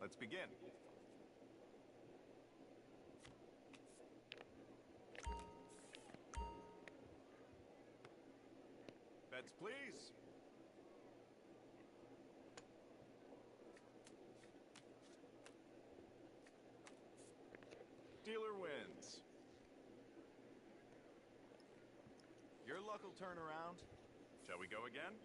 Let's begin. Bets, please. Dealer wins. Your luck will turn around. Shall we go again?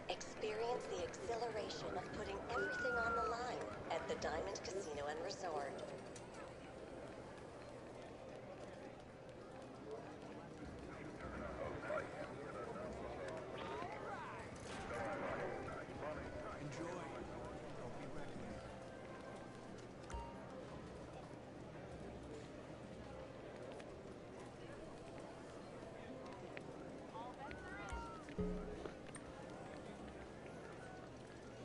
Experience the exhilaration of putting everything on the line at the Diamond Casino and Resort.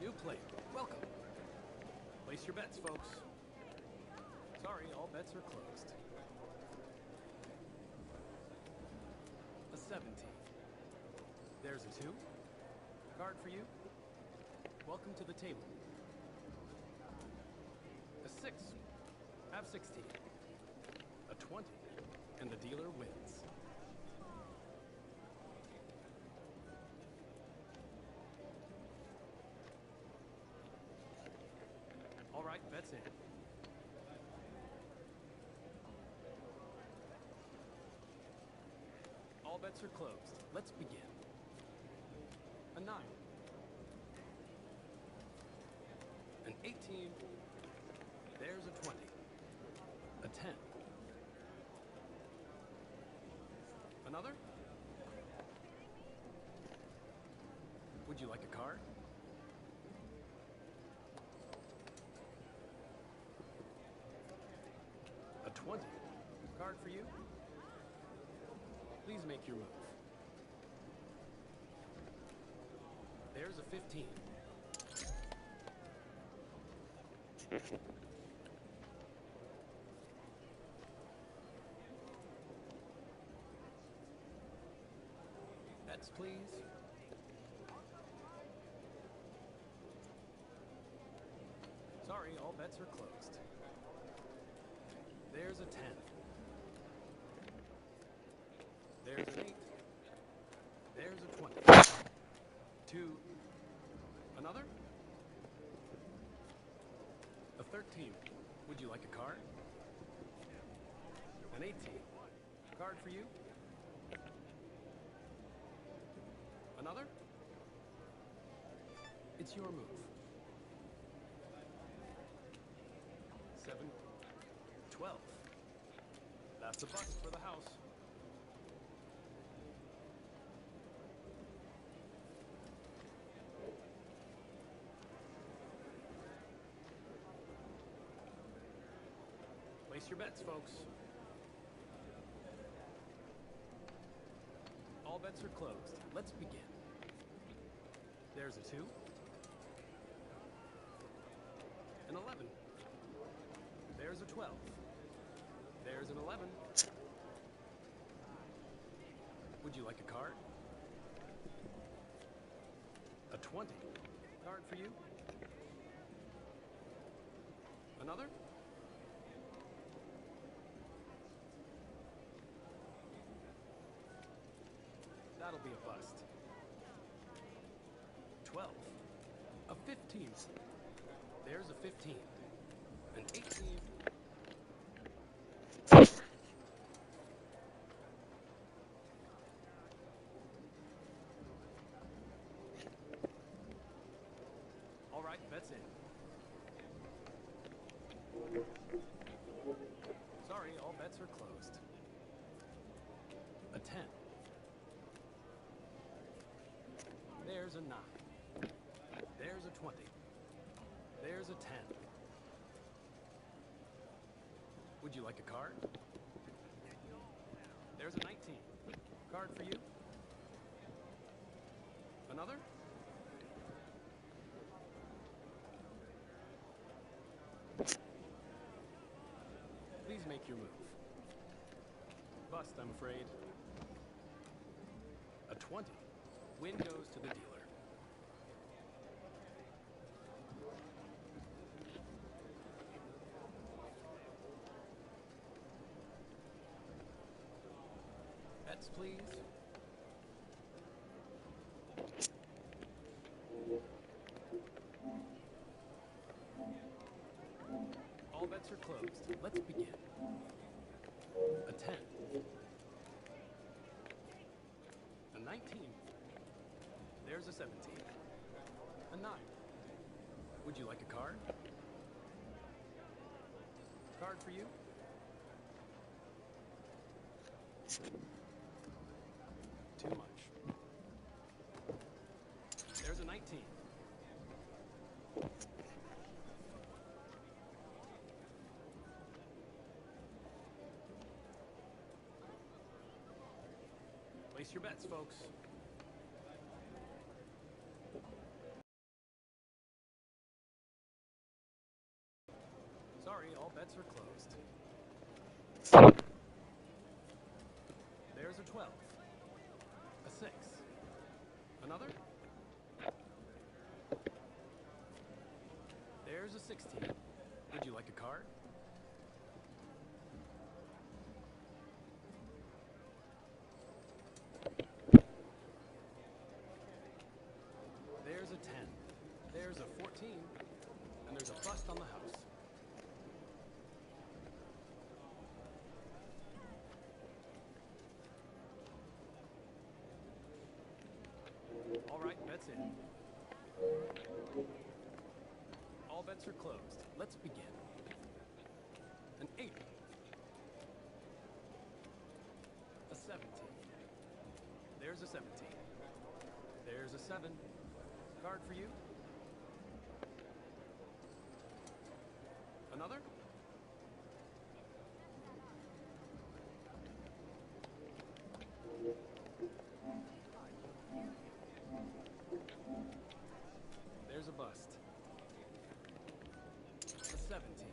New plate. Welcome. Place your bets, folks. Sorry, all bets are closed. A 17. There's a 2. Card for you. Welcome to the table. A 6. Have 16. A 20. And the dealer wins. All right, bets in. All bets are closed. Let's begin. A 9. An 18. There's a 20. A 10. Another? Would you like a card? A 20. Card for you? Please make your move. There's a 15. Bets, please. Sorry, all bets are closed. There's a 10. There's an 8. There's a 20. 2. Another? A 13. Would you like a card? An 18. Card for you? Another? It's your move. 7. 12. That's a bust for the house. Place your bets, folks. All bets are closed. Let's begin. There's a 2. An 11. There's a 12. There's an 11. Would you like a card? A 20. Card for you? Another? That'll be a bust. 12. A 15. There's a 15. An 18. All right, bet's in. Sorry, all bets are closed. A 10. There's a 9. There's a 20. There's a 10. Would you like a card? There's a 19. Card for you? Another? Please make your move. Bust, I'm afraid. A 20. Win goes to the dealer. Bets, please. All bets are closed. Let's begin. A 10. A 19. There's a 17. A 9. Would you like a card? Card for you? Too much. There's a 19. Place your bets, folks. Sorry, all bets are closed. There's a 12. A 6. Another? There's a 16. Would you like a card? There's a 10. There's a 14. And there's a bust on the house. All right, bets in. All bets are closed. Let's begin. An 8. A 17. There's a 17. There's a 7. Card for you? Another? There's a bust. A 17.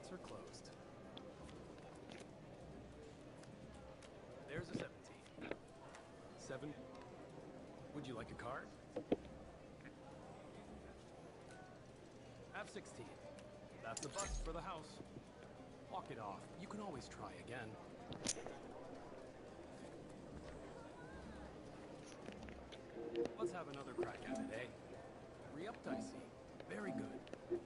bets are closed. There's a 17. 7. Would you like a card? Have 16. That's a bust for the house. Walk it off. You can always try again. Let's have another crack at it, eh? Re-up dicey. Very good.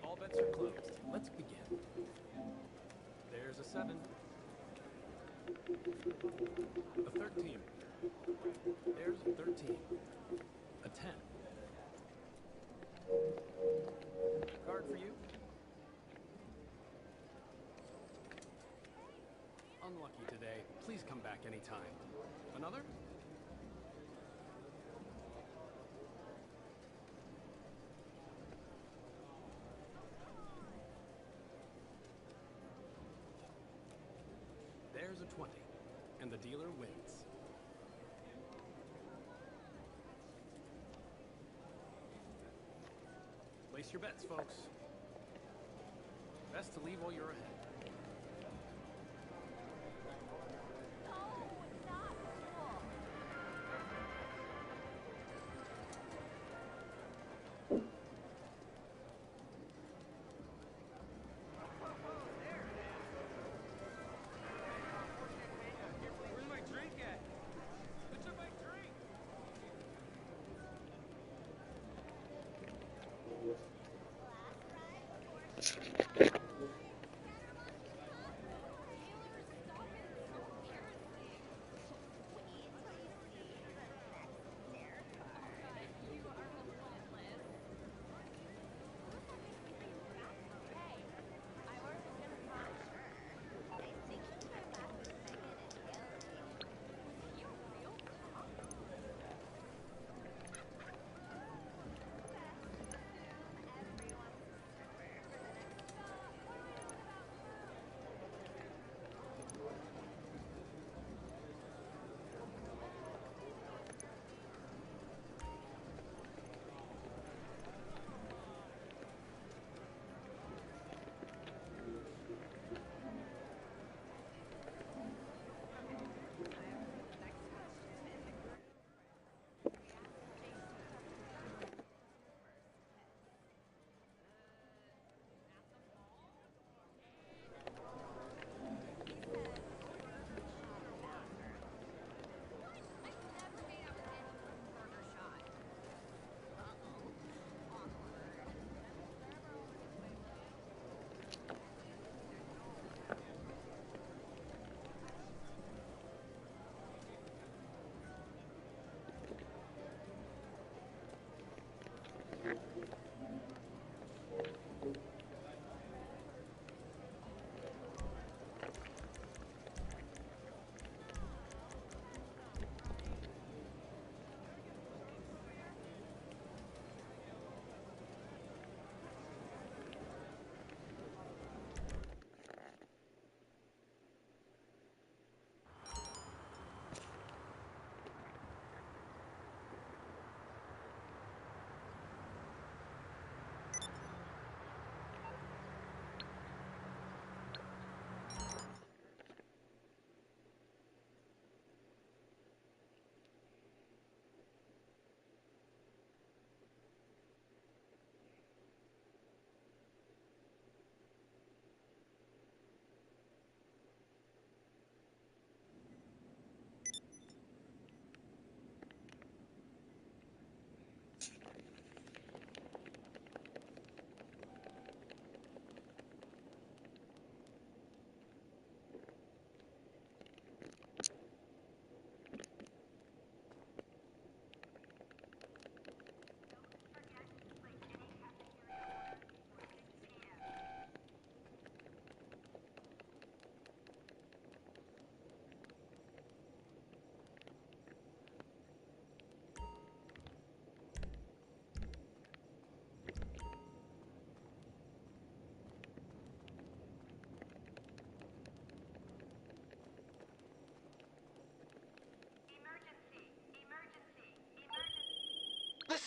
All bets are closed. Let's begin. There's a 7. A 13. There's a 13. A 10. Card for you. Unlucky today. Please come back anytime. Another? There's a 20, and the dealer wins. Place your bets, folks. Best to leave while you're ahead. Where's my drink at? Who took my drink?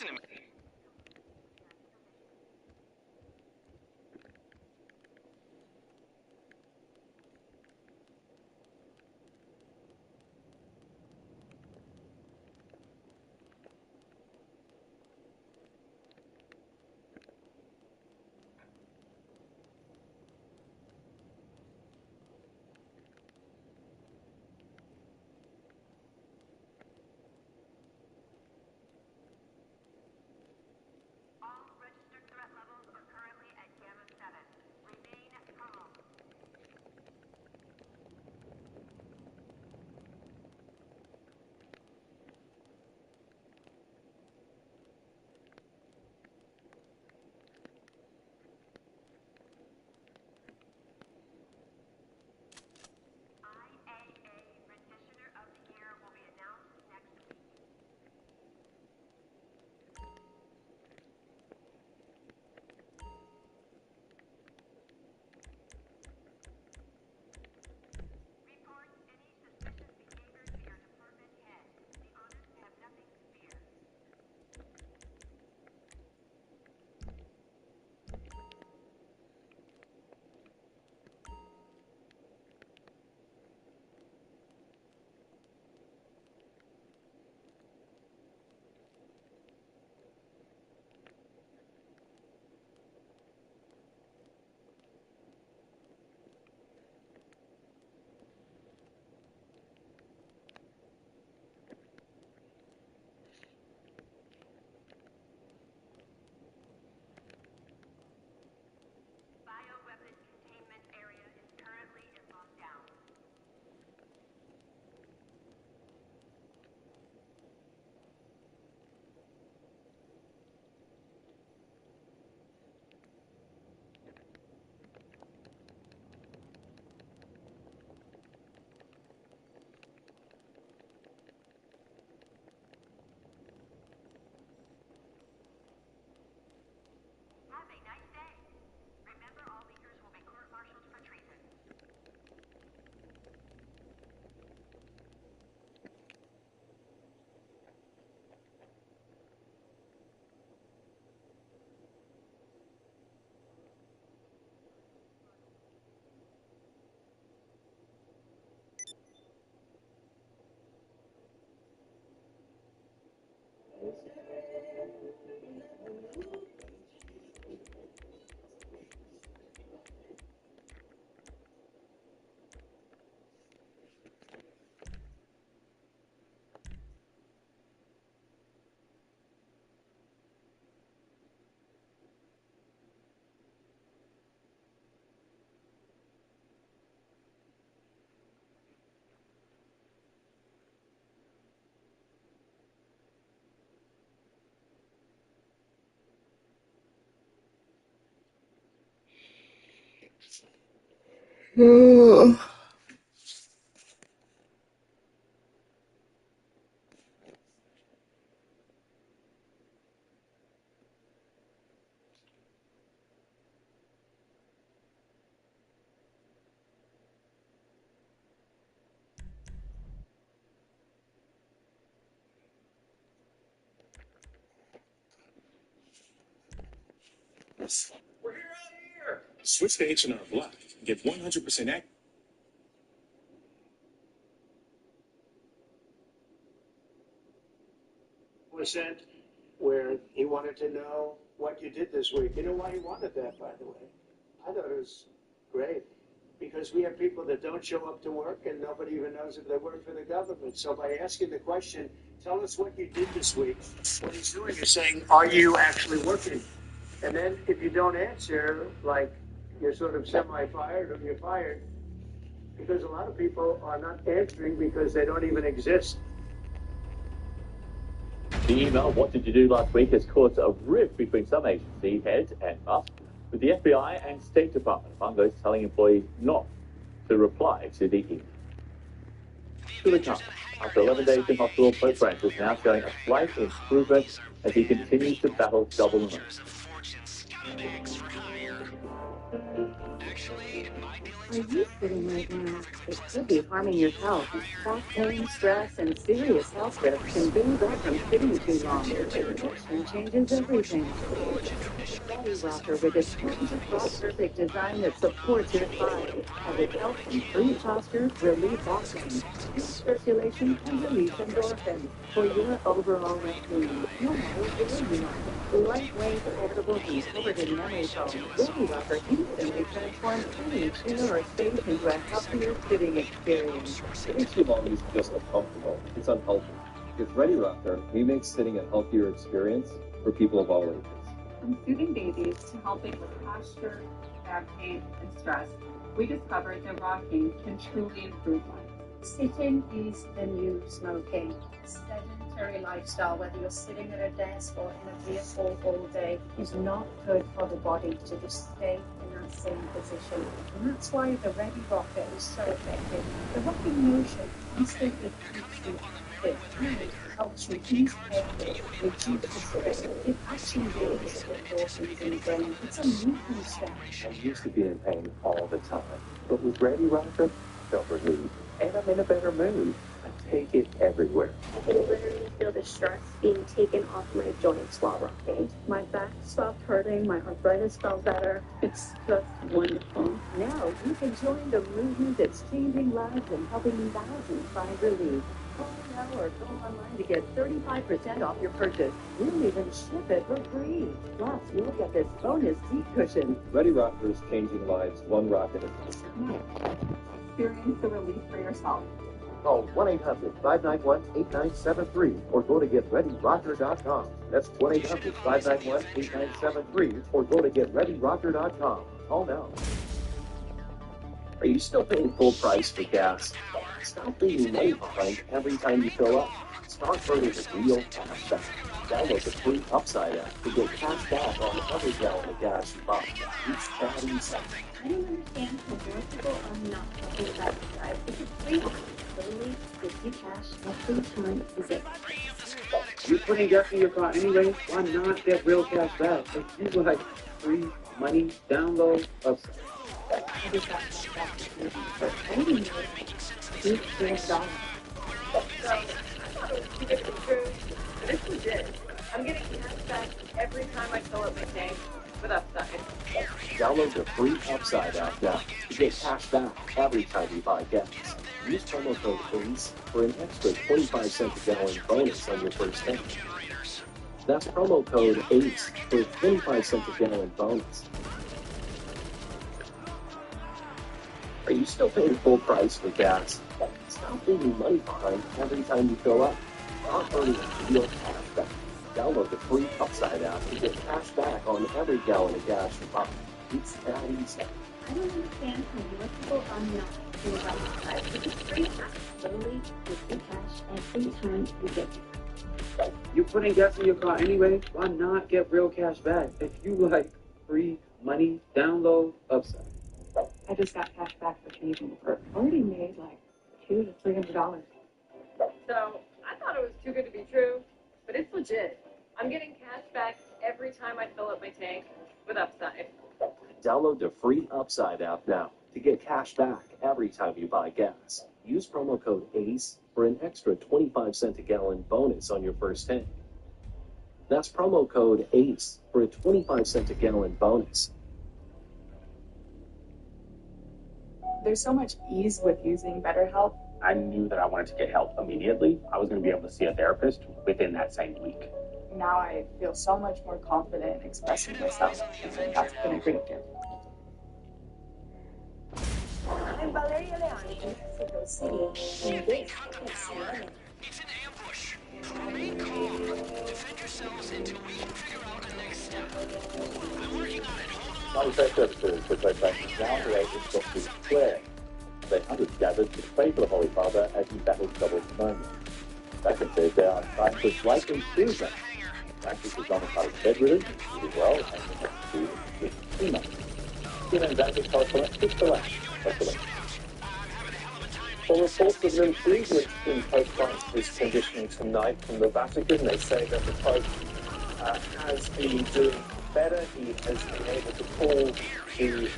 Listen to me. We're here. Switch to H&R Block. Get 100% accurate. Was sent where he wanted to know what you did this week. You know why he wanted that, by the way? I thought it was great. Because we have people that don't show up to work and nobody even knows if they work for the government. So by asking the question, tell us what you did this week, what he's doing is saying, are you actually working? And then if you don't answer, like you're sort of semi-fired or you're fired, because a lot of people are not answering because they don't even exist. The email, "What did you do last week?" has caused a rift between some agency heads and Musk, with the FBI and State Department among those telling employees not to reply to the email. To the come, after 11 days in hospital, Pope Francis now showing a slight improvement as he continues to battle double pneumonia. Scumbags for hire. Actually, in my dealings are you sitting right now? It could be harming your health. Back pain, stress, and serious health risks can build up from sitting too long. Motion changes everything. Body rocker with its perfect design that supports your spine as it helps improve posture, relieve back pain, boost circulation, and release endorphins for your overall well-being, no matter where you are. Lightweight, foldable, and covered in memory foam, Body Rocker instantly transforms any chair or space into a healthier sitting experience. Sitting too long isn't just uncomfortable, it's unhealthy. With Ready Rocker, we make sitting a healthier experience for people of all ages. From soothing babies to helping with posture, back pain, and stress, we discovered that rocking can truly improve life. Sitting is the new smoking. Sedentary lifestyle, whether you're sitting at a desk or in a vehicle all day, is not good for the body to just stay in that same position. And that's why the Ready Rocker is so effective. The rocking motion constantly keeps you active and helps reduce pain, reduce the stress. It actually raises the endorphins in the brain. It's a movement step. I used to be in pain all the time, but with Ready Rocker, I felt relieved. And I'm in a better mood. I take it everywhere. I can literally feel the stress being taken off my joints while rocking. My back stopped hurting, my arthritis felt better. It's just wonderful. Now you can join the movement that's changing lives and helping thousands find relief. Call now or go online to get 35% off your purchase. We'll even ship it for free. Plus, you'll get this bonus seat cushion. Ready Rocker is changing lives one rock at a time. Experience the relief for yourself. Call 1-800-591-8973 or go to GetReadyRocker.com. That's 1-800-591-8973 or go to GetReadyRocker.com. Call now. Are you still paying full price for gas? Stop leaving money behind every time you fill up. Start earning the real cash back. Download the free Upside app to get cash back on every gallon of gas you buy. It's that easy. I don't understand how more people are not talking about Upside. It's a free app. Literally gives you cash every time you get gas. You're putting gas in your car anyway? Why not get real cash back? If you like free money, download Upside. I just got cash back for only $2 US. So, I thought it was too good to be true, but it's legit. I'm getting cash back every time I fill up my tank with Upside. Download the free Upside app now to get cash back every time you buy gas. Use promo code ACE for an extra 25 cents a gallon bonus on your first tank. That's promo code ACE for a 25 cents a gallon bonus. Are you still paying full price for gas? Stop leaving money behind every time you fill up. Start earning real cash back. Download the free Upside app to get cash back on every gallon of gas you buy. It's that easy. I don't understand how more people are not talking about Upside. It's a free app. Literally gives you cash every time you get gas. You're putting gas in your car anyway? Why not get real cash back? If you like free money, download Upside. I just got cash back for changing the perk. Already made like $200 to $300. So, I thought it was too good to be true, but it's legit. I'm getting cash back every time I fill up my tank with Upside. Download the free Upside app now to get cash back every time you buy gas. Use promo code ACE for an extra 25 cents a gallon bonus on your first tank. That's promo code ACE for a 25 cents a gallon bonus. There's so much ease with using BetterHelp. I knew that I wanted to get help immediately. I was going to be able to see a therapist within that same week. Now I feel so much more confident expressing myself, and that's been a great gift. I'm Valeria Leoni in Mexico City, and this is CNN. It's an ambush. Remain calm. Defend yourselves until we can figure out the next step. I'm working on it. Hold on. Military services were led by now created Dr. Claire. They hundreds gathered to pray for the Holy Father as he battled troubled pneumonia. Beckham says they are in fact with likely Susan. In fact, this is domiciled bedridden, really well, and has to do with chemo. CNN Vatican correspondent Chris Delay. Well, reports of an improvement in Pope Francis' condition tonight from the Vatican. They say that the Pope has been doing better. He has been able to call the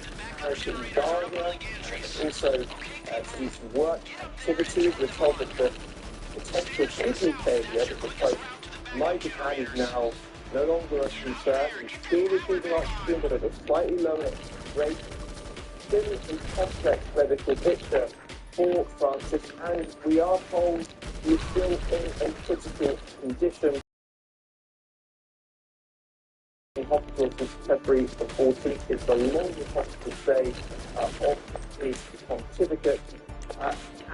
in Gaza, and also to do some work activities. We're told that the potential kidney failure that the Pope might have had is now no longer a concern. He's still receiving oxygen, but at a slightly lower rate. Still a complex medical picture for Francis, and we are told he's still in a critical condition. In hospital since February the 14th. It's the longest hospital stay of his pontificate.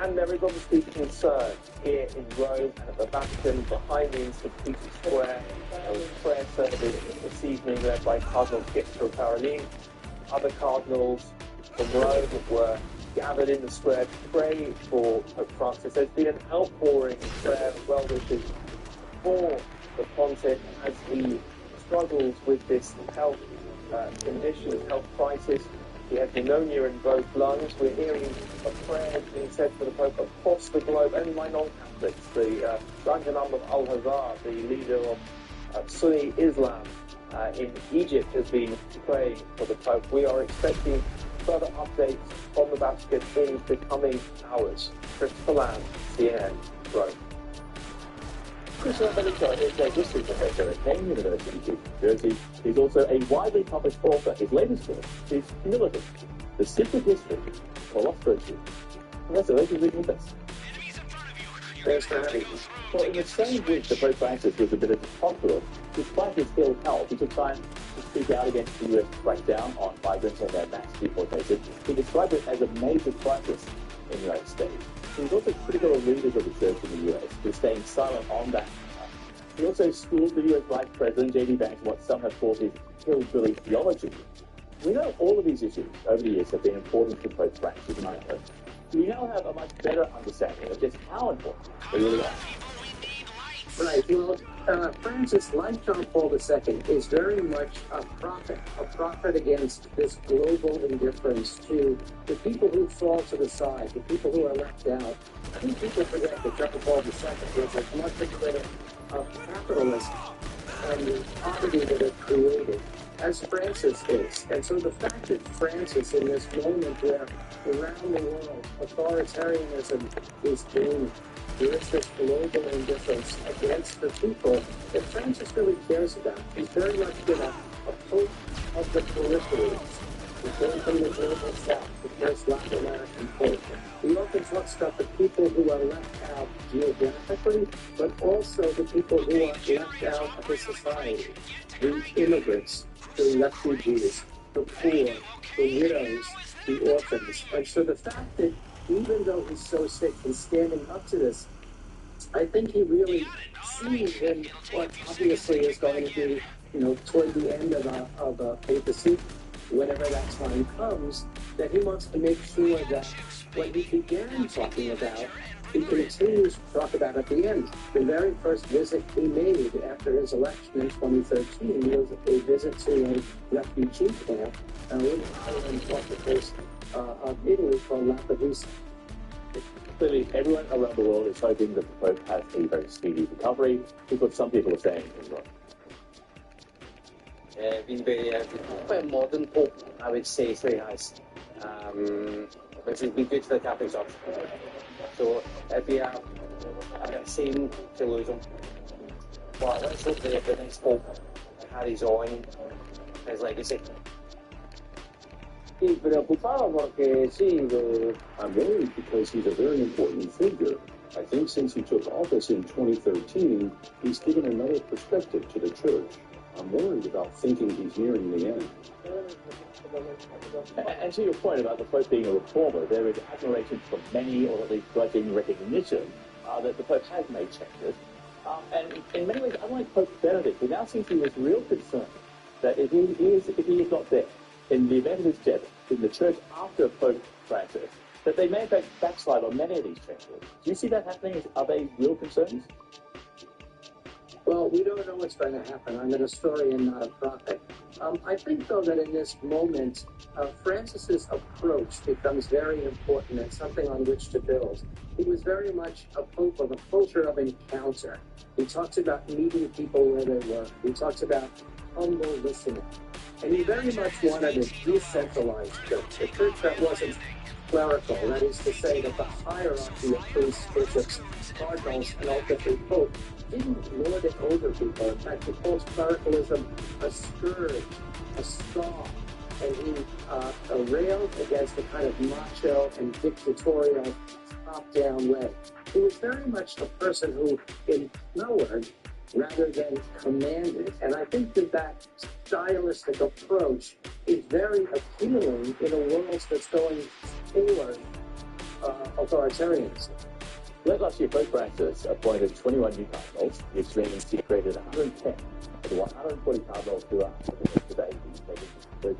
And there is obviously concern here in Rome and at the Vatican behind me in St. Peter's Square. There was a prayer service this evening led by Cardinal Pietro Parolin. Other cardinals from Rome were gathered in the square to pray for Pope Francis. There's been an outpouring of prayer and well wishes for the pontiff as he struggles with this health condition, this health crisis. He has pneumonia in both lungs. We're hearing of prayers being said for the Pope across the globe, only by non-Catholics. The Rajanam of Al-Hazar, the leader of Sunni Islam in Egypt, has been praying for the Pope. We are expecting further updates from the Vatican in the coming hours. Christopher Lamb, CNN, Rome. Christopher Bellico is a history professor at Penn University, New Jersey. He's also a widely published author. His latest book is Humility, The Secret History of Lost Virtue. Professor, thank you for being with us. Thanks for having me. Well, in the same week that Pope Francis was admitted to hospital, despite his ill health, he took time to speak out against the U.S. crackdown on migrants and their mass deportation. He described it as a major crisis in the United States. He was also critical of leaders of the church in the U.S. for staying silent on that. He also schooled the U.S. Vice President, J.D. Vance, what some have called his hillbilly theology. We know all of these issues over the years have been important to Pope Francis, and I hope we now have a much better understanding of just how important they really are. Right. Well, Francis, like John Paul II, is very much a prophet against this global indifference to the people who fall to the side, the people who are left out. I think people forget that John Paul II was as much a critic of capitalism and the poverty that it created as Francis is. And so the fact that Francis, in this moment where around the world authoritarianism is gaining, there is this global indifference against the people that Francis really cares about. He's very much been a pope of the peripheries. He came from the global south, the first Latin American pope. He often talks about the people who are left out geographically, but also the people who are left out of the society. The immigrants, the refugees, the poor, the widows, the orphans. And so the fact that even though he's so sick, he's standing up to this, I think he really sees in what obviously is going to be, toward the end of a papacy, whenever that time comes, that he wants to make sure that what he began talking about, he continues to talk about at the end. The very first visit he made after his election in 2013 was a visit to a refugee camp in the island off the coast of Italy called Lampedusa. Clearly, everyone around the world is hoping that the Pope has a very speedy recovery, is what some people are saying as well. Been very quite a modern pope, I would say, so he has, which has been good for the Catholic Church. So it'd be a shame to lose him. But let's hope that the next pope carries on his legacy. Sí, preocupado porque sí. I'm worried because he's a very important figure. I think since he took office in 2013, he's given another perspective to the church. I'm worried about thinking he's nearing the end. And to your point about the Pope being a reformer, there is admiration from many, or at least grudging recognition, that the Pope has made changes. And in many ways, unlike Pope Benedict, it now seems to be this real concern that if he is not there, in the event of his death, in the church after Pope Francis, that they may in fact backslide on many of these changes. Do you see that happening? Are they real concerns? Well, we don't know what's going to happen. I'm an historian, not a prophet. I think, though, that in this moment, Francis's approach becomes very important and something on which to build. He was very much a pope of a culture of encounter. He talks about meeting people where they were. He talks about humble listening. And he very much wanted a decentralized church, a church that wasn't clerical, that is to say that the hierarchy of priests, bishops, cardinals, and ultimately pope didn't lord it over people. In fact, he calls clericalism a scourge, a scoff, and he railed against the kind of macho and dictatorial top-down way. He was very much a person who empowered rather than commanded, and I think that stylistic approach is very appealing in a world that's going toward authoritarianism. Late last year, Pope Francis appointed 21 new cardinals. The extreme institute created 110 of the 140 cardinals who are today the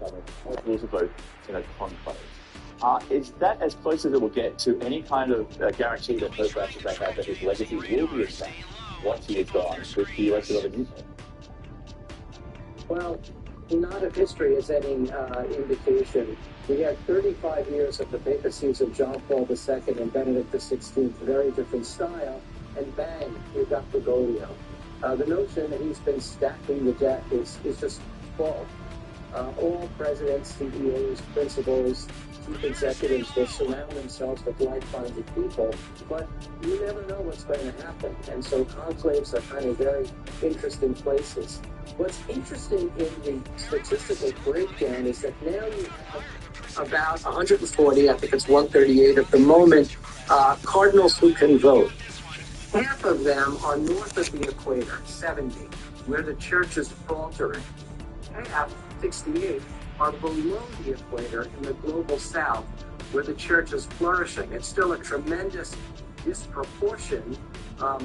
rules of vote in a conclave. Is that as close as it will get to any kind of guarantee that Pope Francis may have that his legacy will be intact once he is gone with the election of a new pope? Well, not if history is any indication. We had 35 years of the papacies of John Paul II and Benedict XVI, very different style, and bang, we got Bergoglio. The notion that he's been stacking the deck is just false. All presidents, CEOs, principals, chief executives will surround themselves with like-minded people, but you never know what's going to happen. And so conclaves are kind of very interesting places. What's interesting in the statistical breakdown is that now you have about 140, I think it's 138 at the moment, cardinals who can vote. Half of them are north of the equator, 70, where the church is faltering. Half, 68, are below the equator in the global south, where the church is flourishing. It's still a tremendous disproportion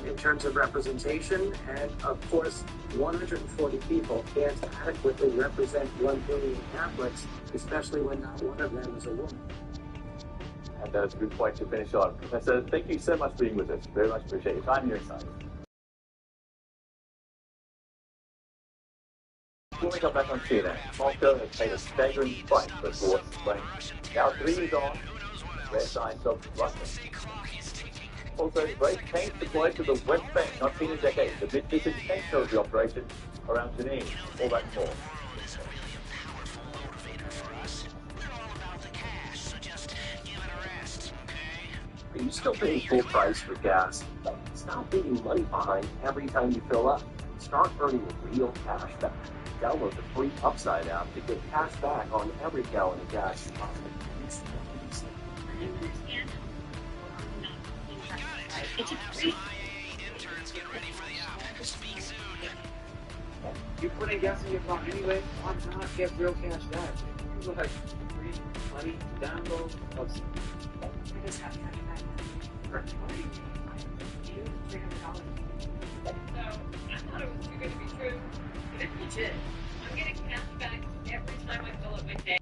in terms of representation, and of course, 140 people can't adequately represent 1 billion Catholics, especially when not one of them is a woman. And that's a good point to finish on. Professor, thank you so much for being with us. Very much appreciate your time and your insights. Before we come back on CNN, Moscow has paid a staggering price for its war claim. Now 3 years on, rare signs of Russia. Also, great tanks deployed to the West Bank, not seen in decades, amid this intense military operation around Jenin. All that and more. Are you still paying full price for gas? Stop leaving money behind every time you fill up. Start earning real cash back. Download the free Upside app to get cash back on every gallon of gas you buy. It's a free. You put in gas in your car anyway, why not get real cash back? You like free money download of I just got cash back for $300. So, I thought it was too good to be true, but it's legit. I'm getting cash back every time I fill up my tank.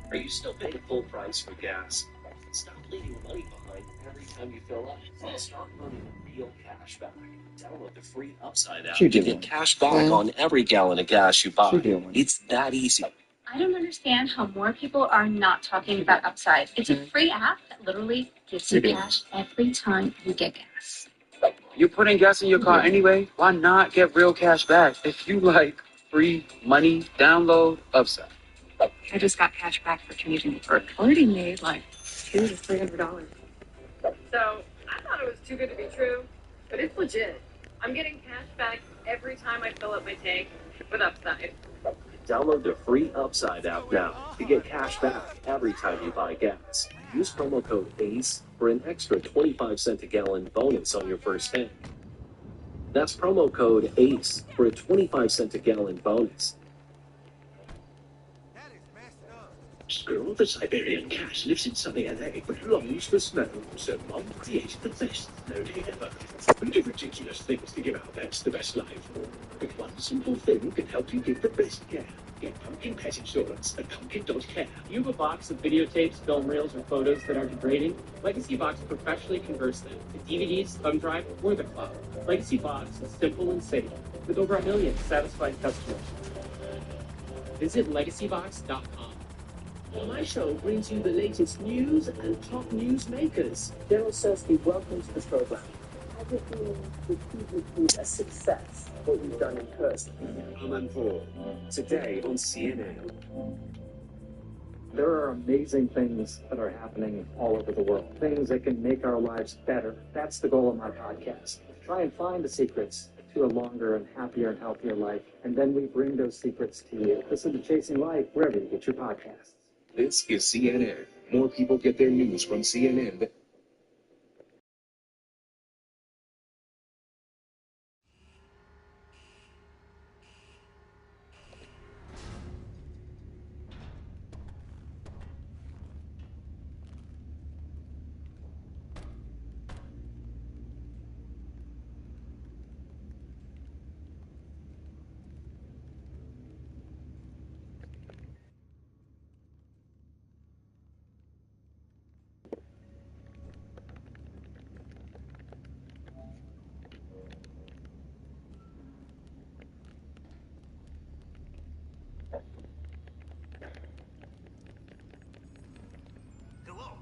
Are you still paying full price for gas? Stop leaving money behind every time you fill up. Start earning real cash back. Download the free Upside app to get cash back on every gallon of gas you buy. It's that easy. I don't understand how more people are not talking about Upside. It's a free app that literally gives you cash every time you get gas. You put in gas in your car anyway, why not get real cash back? If you like free money download Upside. I just got cash back for changing the bird. Already made like $200 to $300. So, I thought it was too good to be true, but it's legit. I'm getting cash back every time I fill up my tank with Upside. Download the free Upside app now to get cash back every time you buy gas. Use promo code ACE for an extra 25-cent a gallon bonus on your first tank. That's promo code ACE for a 25-cent a gallon bonus. Squirrel the Siberian cat lives in sunny LA but longs for snow, so Mom created the best snow day ever. We do ridiculous things to give our pets the best life. But one simple thing can help you give the best care. Get pumpkin pet insurance at pumpkin.care. You have a box of videotapes, film reels, or photos that are degrading? Legacy Box professionally converts them to DVDs, thumb drive, or the cloud. Legacy Box is simple and safe, with over 1 million satisfied customers. Visit legacybox.com. My show brings you the latest news and top news makers. Daryl Selsky, welcome to the program. Have you feeling repeatedly a success, what you've done in person? I'm Paul. Today on CNN. There are amazing things that are happening all over the world, things that can make our lives better. That's the goal of my podcast. Try and find the secrets to a longer and happier and healthier life, and then we bring those secrets to you. Listen to Chasing Life wherever you get your podcasts. This is CNN. More people get their news from CNN. Hello.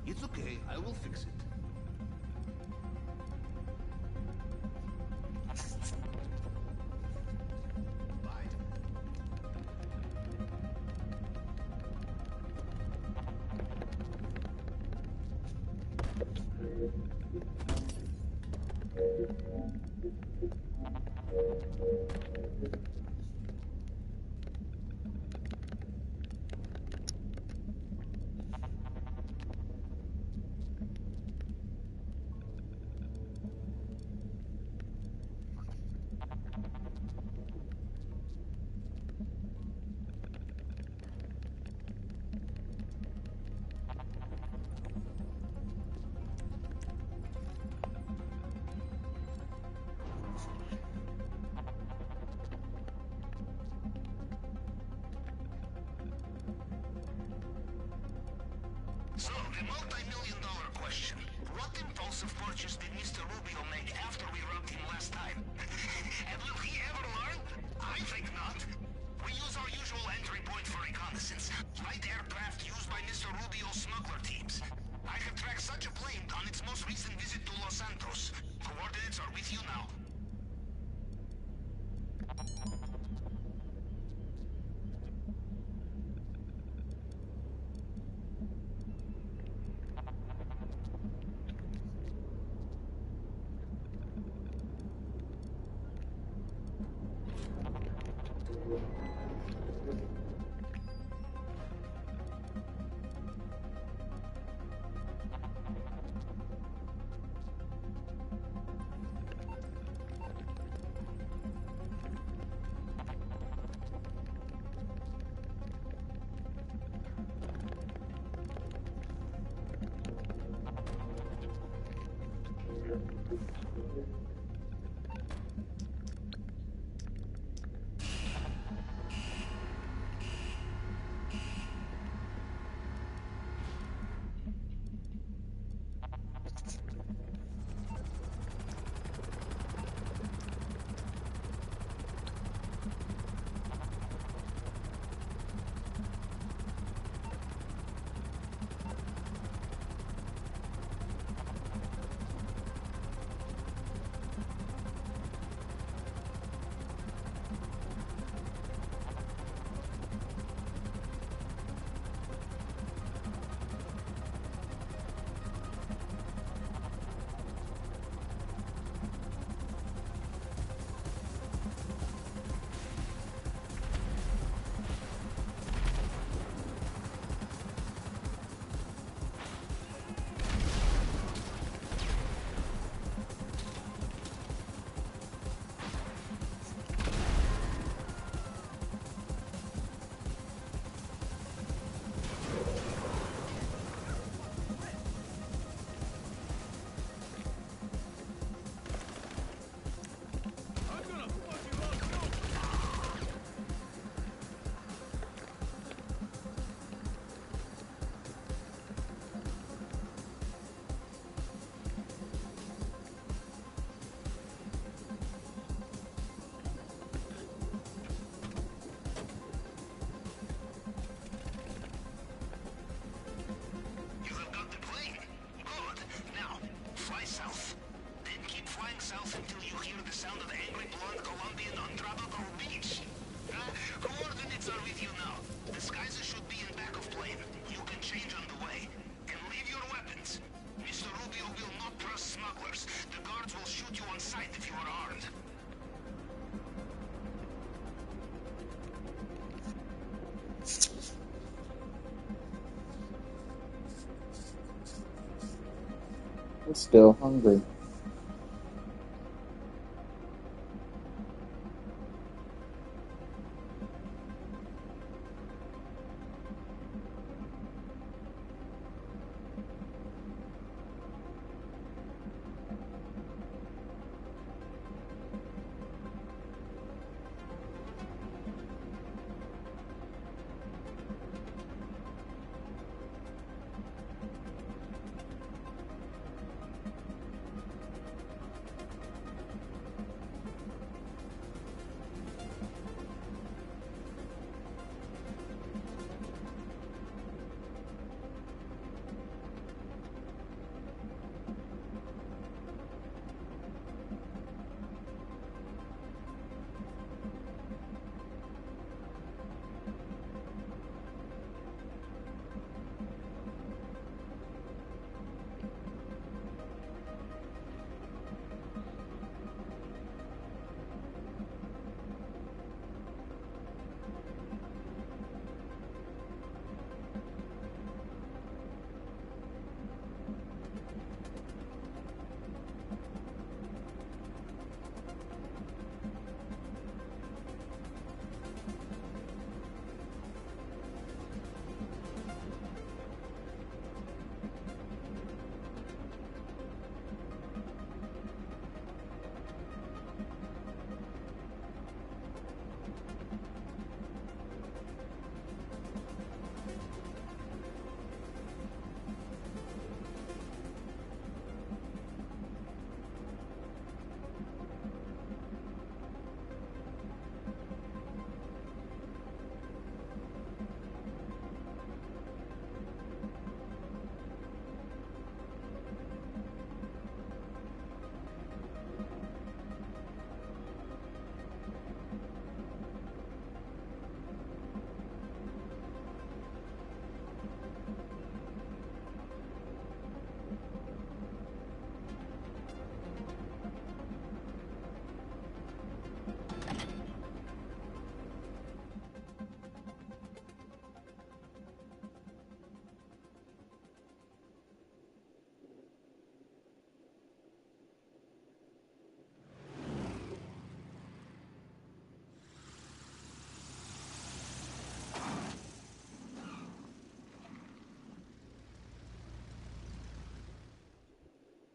It's okay. I will fix it. So, the multi-million-dollar question. What impulsive purchase did Mr. Rubio make after we robbed him last time? And will he ever learn? I think not. We use our usual entry point for reconnaissance. Light aircraft used by Mr. Rubio's smuggler teams. I have tracked such a plane on its most recent visit to Los Santos. Coordinates are with you now. yourself until you hear the sound of angry blonde Colombian on tropical beach. Coordinates are with you now. Disguises should be in back of plane. You can change on the way. And leave your weapons. Mr. Rubio will not trust smugglers. The guards will shoot you on sight if you are armed. I'm still hungry.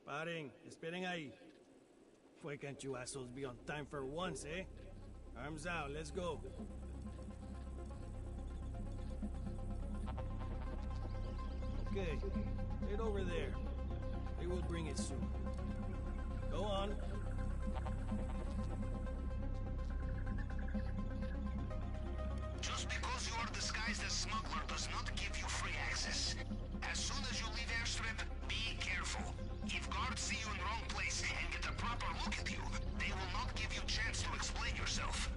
Paren, esperen ahí. Why can't you assholes be on time for once, eh? Arms out, let's go. Okay, head over there. They will bring it soon. Go on. Just because you are disguised as smuggler does not give you free access. As soon as you leave airstrip, be careful. If guards see you in wrong place and get a proper look at you, they will not give you chance to explain yourself.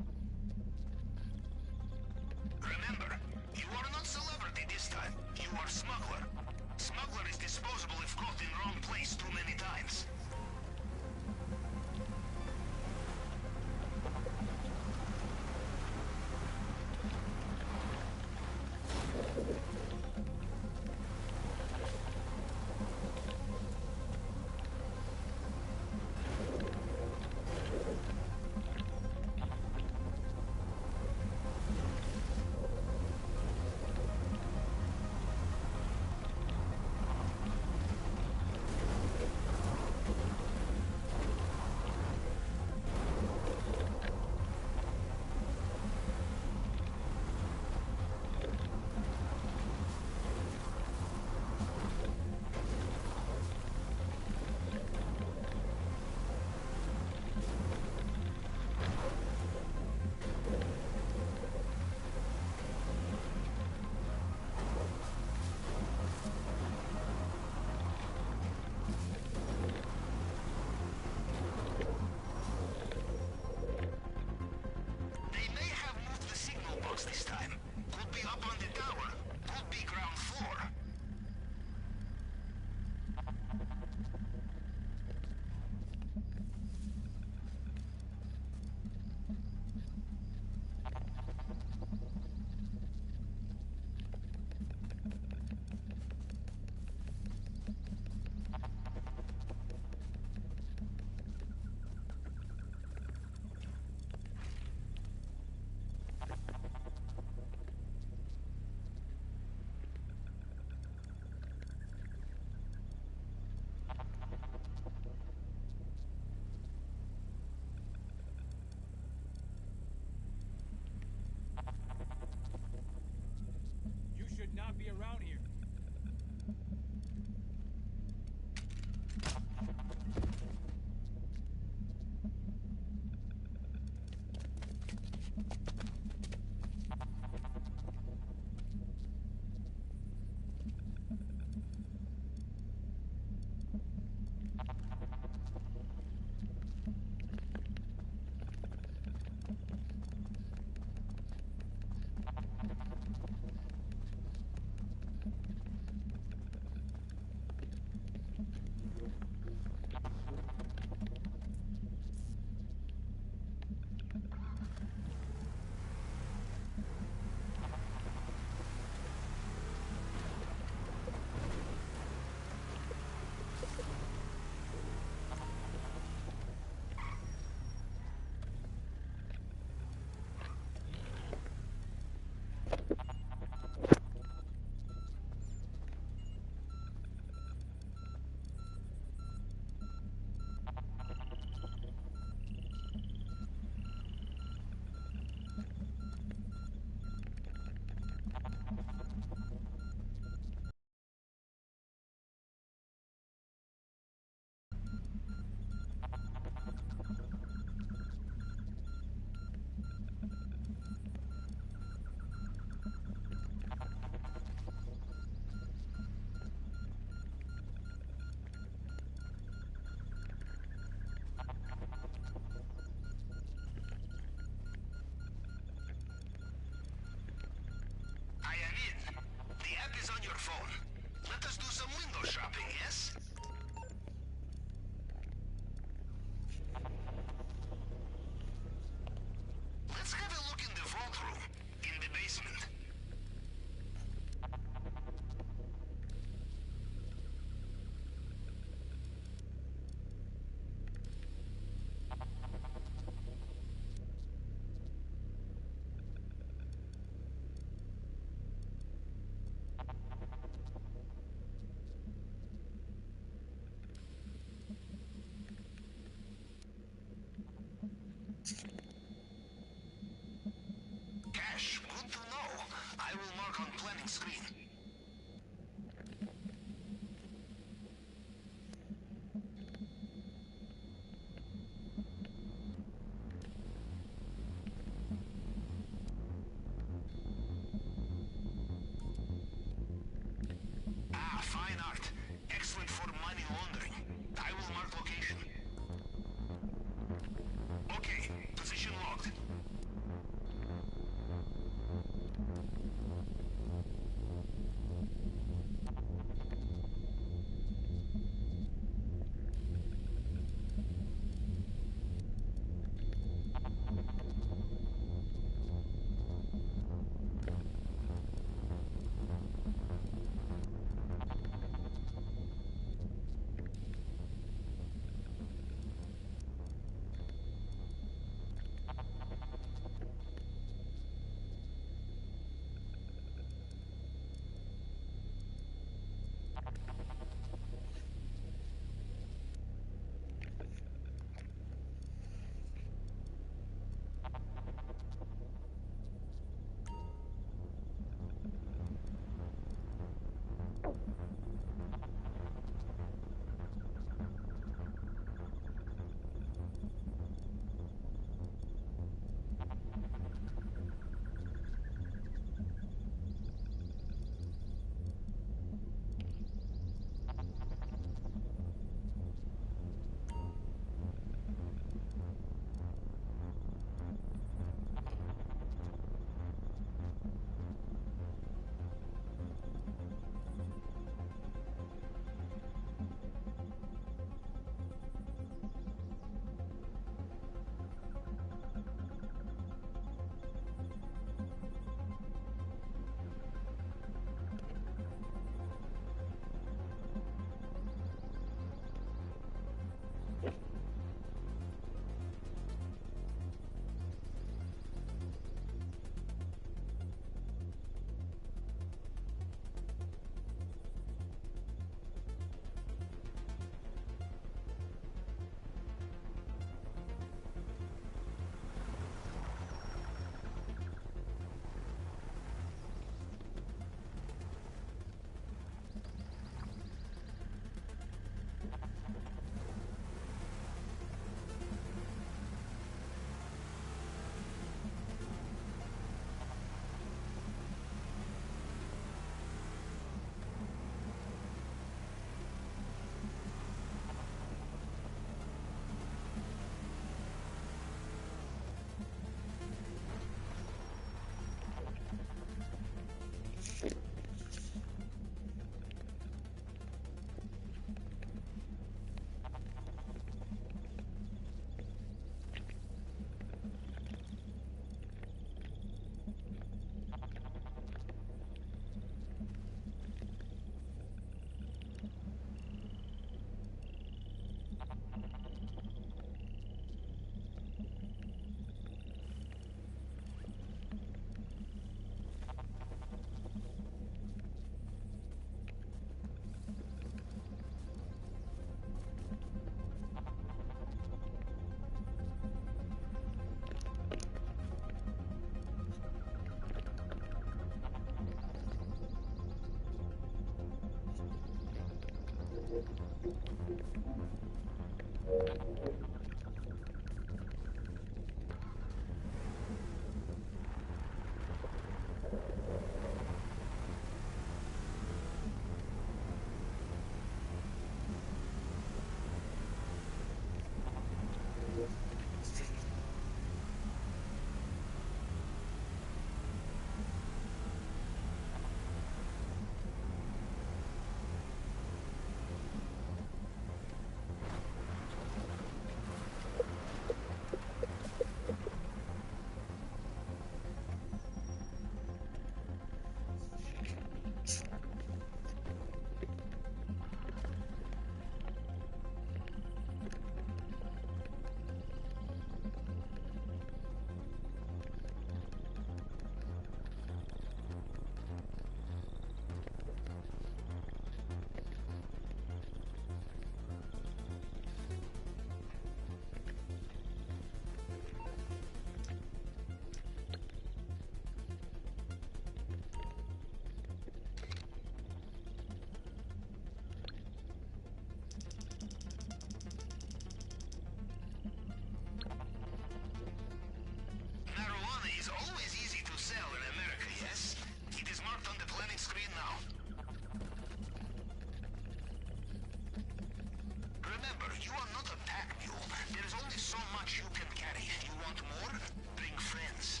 There is only so much you can carry. You want more? Bring friends.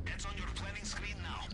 That's on your planning screen now.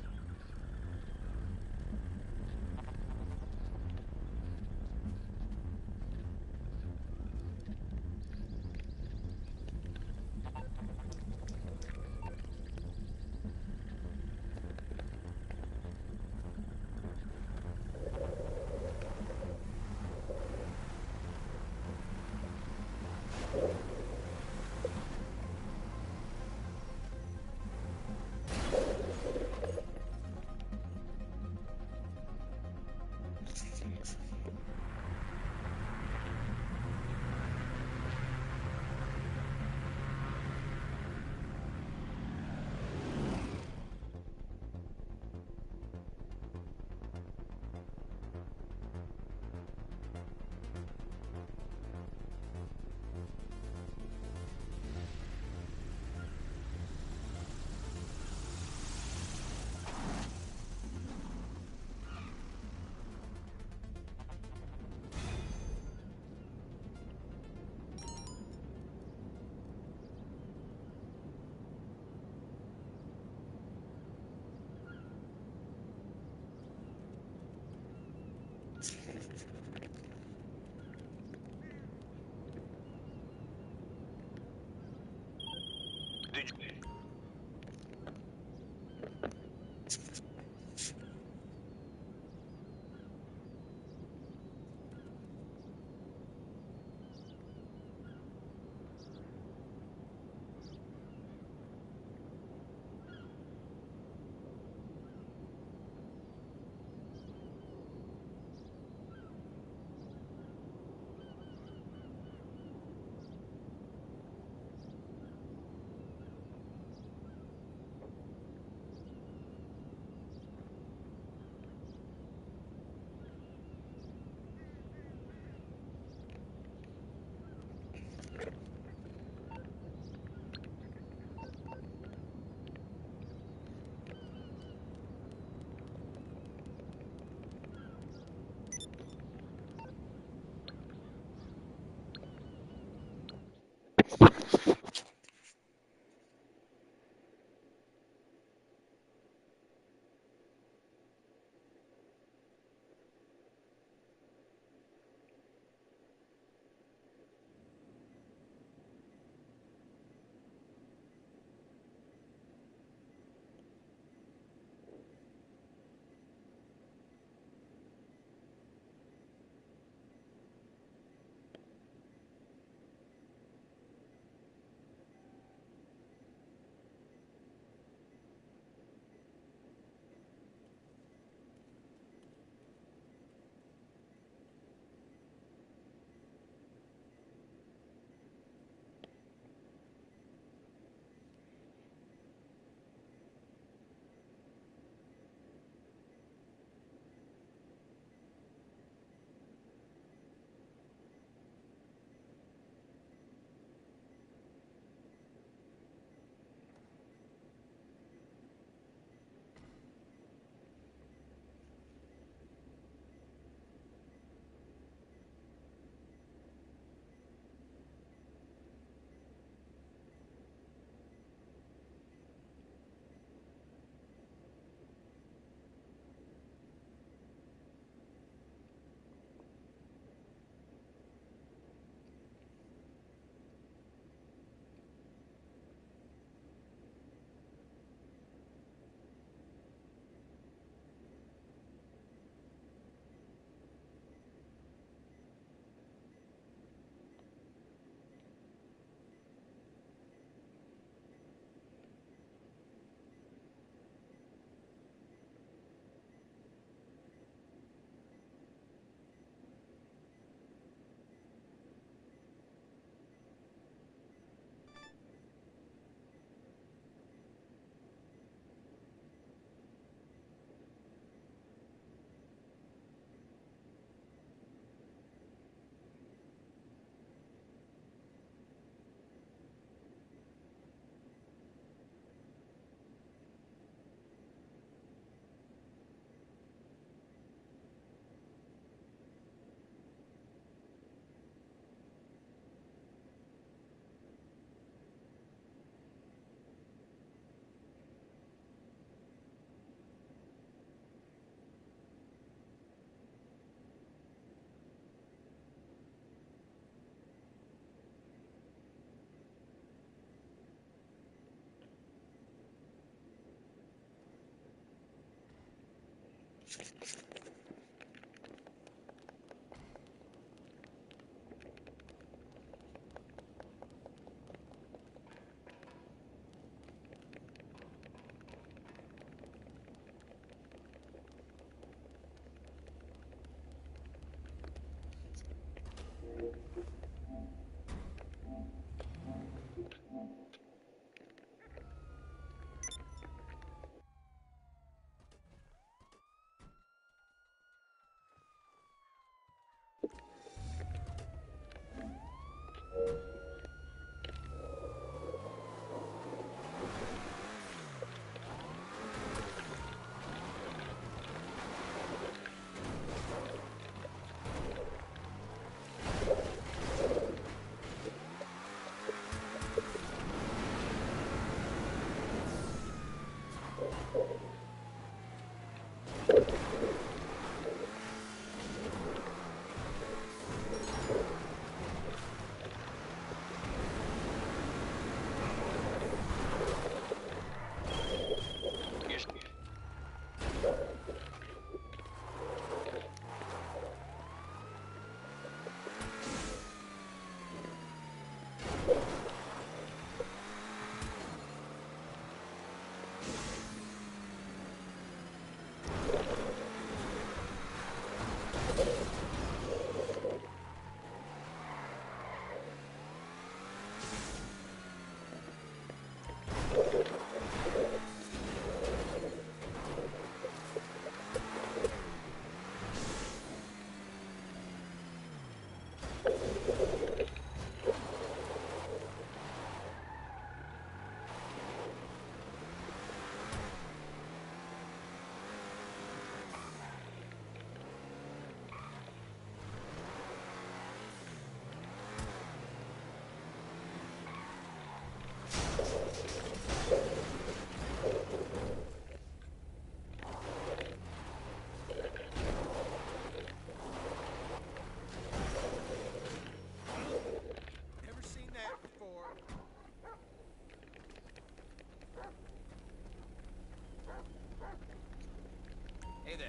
Hey there.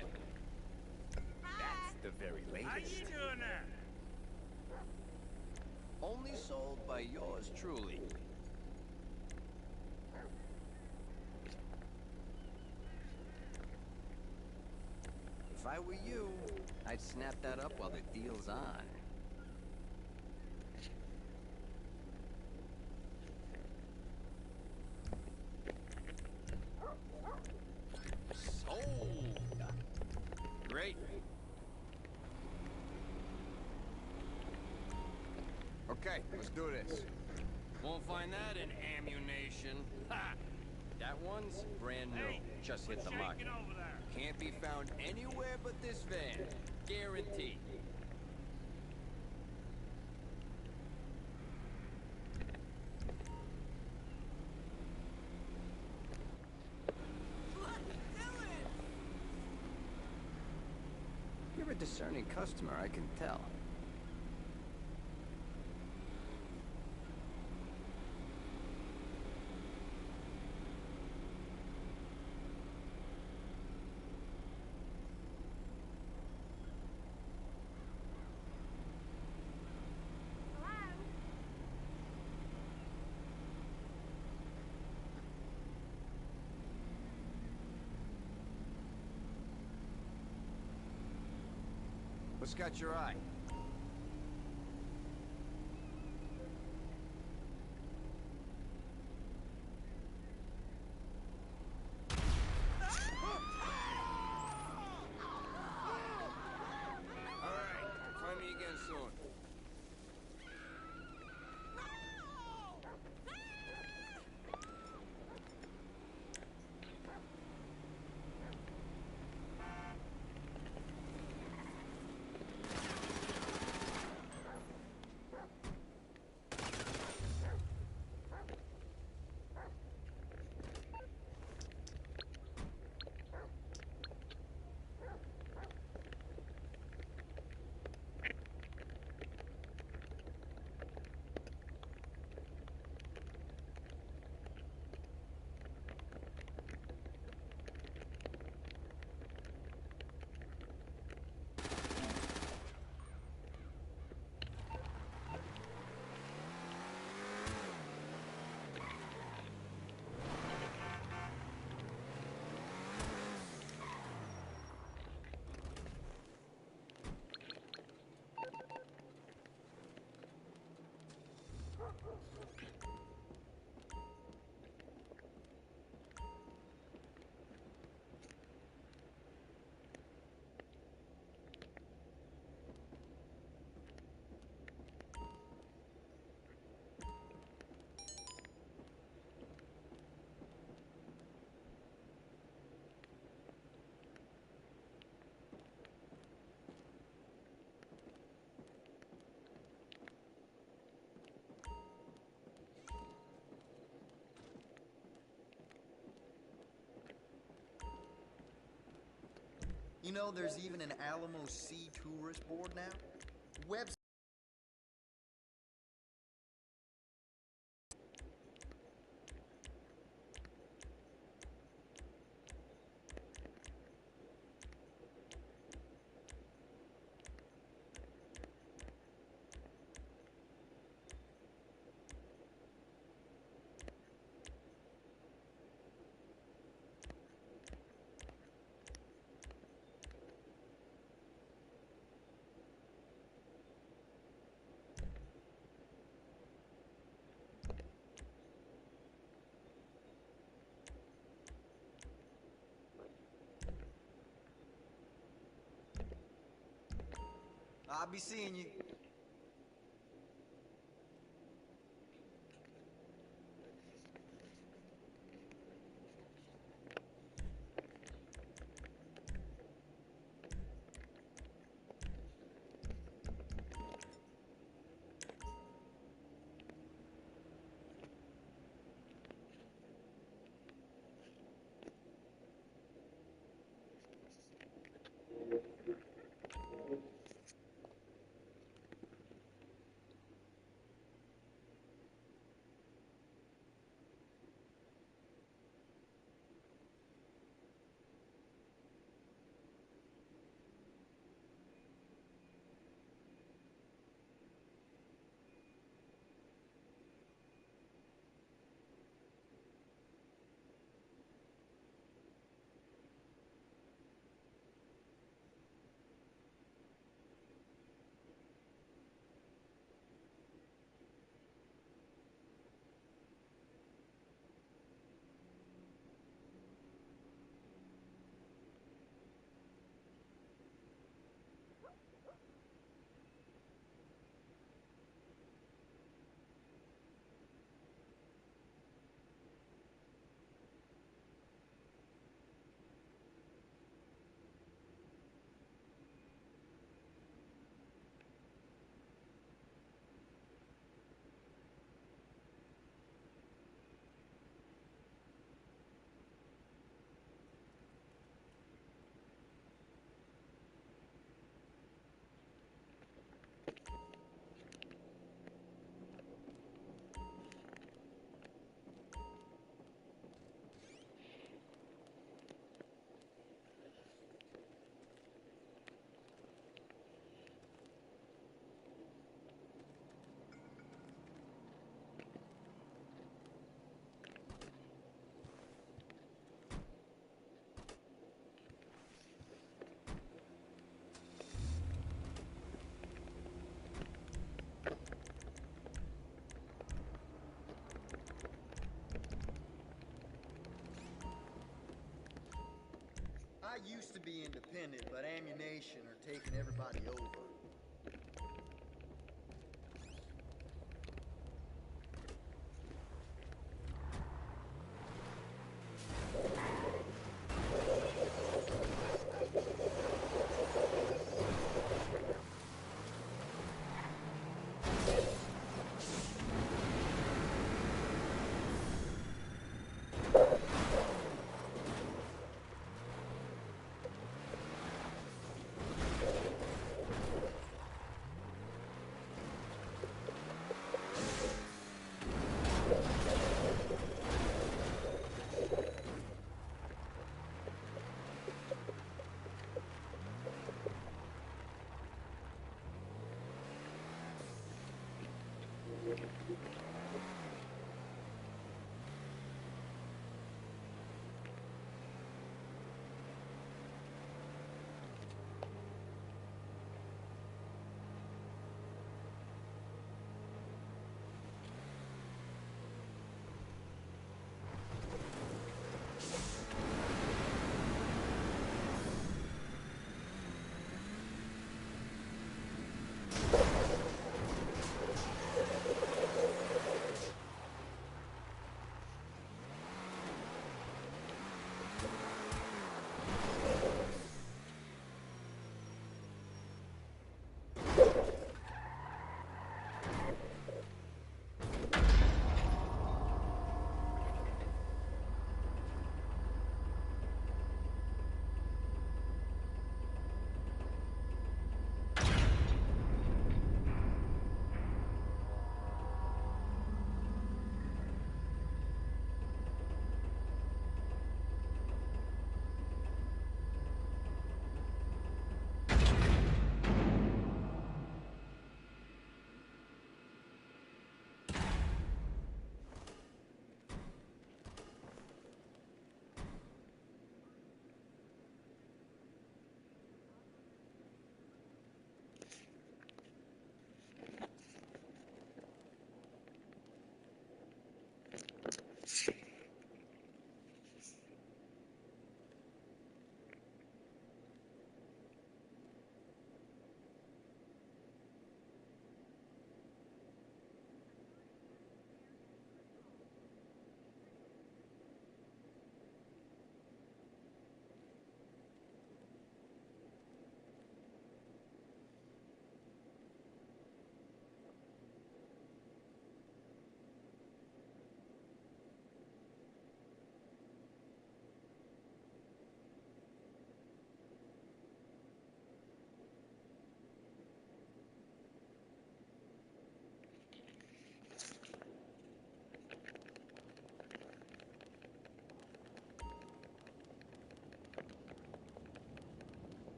That's the very latest. How you doing there? Only sold by yours truly. If I were you, I'd snap that up while the deal's on. Sold! Great. Okay, let's do this. Won't find that in ammunition. Ha! That one's brand new. Hey, Just hit what's the market. shaking over there? Can't be found anywhere but this van. Guaranteed. You're a discerning customer, I can tell. What's got your eye? Alright, find me again soon. You know, there's even an Alamo Sea tourist board now. Website. I'll be seeing you. used to be independent, but ammunition are taking everybody over.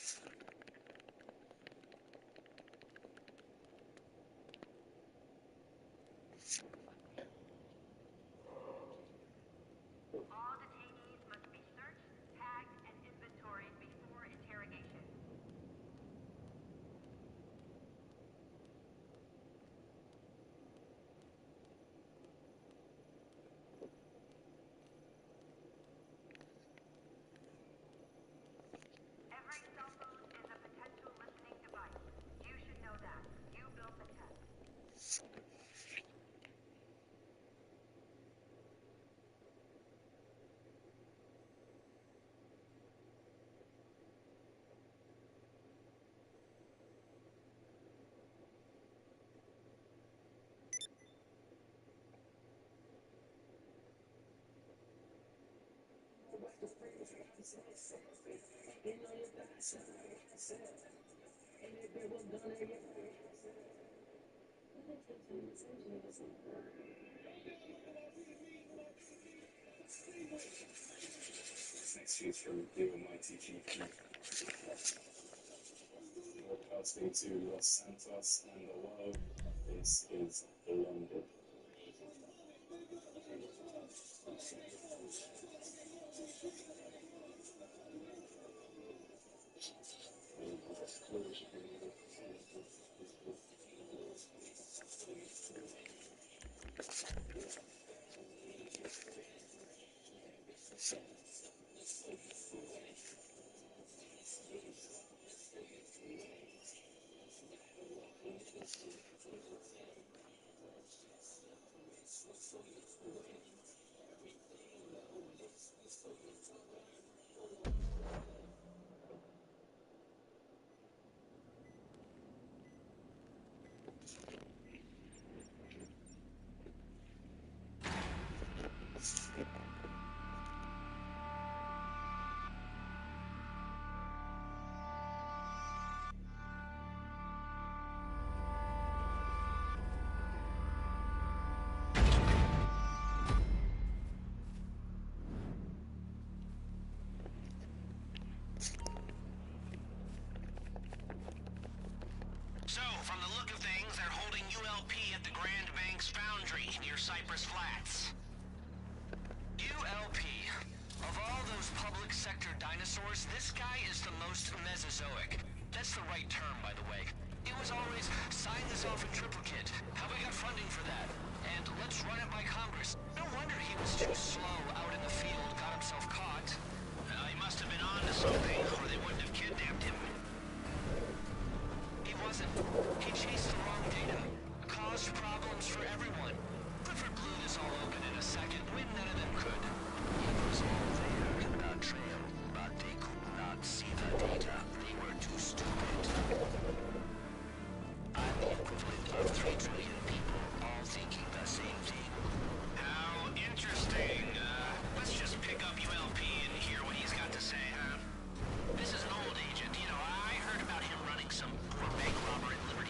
All detainees must be searched, tagged, and inventoried before interrogation. Every cell phone is a potential listening device. You should know that. You built the tech. Next year from the almighty GP. Broadcasting to Los Santos and the world, this is London. So, from the look of things, they're holding ULP at the Grand Banks Foundry near Cypress Flats. ULP. Of all those public sector dinosaurs, this guy is the most Mesozoic. That's the right term, by the way. It was always, sign this off in triplicate. Have we got funding for that? And let's run it by Congress. No wonder he was too slow out in the field, got himself caught. He must have been on to something, or they wouldn't have kidnapped him. He wasn't. He chased the wrong data. Caused problems for everyone. Clifford blew this all open in a second when none of them could. It was all there in the trail, but they could not see the data. They were too stupid. I'm the equivalent of 3 trillion people, all thinking the same thing. How interesting. Let's just pick up ULP and hear what he's got to say, huh? This is an old agent. You know, I heard about him running some poor bank robber in Liberty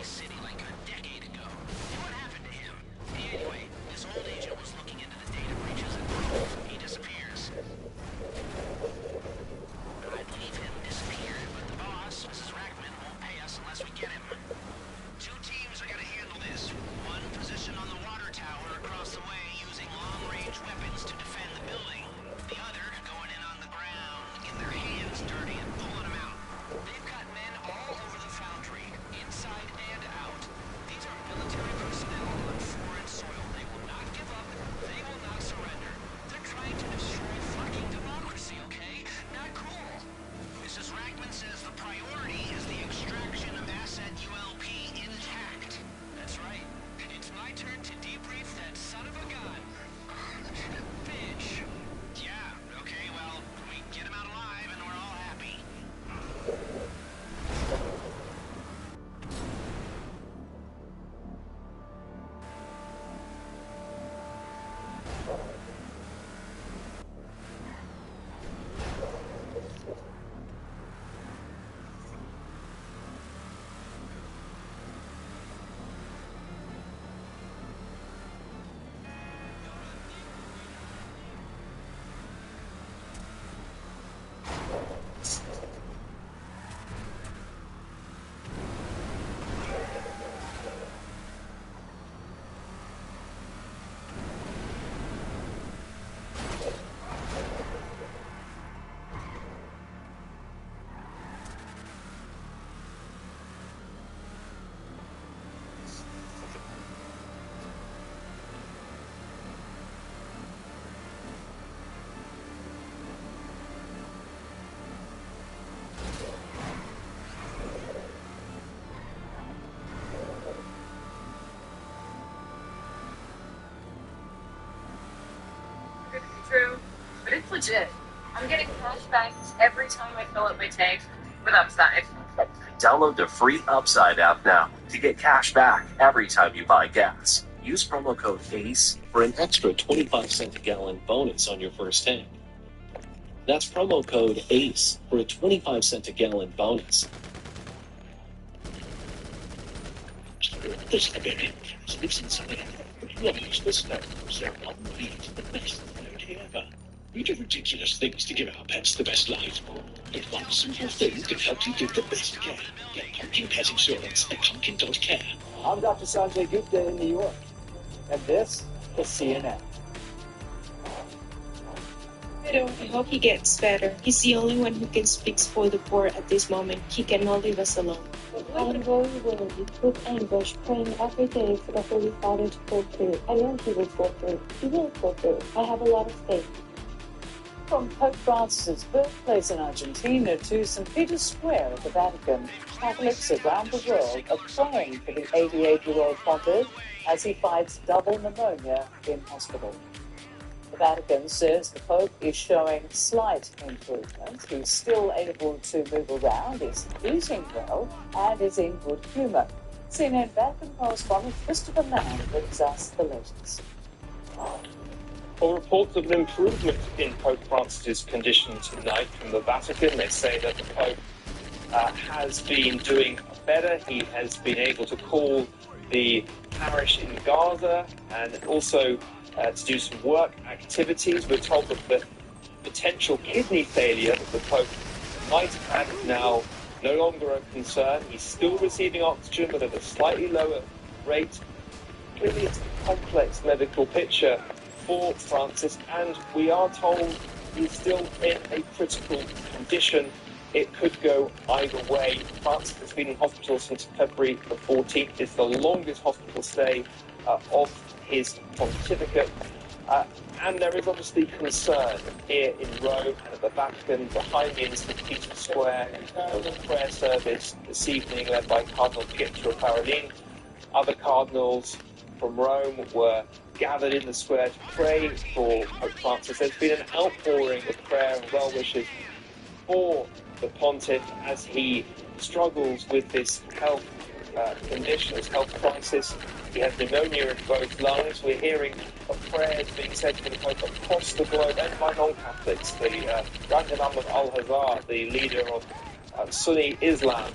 it's legit. I'm getting cash back every time I fill up my tank with Upside. Download the free Upside app now to get cash back every time you buy gas. Use promo code ACE for an extra 25-cent a gallon bonus on your first tank. That's promo code ACE for a 25-cent a gallon bonus. The Siberian cat lives in something that loves the snow, so unbeat the best snow ever. We do ridiculous things to give our pets the best life. But one simple thing can help you give the best care. Get Pumpkin Pet Insurance at pumpkin.care. I'm Dr. Sanjay Gupta in New York, and this is CNN. I hope he gets better. He's the only one who can speak for the poor at this moment. He cannot leave us alone. I am very worried with anguish, praying every day for the Holy Father to go through. I know he will go through. He will go through. I have a lot of faith. From Pope Francis's birthplace in Argentina to St. Peter's Square at the Vatican, Catholics around the world are praying for the 88-year-old pontiff as he fights double pneumonia in hospital. The Vatican says the Pope is showing slight improvement. He's still able to move around, is eating well, and is in good humour. CNN Vatican correspondent Christopher Lamb brings us the latest. Well, reports of an improvement in Pope Francis's condition tonight from the Vatican. They say that the Pope has been doing better. He has been able to call the parish in Gaza and also to do some work activities. We're told that the potential kidney failure that the Pope might have had is now no longer a concern. He's still receiving oxygen, but at a slightly lower rate. Clearly, it's a complex medical picture for Francis, and we are told he's still in a critical condition. It could go either way. Francis has been in hospital since February the 14th. It's the longest hospital stay of his pontificate. And there is obviously concern here in Rome and at the Vatican. Behind me in St. Peter's Square, there was a prayer service this evening led by Cardinal Pietro Parolin. Other cardinals from Rome were gathered in the square to pray for Pope Francis. There's been an outpouring of prayer and well wishes for the pontiff as he struggles with this health condition, this health crisis. He has pneumonia in both lungs. We're hearing of prayers being said for the Pope across the globe and by non-Catholics. The Grand Imam of Al-Azhar, the leader of Sunni Islam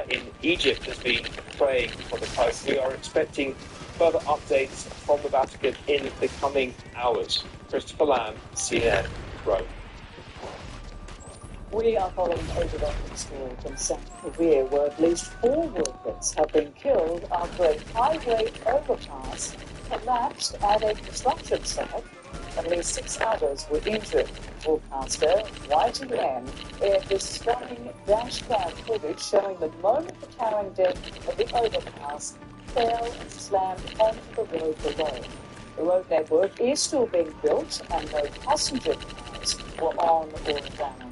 in Egypt, has been praying for the Pope. We are expecting further updates from the Vatican in the coming hours. Christopher Lamb, CNN, Rome. We are following over the story from South Korea, where at least 4 workers have been killed after a highway overpass collapsed at a construction site. At least 6 others were injured. Broadcaster YTN aired this stunning dashcam footage showing the moment the towering deck of the overpass fell and slammed onto the road below. The road network is still being built, and no passenger cars were on or around.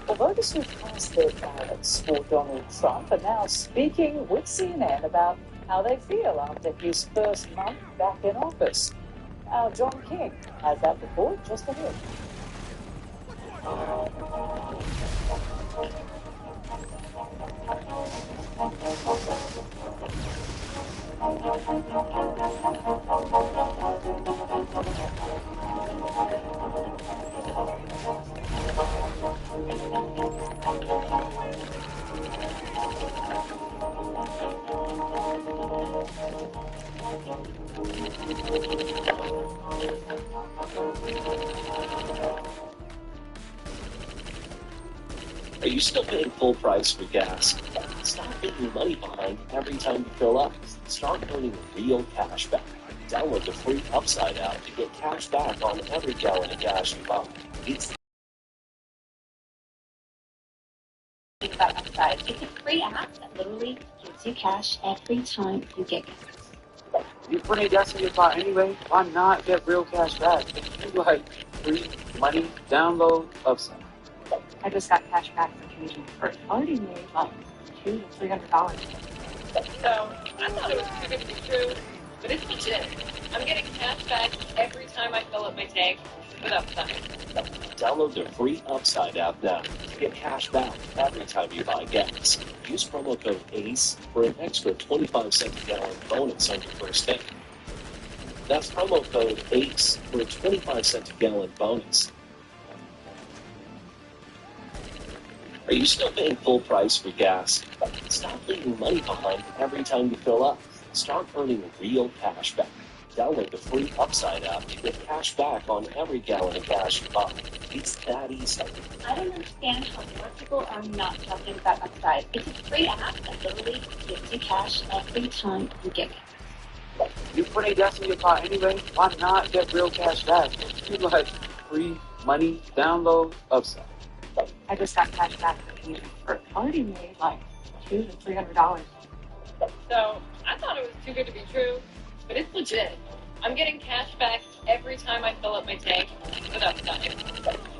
Well, voters who cast their ballots for Donald Trump are now speaking with CNN about how they feel after his first month back in office. Our John King has that report just ahead. Are you still paying full price for gas? Stop leaving money behind every time you fill up. Start earning real cash back. Download the free Upside app to get cash back on every gallon of gas you buy. It's About Upside. It's a free app that literally gives you cash every time you get gas. You're putting gas in your car anyway. Why not get real cash back? If you like free money, download Upside. I just got cash back from Canadian First. Already made like $200 to $300. So I thought it was too good to be true, but it's legit. I'm getting cash back every time I fill up my tank with Upside. Download the free Upside app now to get cash back every time you buy gas. Use promo code ACE for an extra 25-cent a gallon bonus on your first tank. That's promo code ACE for a 25-cent a gallon bonus. Are you still paying full price for gas? Stop leaving money behind every time you fill up. Start earning real cash back. Download the free Upside app to get cash back on every gallon of gas you buy. It's that easy. I don't understand how more people are not talking about Upside. It's a free app that literally gives you cash every time you get gas. You're putting gas in your car anyway. Why not get real cash back? You like free money download Upside. I just got cash back for a party made like $200 to $300. So I thought it was too good to be true, but it's legit. I'm getting cash back every time I fill up my tank with Upside.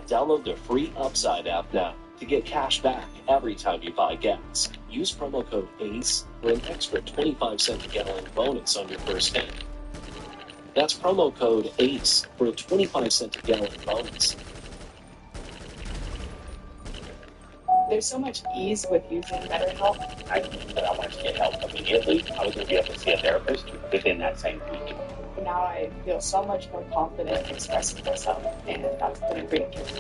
Download the free Upside app now to get cash back every time you buy gas. Use promo code ACE for an extra 25-cent a gallon bonus on your first tank. That's promo code ACE for a 25-cent a gallon bonus. There's so much ease with using BetterHelp. I knew that I wanted to get help immediately. I was going to be able to see a therapist within that same week. Now I feel so much more confident in expressing myself, and that's been a great gift.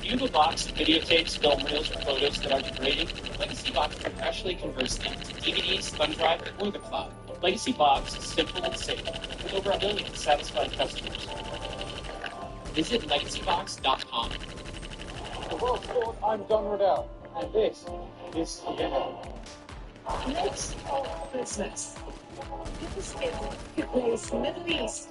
Do you have a box of videotapes, film reels, or photos that are degrading? Legacy Box professionally converts them to DVDs, thumb drive, or the cloud. Legacy Box is simple and safe, with over 1 million satisfied customers. Visit legacybox.com. The world sport, I'm Don Riddell, and this is Vienna. Next of Christmas. This film took place in the Middle East,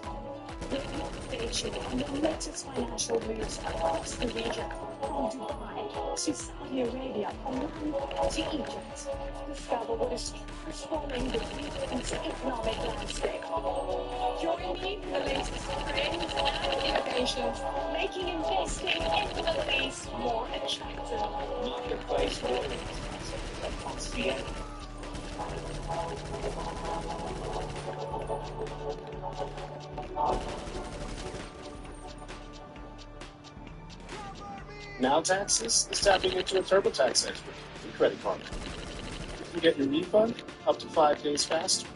with innovation and the latest financial moves across the region, from Dubai to Saudi Arabia, Oman to Egypt. Discover what is transforming the region's economic landscape. Join me in the latest trends and innovations, making investing in the Middle East more attractive. Marketplace Vienna. Now Taxes is tapping into a TurboTax expert with Credit Karma. You can get your refund up to 5 days faster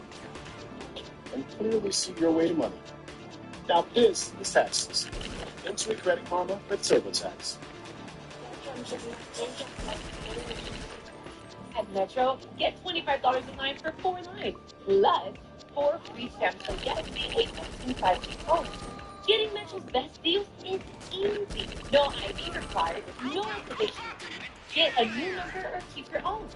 and clearly see your way to money. Now this is Taxes. Intuit Credit Karma with TurboTax. At Metro, get $25 in line for 4 lines, plus 4 free Samsung Galaxy A15 5G phones. Getting Metro's best deals is easy. No ID required, no activation fee. Get a new number or keep your own.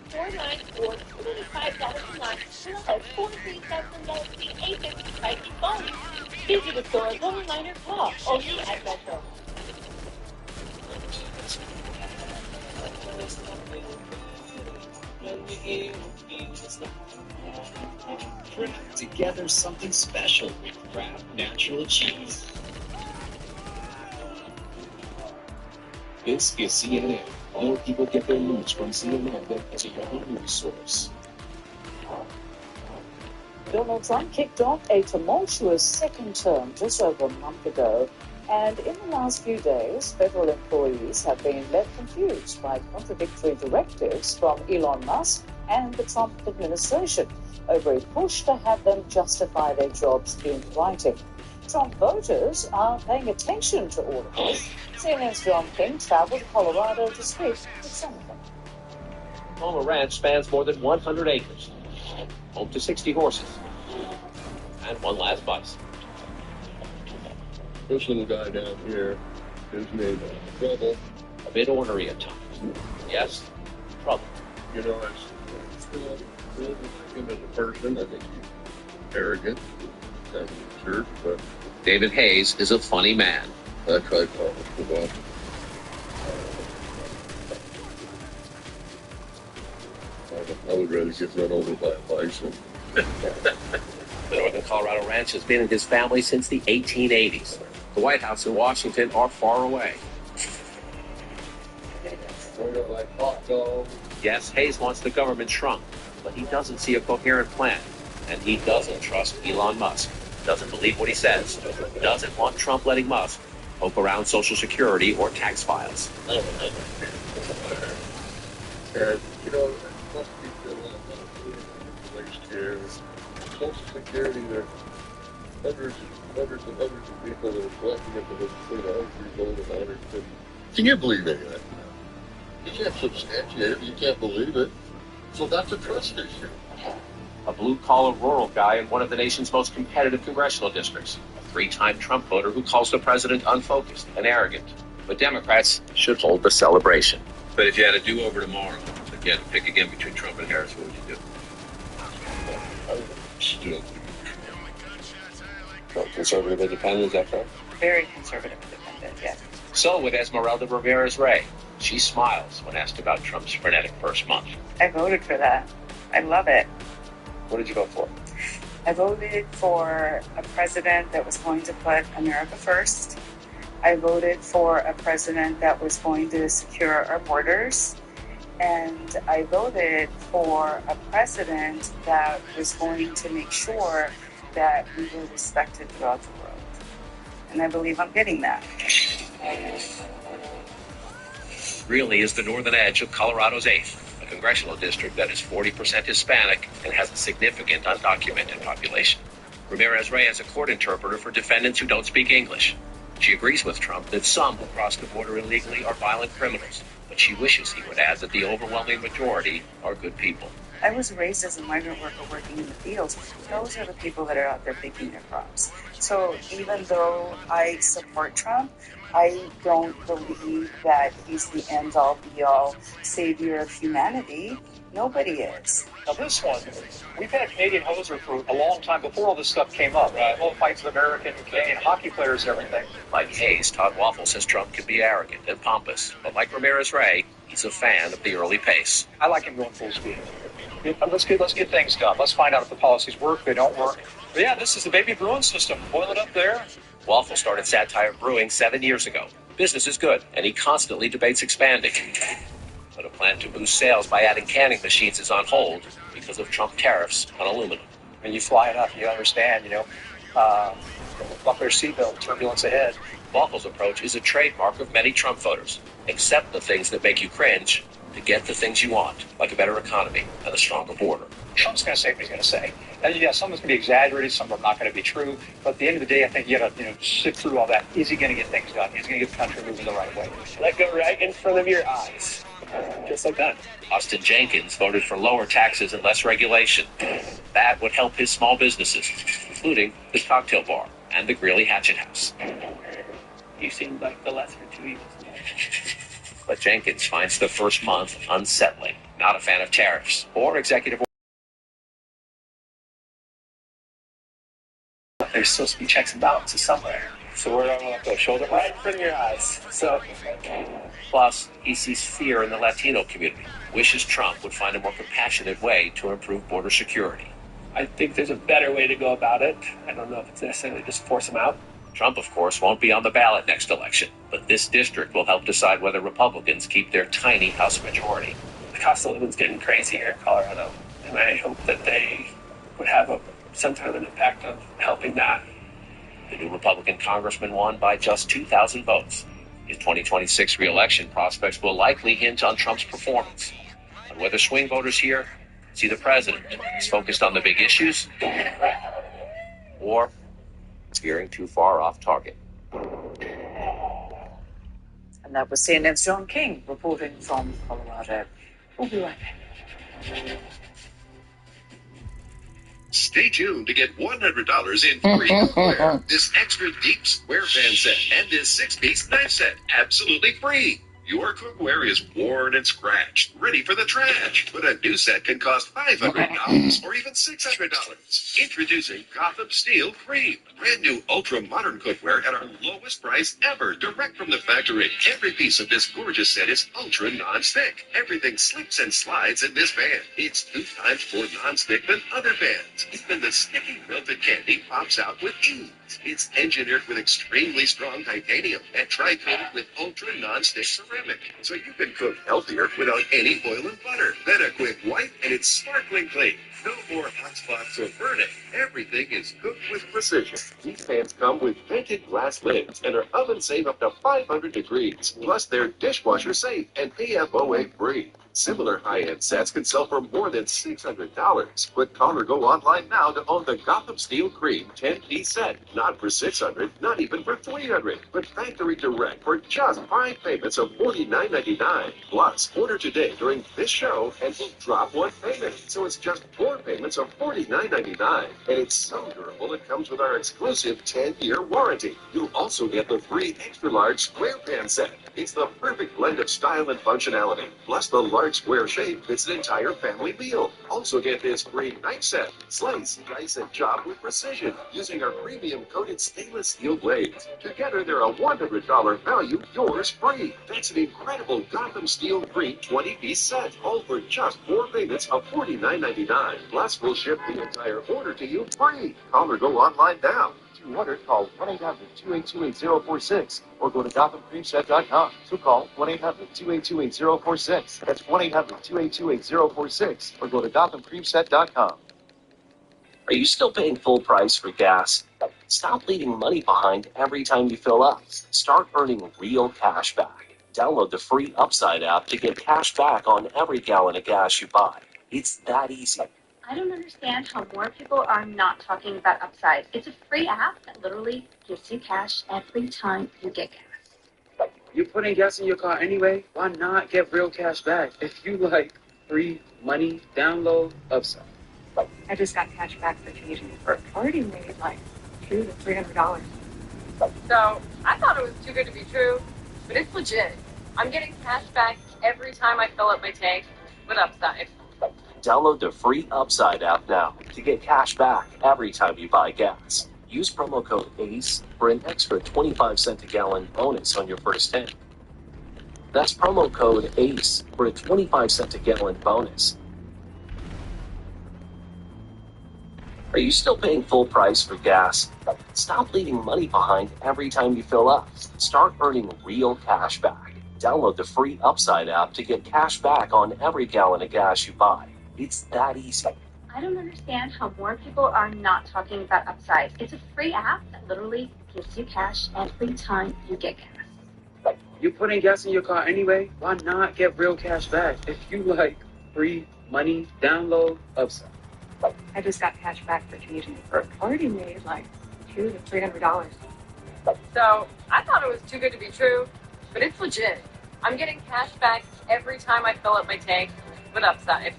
4 lines or $25 in line, plus 4 free Samsung Galaxy A15 5G phones. Visit the store online or call only at Metro. Craft together something special with Kraft Natural Cheese. This is CNN. More people get their news from CNN than any other news source. Donald Trump kicked off a tumultuous second term just over a month ago, and in the last few days, federal employees have been left confused by contradictory directives from Elon Musk and the Trump administration over a push to have them justify their jobs in writing. Trump voters are paying attention to all of this. CNN's John King traveled to Colorado to speak with some of them. Palmer Ranch spans more than 100 acres, home to 60 horses, and one last bison. This little guy down here is named Trouble. A bit ornery at times. Yes, trouble. You know, I still like him as a person. I think he's arrogant, kind of absurd, but David Hayes is a funny man. I tried talking to him. I would rather get run over by a bison. The Northern Colorado Ranch has been in his family since the 1880s. The White House and Washington are far away. I got like hot dogs, Yes, Hayes wants the government shrunk, but he doesn't see a coherent plan. And he doesn't trust Elon Musk, doesn't believe what he says, doesn't want Trump letting Musk poke around Social Security or tax files. And, you know, it must be placed here. Social Security, there are hundreds and hundreds of people that are collecting it for between 100 years old and 150. Can you believe any of that? You can't substantiate it. You can't believe it. So that's a trust issue. A blue-collar rural guy in one of the nation's most competitive congressional districts. A three-time Trump voter who calls the president unfocused and arrogant. But Democrats should hold the celebration. But if you had a do-over tomorrow, if you had to pick again between Trump and Harris, what would you do? I would still So conservative independent, is that correct? Very conservative independent, yes. So with Esmeralda Ramirez-Ray, she smiles when asked about Trump's frenetic first month. I voted for that. I love it. What did you vote for? I voted for a president that was going to put America first. I voted for a president that was going to secure our borders. And I voted for a president that was going to make sure that we were respected throughout the world. And I believe I'm getting that. Greeley is the northern edge of Colorado's 8th, a congressional district that is 40% Hispanic and has a significant undocumented population. Ramirez-Ray is a court interpreter for defendants who don't speak English. She agrees with Trump that some who cross the border illegally are violent criminals, but she wishes he would add that the overwhelming majority are good people. I was raised as a migrant worker working in the fields. Those are the people that are out there picking their crops. So even though I support Trump, I don't believe that he's the end-all, be-all savior of humanity. Nobody is. Now this one, we've had a Canadian hoser for a long time before all this stuff came up. All the fights with American and Canadian hockey players and everything. Like Hayes, Todd Waffle says Trump can be arrogant and pompous, but like Ramirez-Ray, he's a fan of the early pace. I like him going full speed. Let's get things done. Let's find out if the policies work, if they don't work. But yeah, this is the baby brewing system. Boil it up there. Waffle started Satire Brewing 7 years ago. Business is good, and he constantly debates expanding. But a plan to boost sales by adding canning machines is on hold because of Trump tariffs on aluminum. When you fly it up, you understand, buckle your seatbelt, turbulence ahead. Waffle's approach is a trademark of many Trump voters. Accept the things that make you cringe to get the things you want, like a better economy and a stronger border. Trump's going to say what he's going to say. And yeah, some of it's going to be exaggerated, some of them not going to be true. But at the end of the day, I think you got to sift through all that. Is he going to get things done? Is he going to get the country moving the right way? Let go right in front of your eyes. Just like that. Austin Jenkins voted for lower taxes and less regulation. That would help his small businesses, including his cocktail bar and the Greeley Hatchet House. You seem like the lesser of two evils. But Jenkins finds the first month unsettling. Not a fan of tariffs or executive orders. There's supposed to be checks and balances somewhere. So where do I want to go? Shoulder right in front of your eyes. So, plus, he sees fear in the Latino community. Wishes Trump would find a more compassionate way to improve border security. I think there's a better way to go about it. I don't know if it's necessarily just force them out. Trump, of course, won't be on the ballot next election, but this district will help decide whether Republicans keep their tiny House majority. The cost of living's getting crazy here in Colorado, and I hope that they would have some kind of an impact of helping that. The new Republican congressman won by just 2,000 votes. His 2026 re-election prospects will likely hint on Trump's performance. On whether swing voters here see the president is focused on the big issues or veering too far off target. And that was CNN's John King reporting from Colorado. We'll be right back. Stay tuned to get $100 in free cookware. This extra deep square pan set and this 6-piece knife set, absolutely free. Your cookware is worn and scratched, ready for the trash. But a new set can cost $500 or even $600. Introducing Gotham Steel Cream. Brand new ultra-modern cookware at our lowest price ever, direct from the factory. Every piece of this gorgeous set is ultra non-stick. Everything slips and slides in this pan. It's 2 times more non-stick than other pans. Even the sticky melted candy pops out with ease. It's engineered with extremely strong titanium and tri-coated with ultra non-stick ceramic. ceramic, so you can cook healthier without any oil and butter. Then a quick wipe, and it's sparkling clean. No more hot spots or burning. Everything is cooked with precision. These pans come with vented glass lids and are oven safe up to 500 degrees. Plus, they're dishwasher safe and AFOA free. Similar high-end sets can sell for more than $600. But call or go online now to own the Gotham Steel Cream 10-piece set. Not for $600, not even for $300, but factory direct for just 5 payments of $49.99. Plus, order today during this show and we'll drop one payment. So it's just 4 payments of $49.99. And it's so durable it comes with our exclusive 10-year warranty. You'll also get the free extra-large square pan set. It's the perfect blend of style and functionality. Plus, the large square shape fits an entire family meal. Also get this free knife set. Slice, dice, and chop with precision using our premium coated stainless steel blades. Together, they're a $100 value, yours free. That's an incredible Gotham Steel Cream 20-piece set, all for just 4 payments of $49.99. Plus, we'll ship the entire order to you free. Call or go online now. To order, call 1-800-282-8046 or go to GothamCreamSet.com. So call 1-800-282-8046. That's 1-800-282-8046 or go to GothamCreamSet.com. Are you still paying full price for gas? Stop leaving money behind every time you fill up. Start earning real cash back. Download the free Upside app to get cash back on every gallon of gas you buy. It's that easy. I don't understand how more people are not talking about Upsize. It's a free app that literally gives you cash every time you get gas. You're putting gas in your car anyway. Why not get real cash back? If you like free money, download Upside. I just got cash back for changing it. Or already made like $200 to $300. So I thought it was too good to be true, but it's legit. I'm getting cash back every time I fill up my tank with Upside. Download the free Upside app now to get cash back every time you buy gas. Use promo code ACE for an extra 25-cent a gallon bonus on your first tank. That's promo code ACE for a 25-cent a gallon bonus. Are you still paying full price for gas? Stop leaving money behind every time you fill up. Start earning real cash back. Download the free Upside app to get cash back on every gallon of gas you buy. It's that easy. I don't understand how more people are not talking about Upsize. It's a free app that literally gives you cash every time you get gas. You're putting gas in your car anyway. Why not get real cash back? If you like free money, download Upside. I just got cash back for changing it. Or already made like $200 to $300. So I thought it was too good to be true, but it's legit. I'm getting cash back every time I fill up my tank with Upside.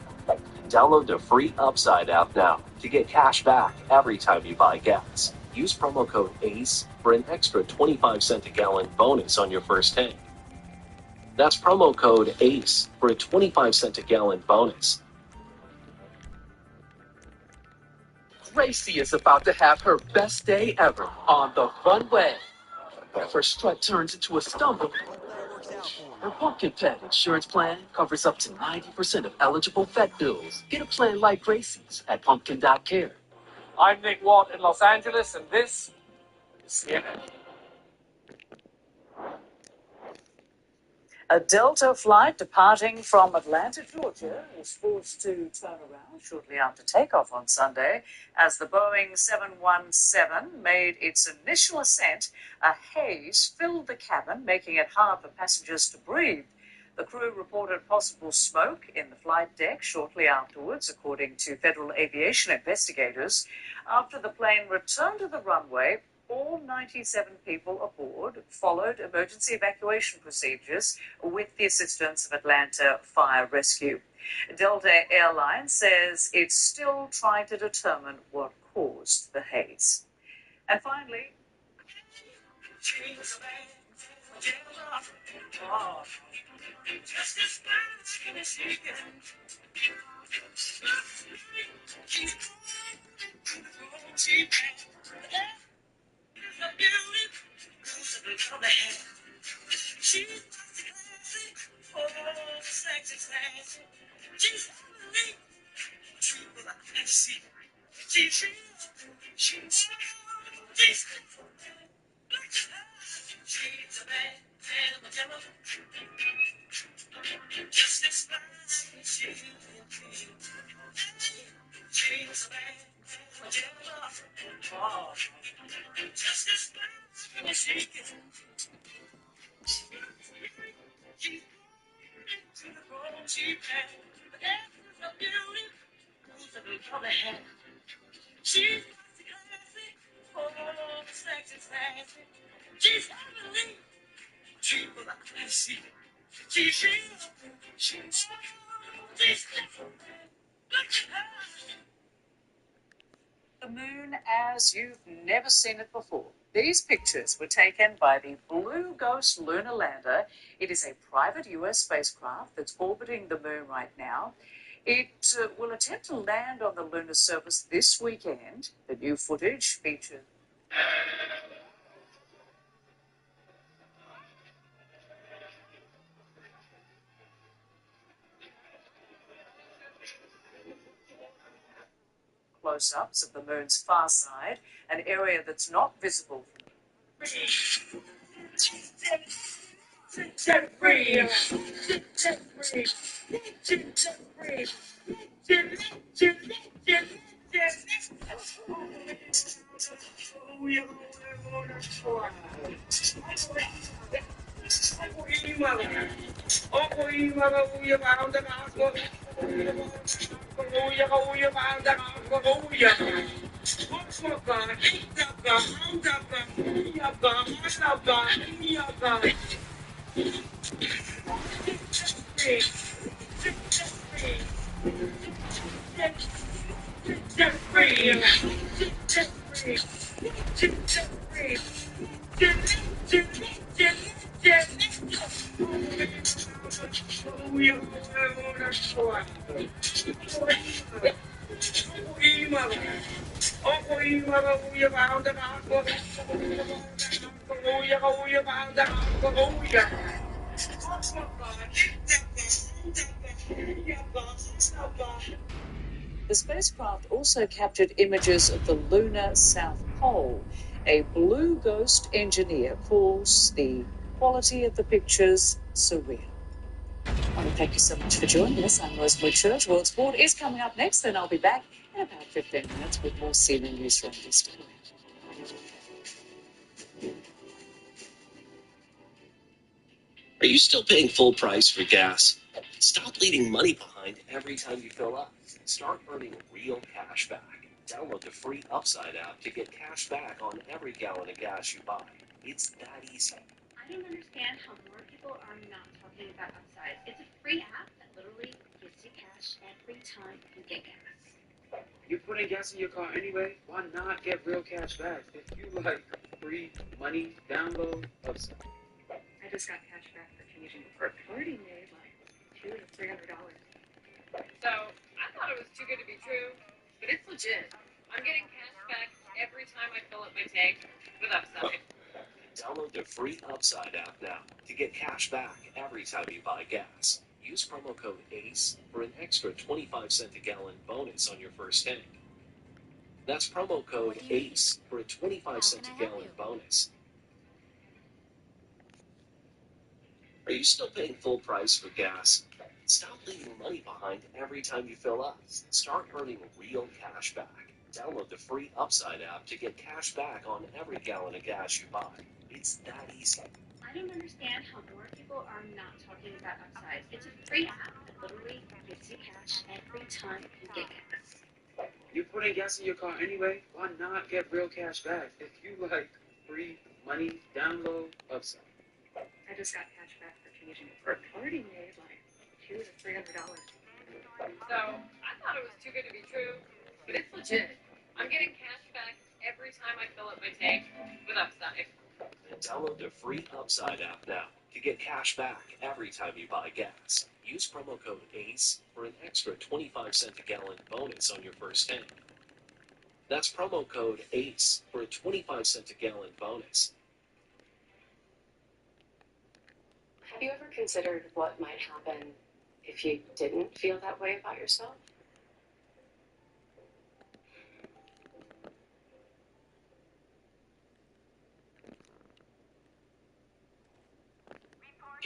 Download the free Upside app now to get cash back every time you buy gas. Use promo code ACE for an extra 25-cent a gallon bonus on your first tank. That's promo code ACE for a 25-cent a gallon bonus. Gracie is about to have her best day ever on the runway. If her strut turns into a stumble, her Pumpkin Pet insurance plan covers up to 90% of eligible vet bills. Get a plan like Gracie's at pumpkin.care. I'm Nick Watt in Los Angeles, and this is CNN. A Delta flight departing from Atlanta, Georgia, was forced to turn around shortly after takeoff on Sunday. As the Boeing 717 made its initial ascent, a haze filled the cabin, making it hard for passengers to breathe. The crew reported possible smoke in the flight deck shortly afterwards, according to federal aviation investigators. After the plane returned to the runway, all 97 people aboard followed emergency evacuation procedures with the assistance of Atlanta Fire Rescue. Delta Airlines says it's still trying to determine what caused the haze. And finally, The moon as you've never seen it before. These pictures were taken by the Blue Ghost lunar lander. It is a private US spacecraft that's orbiting the moon right now. It will attempt to land on the lunar surface this weekend. The new footage features close-ups of the moon's far side, an area that's not visible from The spacecraft also captured images of the lunar South Pole. A Blue Ghost engineer calls the quality of the pictures surreal. I want to thank you so much for joining us. I'm Rosemary Church. World Sport is coming up next, then I'll be back in about 15 minutes with more CNN News from this time. Are you still paying full price for gas? Stop leaving money behind every time you fill up. Start earning real cash back. Download the free Upside app to get cash back on every gallon of gas you buy. It's that easy. I don't understand how more people are not talking about Upsize. It's a free app that literally gives you cash every time you get gas. You're putting gas in your car anyway. Why not get real cash back? If you like free money, download Upside. I just got cash back for changing the card. Already made like $200 to $300. So I thought it was too good to be true, but it's legit. I'm getting cash back every time I fill up my tank with Upside. Download the free Upside app now to get cash back every time you buy gas. Use promo code ACE for an extra 25-cent a gallon bonus on your first tank. That's promo code ACE for a 25-cent a gallon bonus. Are you still paying full price for gas? Stop leaving money behind every time you fill up. Start earning real cash back. Download the free Upside app to get cash back on every gallon of gas you buy. It's that easy. I don't understand how more people are not talking about Upsize. It's a free app that literally gives you cash every time you get gas. You're putting gas in your car anyway. Why not get real cash back? If you like free money, download Upside. I just got cash back for changing the card. Already made like $200 to $300. So I thought it was too good to be true, but it's legit. I'm getting cash back every time I fill up my tank with Upside. And download the free Upside app now to get cash back every time you buy gas. Use promo code ACE for an extra 25-cent a gallon bonus on your first tank. That's promo code ACE for a 25-cent a gallon bonus. Have you ever considered what might happen if you didn't feel that way about yourself?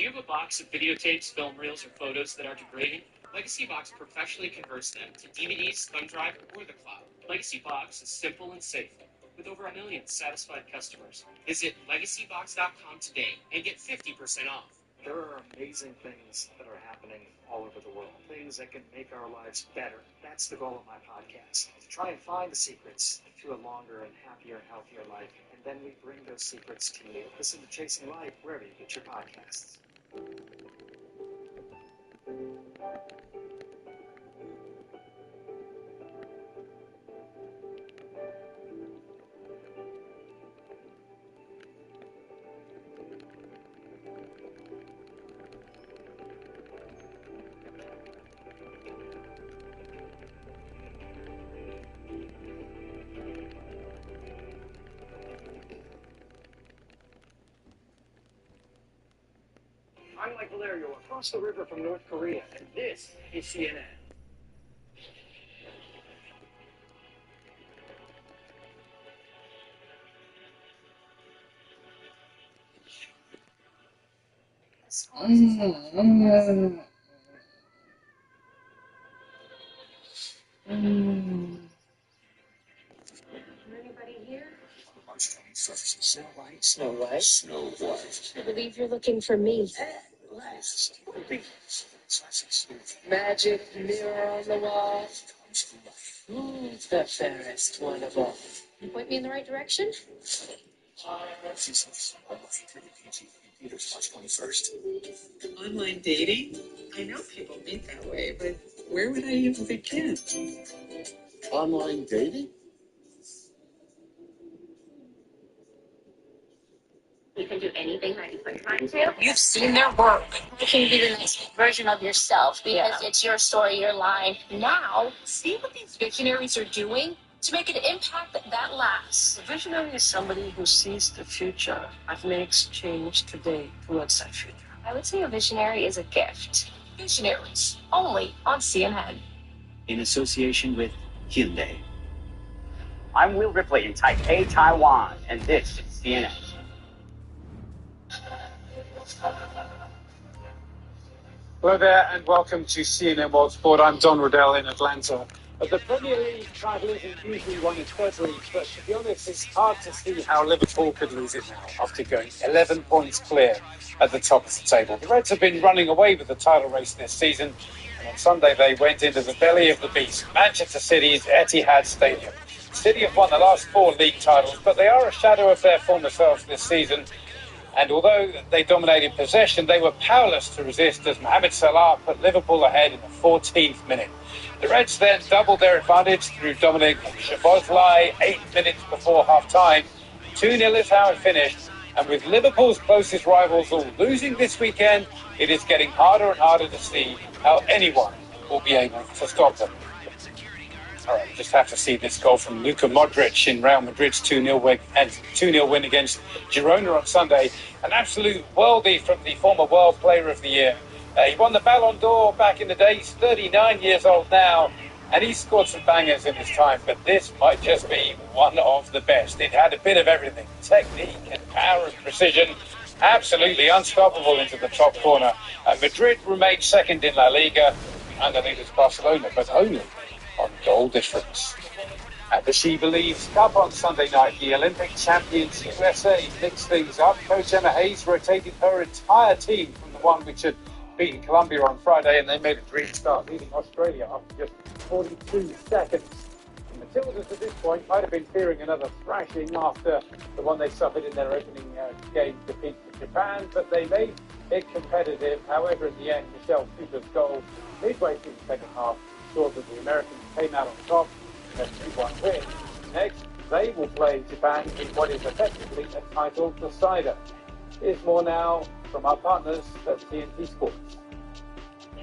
Do you have a box of videotapes, film reels, or photos that are degrading? Legacy Box professionally converts them to DVDs, thumb drive, or the cloud. Legacy Box is simple and safe, with over 1 million satisfied customers. Visit legacybox.com today and get 50% off. There are amazing things that are happening all over the world, things that can make our lives better. That's the goal of my podcast, to try and find the secrets to a longer and happier and healthier life. And then we bring those secrets to you. Listen to Chasing Life wherever you get your podcasts. I'm Mike Valerio, across the river from North Korea, and this is CNN. Anybody here? March 21st. Snow White. Snow White. Snow White. I believe you're looking for me. Magic mirror on the wall. Who's the fairest one of all? Point me in the right direction? March 21st. Online dating? I know people meet that way, but where would I even begin? Online dating? You can do anything that you put your mind to. You've seen their work. You can be the next version of yourself because it's your story, your line. Now, see what these visionaries are doing to make an impact that lasts. A visionary is somebody who sees the future and makes change today towards that future. I would say a visionary is a gift. Visionaries, only on CNN. In association with Hyundai. I'm Will Ripley in Taipei, Taiwan, and this is CNN. Hello there, and welcome to CNN World Sport. I'm Don Riddell in Atlanta. The Premier League title isn't usually won in February, but to be honest, it's hard to see how Liverpool could lose it now after going 11 points clear at the top of the table. The Reds have been running away with the title race this season, and on Sunday they went into the belly of the beast, Manchester City's Etihad Stadium. City have won the last 4 league titles, but they are a shadow of their former selves this season. And although they dominated possession, they were powerless to resist as Mohamed Salah put Liverpool ahead in the 14th minute. The Reds then doubled their advantage through Dominic Szoboszlai 8 minutes before half-time. 2-0 is how it finished. And with Liverpool's closest rivals all losing this weekend, it is getting harder and harder to see how anyone will be able to stop them. All right, just have to see this goal from Luka Modric in Real Madrid's 2-0 win against Girona on Sunday. An absolute worldie from the former World Player of the Year. He won the Ballon d'Or back in the day. He's 39 years old now, and he's scored some bangers in his time, but this might just be one of the best. It had a bit of everything, technique and power and precision. Absolutely unstoppable into the top corner. Madrid remained second in La Liga, and the leaders Barcelona, but only on goal difference. At the She Believes Cup on Sunday night, the Olympic champions USA mixed things up. Coach Emma Hayes rotated her entire team from the one which had beaten Colombia on Friday, and they made a dream start, leading Australia after just 42 seconds. The Matildas at this point might have been fearing another thrashing after the one they suffered in their opening game defeat to Japan, but they made it competitive. However, in the end, Michelle Cooper's goal midway through the second half ensured that the Americans came out on top and a 2-1 win. Next, they will play Japan in what is effectively a title decider. Here's more now from our partners at TNT Sports.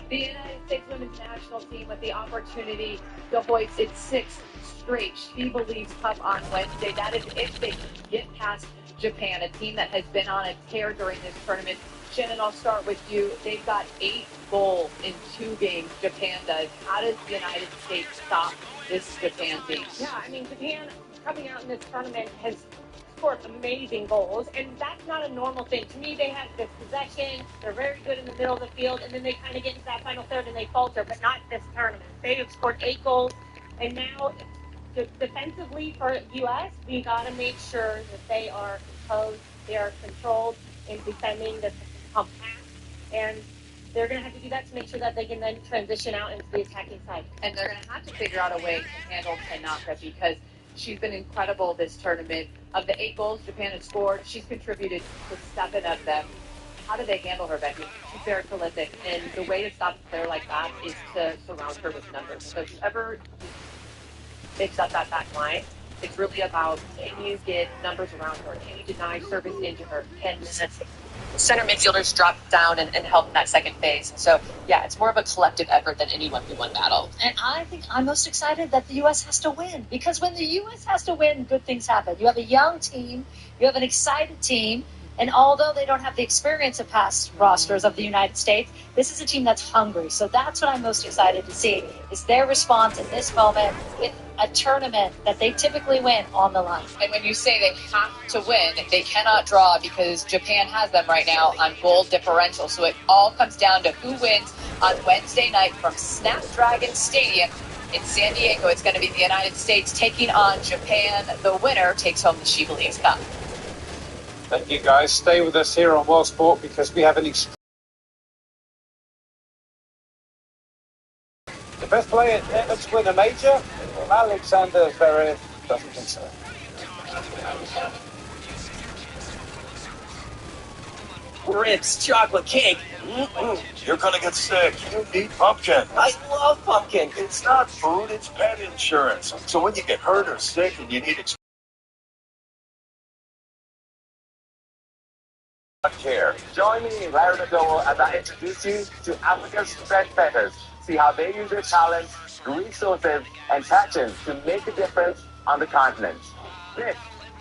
The United States women's national team with the opportunity to hoist its 6th straight She Believes Cup on Wednesday. That is if they get past Japan, a team that has been on a tear during this tournament. Shannon, I'll start with you. They've got 8 goals in 2 games, Japan does. How does the United States stop this Japan team? Yeah, I mean, Japan coming out in this tournament has score amazing goals, and that's not a normal thing. To me, they have this possession, they're very good in the middle of the field, and then they kind of get into that final third and they falter, but not this tournament. They have scored 8 goals, and now defensively for U.S., we got to make sure that they are composed, they are controlled in defending the compact, and they're going to have to do that to make sure that they can then transition out into the attacking side. And they're going to have to figure out a way to handle Tanaka because she's been incredible this tournament. Of the 8 goals Japan has scored, she's contributed to 7 of them. How do they handle her, Becky? She's very prolific, and the way to stop a player like that is to surround her with numbers. So if you ever mix up that back line, it's really about, can you get numbers around her? Can you deny service into her? Can center midfielders drop down and help in that second phase? So, yeah, it's more of a collective effort than any 1v1 battle. And I think I'm most excited that the U.S. has to win, because when the U.S. has to win, good things happen. You have a young team, you have an excited team, and although they don't have the experience of past rosters of the United States, this is a team that's hungry. So that's what I'm most excited to see, is their response in this moment with a tournament that they typically win on the line. And when you say they have to win, they cannot draw because Japan has them right now on goal differential. So it all comes down to who wins on Wednesday night from Snapdragon Stadium in San Diego. It's going to be the United States taking on Japan. The winner takes home the She Believes Cup. Thank you, guys. Stay with us here on World Sport because we have the best player ever to win a major. Well, Alexander Zverev doesn't think so. Ribs, chocolate cake. You're gonna get sick. You need pumpkin. I love pumpkin. It's not food, it's pet insurance. So when you get hurt or sick and you need care. Join me, Larry McDowell, as I introduce you to Africa's trendsetters. See how they use their talents, resources, and passion to make a difference on the continent. This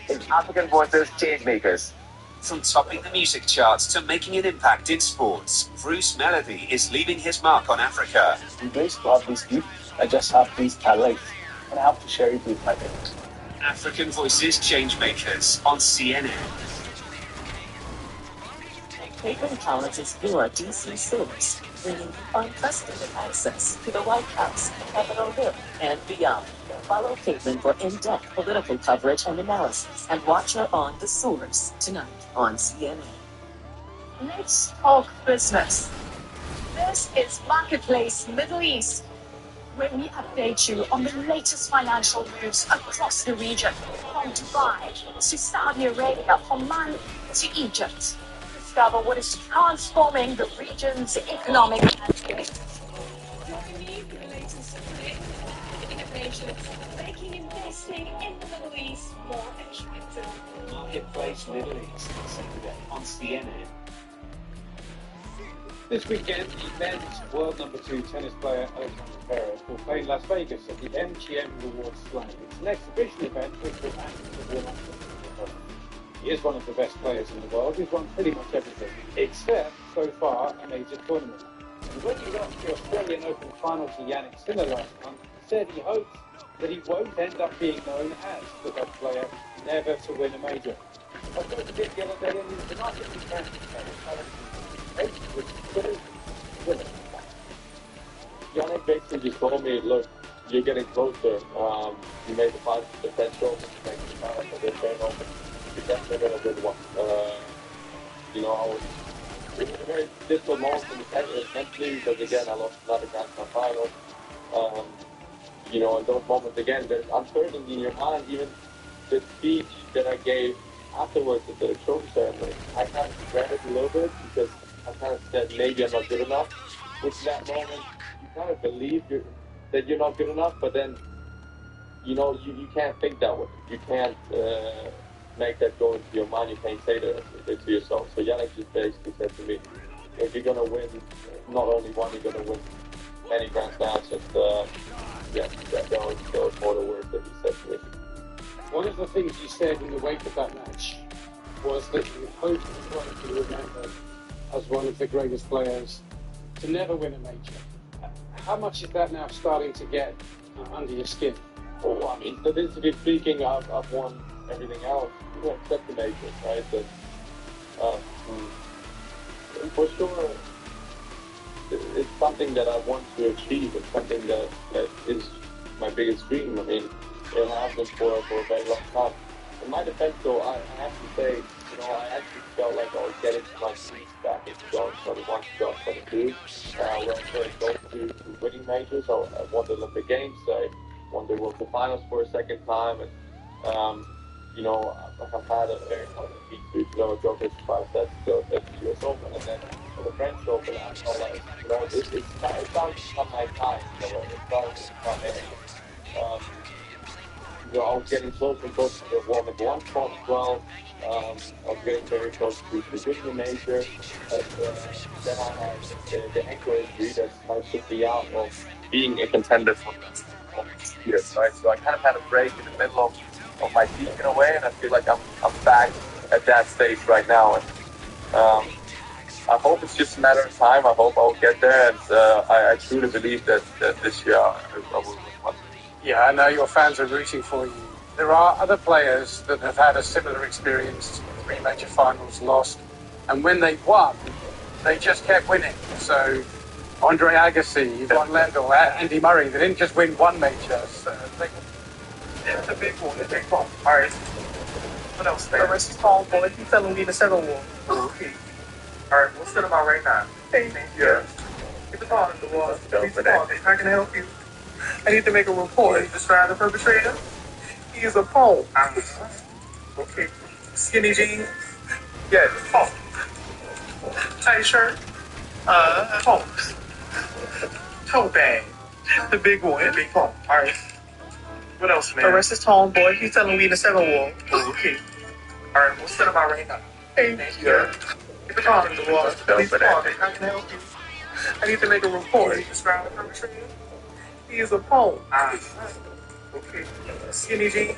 is African Voices Changemakers. From topping the music charts to making an impact in sports, Bruce Melody is leaving his mark on Africa. I'm blessed to have this gift. I just have this talent, and I have to share it with my parents. African Voices Changemakers on CNN. Cleveland College is your DC source, bringing unprecedented access to the White House, Capitol Hill, and beyond. Follow Caitlin for in-depth political coverage and analysis, and watch her on The Source tonight on CNN. Let's talk business. This is Marketplace Middle East, where we update you on the latest financial news across the region, from Dubai to Saudi Arabia, Oman to Egypt. Discover what is transforming the region's economic landscape. Join the latest innovations, making investing in the Middle East more attractive. Marketplace Middle East, Saturday on CNN. This weekend, the men's world number 2 tennis player Alexander Zverev will play in Las Vegas at the MGM Rewards Slam. It's an exhibition event which will act as a warm-up. He is one of the best players in the world. He's won pretty much everything, except, so far, a major tournament. And when he lost the Australian Open final to Yannick Sinner last month, he said he hopes that he won't end up being known as the best player never to win a major. I spoke to Vidya the other day, and he's not just a Yannick basically just told me, look, you're getting closer. You made the final potential, you made the final for this final. You're definitely going to win one. It was a very difficult moment for me mentally because, again, I lost another Grand Slam final. In those moments, again, there's uncertainty in your mind. Even the speech that I gave afterwards at the trophy ceremony, I kind of regret it a little bit because I kind of said maybe I'm not good enough. Which that moment, you kind of believe that you're not good enough, but then, you can't think that way. You can't make that go into your mind. You can't say that to yourself. So Yannick just basically said to me, if you're going to win not only one, you're going to win many Grand Slams. And that was more the words that he said to me. One of the things you said in the wake of that match was that you hoped to be remembered as one of the greatest players to never win a major. How much is that now starting to get under your skin? Oh, I mean, statistically speaking, I've won everything else. accept the majors, right? And for sure, it's something that I want to achieve. It's something that is my biggest dream. I mean, it has been for a very long time. In my defense, though, I have to say, I actually felt like I was getting to my feet back in 2021, 2022, where I was very close to winning majors. I won the Olympic Games. I won the World Cup Finals for a second time, and I've had a very tough defeat to Novak Djokovic 5 sets at the US Open, and then at the French Open, I felt like, it's starting to become my time. It's starting to become I was getting closer and closer to the world number one spot as well. I was getting very close to winning the major. But then I had the ankle injury that kind of took me out of being a contender for years, right? So I kind of had a break in the middle of my peak in a way, and I feel like I'm back at that stage right now. And I hope it's just a matter of time. I hope I'll get there, and I truly believe that this year I will win one. Yeah, I know your fans are rooting for you. There are other players that have had a similar experience, 3 major finals lost, and when they won, they just kept winning. So Andre Agassi, Juan Lendl, Andy Murray, they didn't just win one major. So it's a big one, it's a big one. All right. What else, man? The rest is calm, boy. You telling me the second one. Okay. All right, we'll sit him out right now. Hey, thank you. Get the ball in the wall. How can I help you? I need to make a report. Describe the perpetrator. He is a pole. Okay. Skinny jeans. Yes, pole. Tight shirt. Poles. Toe bag. The big one. Big pole. All right. What else, man? Arrest his tone, boy. He's telling me the second wall. Okay. All right, we'll set him out right now. Hey, thank you. Get the ball in the wall. Please call me. How can I help you? I need to make a report. Describe the perpetrator. He is a pole. Okay. Skinny jeans.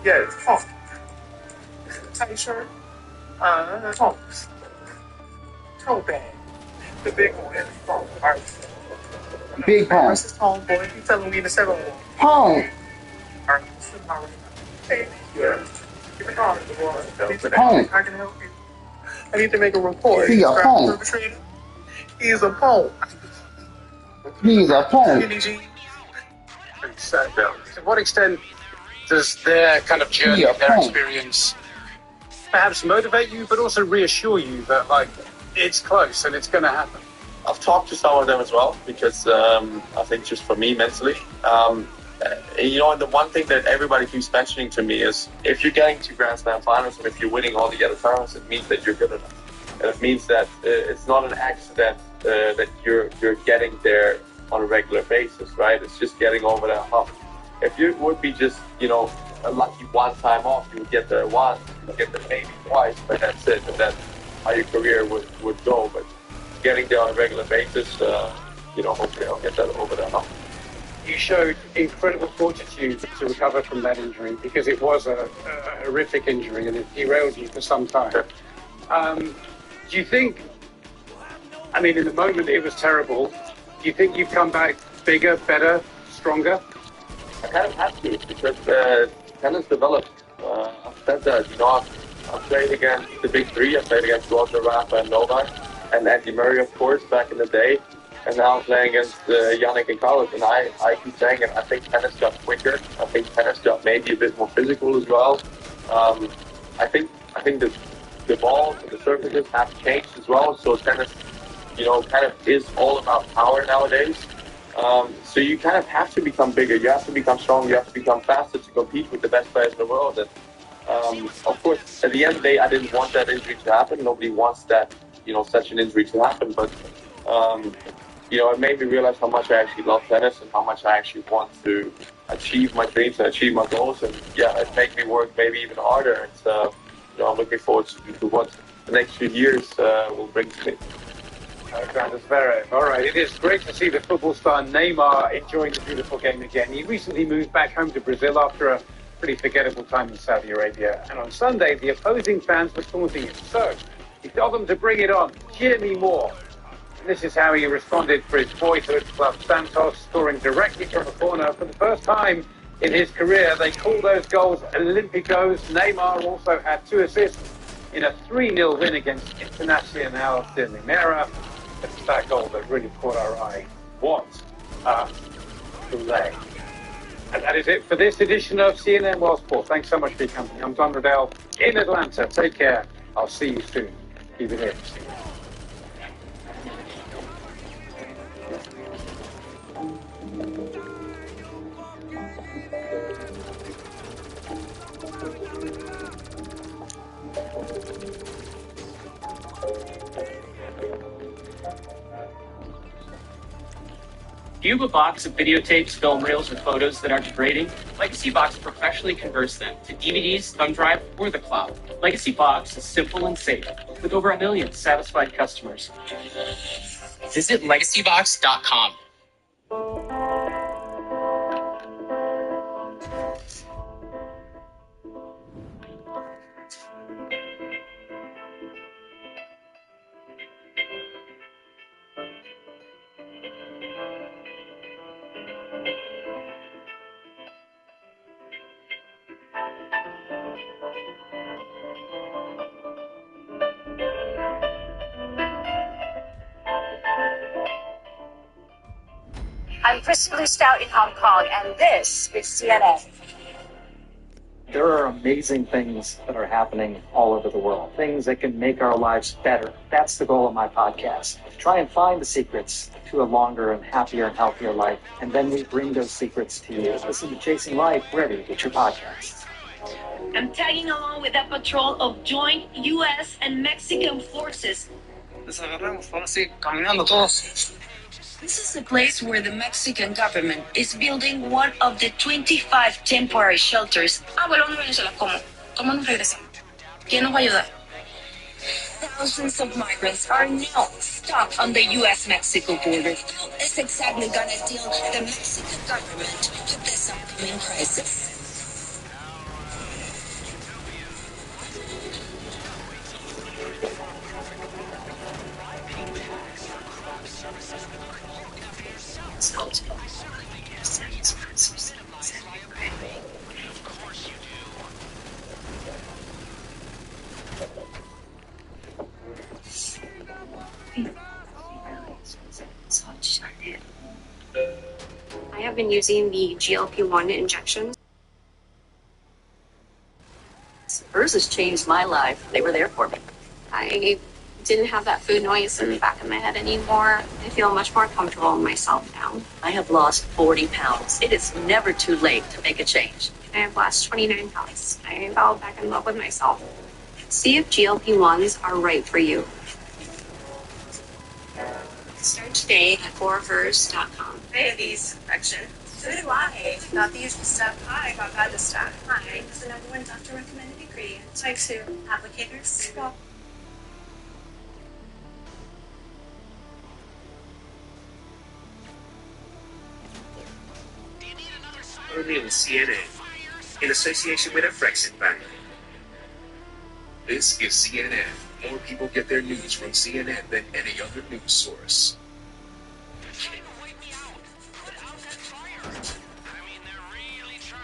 Yes, pole. Tight shirt. Poles. Toe bag. The big one. Pole. All right. Big pole. Arrest his tone, boy. He's telling me the second wall. Pole. All right, sit down right now. Hey, yeah. Get the car in the wall. Pole. How can I help you? I need to make a report. He a pole. He is a pole. He is a pole. Skinny jeans. To what extent does their kind of journey, their experience, perhaps motivate you, but also reassure you that, like, it's close and it's going to happen? I've talked to some of them as well, because I think just for me mentally, and the one thing that everybody keeps mentioning to me is, if you're getting to Grand Slam finals and if you're winning all the other tournaments, it means that you're good enough. And it means that it's not an accident that you're getting there on a regular basis, right? It's just getting over that hump. If you would be just, a lucky one time off, you would get there once, you would get there maybe twice, but that's it. And that's how your career would go. But getting there on a regular basis, hopefully I'll get that over that hump. You showed incredible fortitude to recover from that injury, because it was a horrific injury and it derailed you for some time. Do you think, in the moment it was terrible, do you think you've come back bigger, better, stronger? I kind of have to, because tennis developed. I've said that, I've played against the big three. I played against Roger, Rafa, and Novak, and Andy Murray, of course, back in the day. And now I'm playing against Yannick and Carlos, and I keep saying it, I think tennis got quicker. I think tennis got maybe a bit more physical as well. I think the balls and the surfaces have changed as well. So tennis, kind of is all about power nowadays. So you kind of have to become bigger. You have to become stronger. You have to become faster to compete with the best players in the world. And of course, at the end of the day, I didn't want that injury to happen. Nobody wants that, such an injury to happen. But it made me realize how much I actually love tennis and how much I actually want to achieve my dreams and achieve my goals. And it made me work maybe even harder. And I'm looking forward to what the next few years will bring to me. Alexander Zverev. All right, it is great to see the football star Neymar enjoying the beautiful game again. He recently moved back home to Brazil after a pretty forgettable time in Saudi Arabia. And on Sunday, the opposing fans were taunting him. So he told them to bring it on, cheer me more. And this is how he responded for his boyhood club Santos, scoring directly from a corner for the first time in his career. They call those goals Olympicos. Neymar also had 2 assists in a 3-0 win against Internacional de Limera. It's that goal that really caught our eye. What a play. And that is it for this edition of CNN World Sport. Thanks so much for your company. I'm Don Riddell in Atlanta. Take care. I'll see you soon. Keep it in. Do you have a box of videotapes, film reels, or photos that are degrading? Legacy Box professionally converts them to DVDs, thumb drive, or the cloud. Legacy Box is simple and safe, with over 1 million satisfied customers. Visit legacybox.com. I'm Kristen Blue Stout in Hong Kong, and this is CNN. There are amazing things that are happening all over the world, things that can make our lives better. That's the goal of my podcast. Try and find the secrets to a longer and happier and healthier life, and then we bring those secrets to you. Listen to Chasing Life wherever you get your podcasts. I'm tagging along with a patrol of joint U.S. and Mexican forces. This is the place where the Mexican government is building one of the 25 temporary shelters. ¿Cómo nos regresamos? ¿Quién nos va a ayudar? Thousands of migrants are now stuck on the U.S.-Mexico border. How is exactly going to deal the Mexican government with this upcoming crisis? I have been using the GLP-1 injections. Hers has changed my life. They were there for me. I didn't have that food noise in the back of my head anymore. I feel much more comfortable in myself now. I have lost 40 pounds. It is never too late to make a change. I have lost 29 pounds. I fell back in love with myself. See if GLP-1s are right for you. Start today at forhers.com. I have these infection. So do I. Not the usual stuff. Hi, got bad this stuff. Hi, it's the #1 doctor recommended ingredient. Type 2 applicators. Go. Only on CNN, in association with a Brexit bank. This is CNN. More people get their news from CNN than any other news source.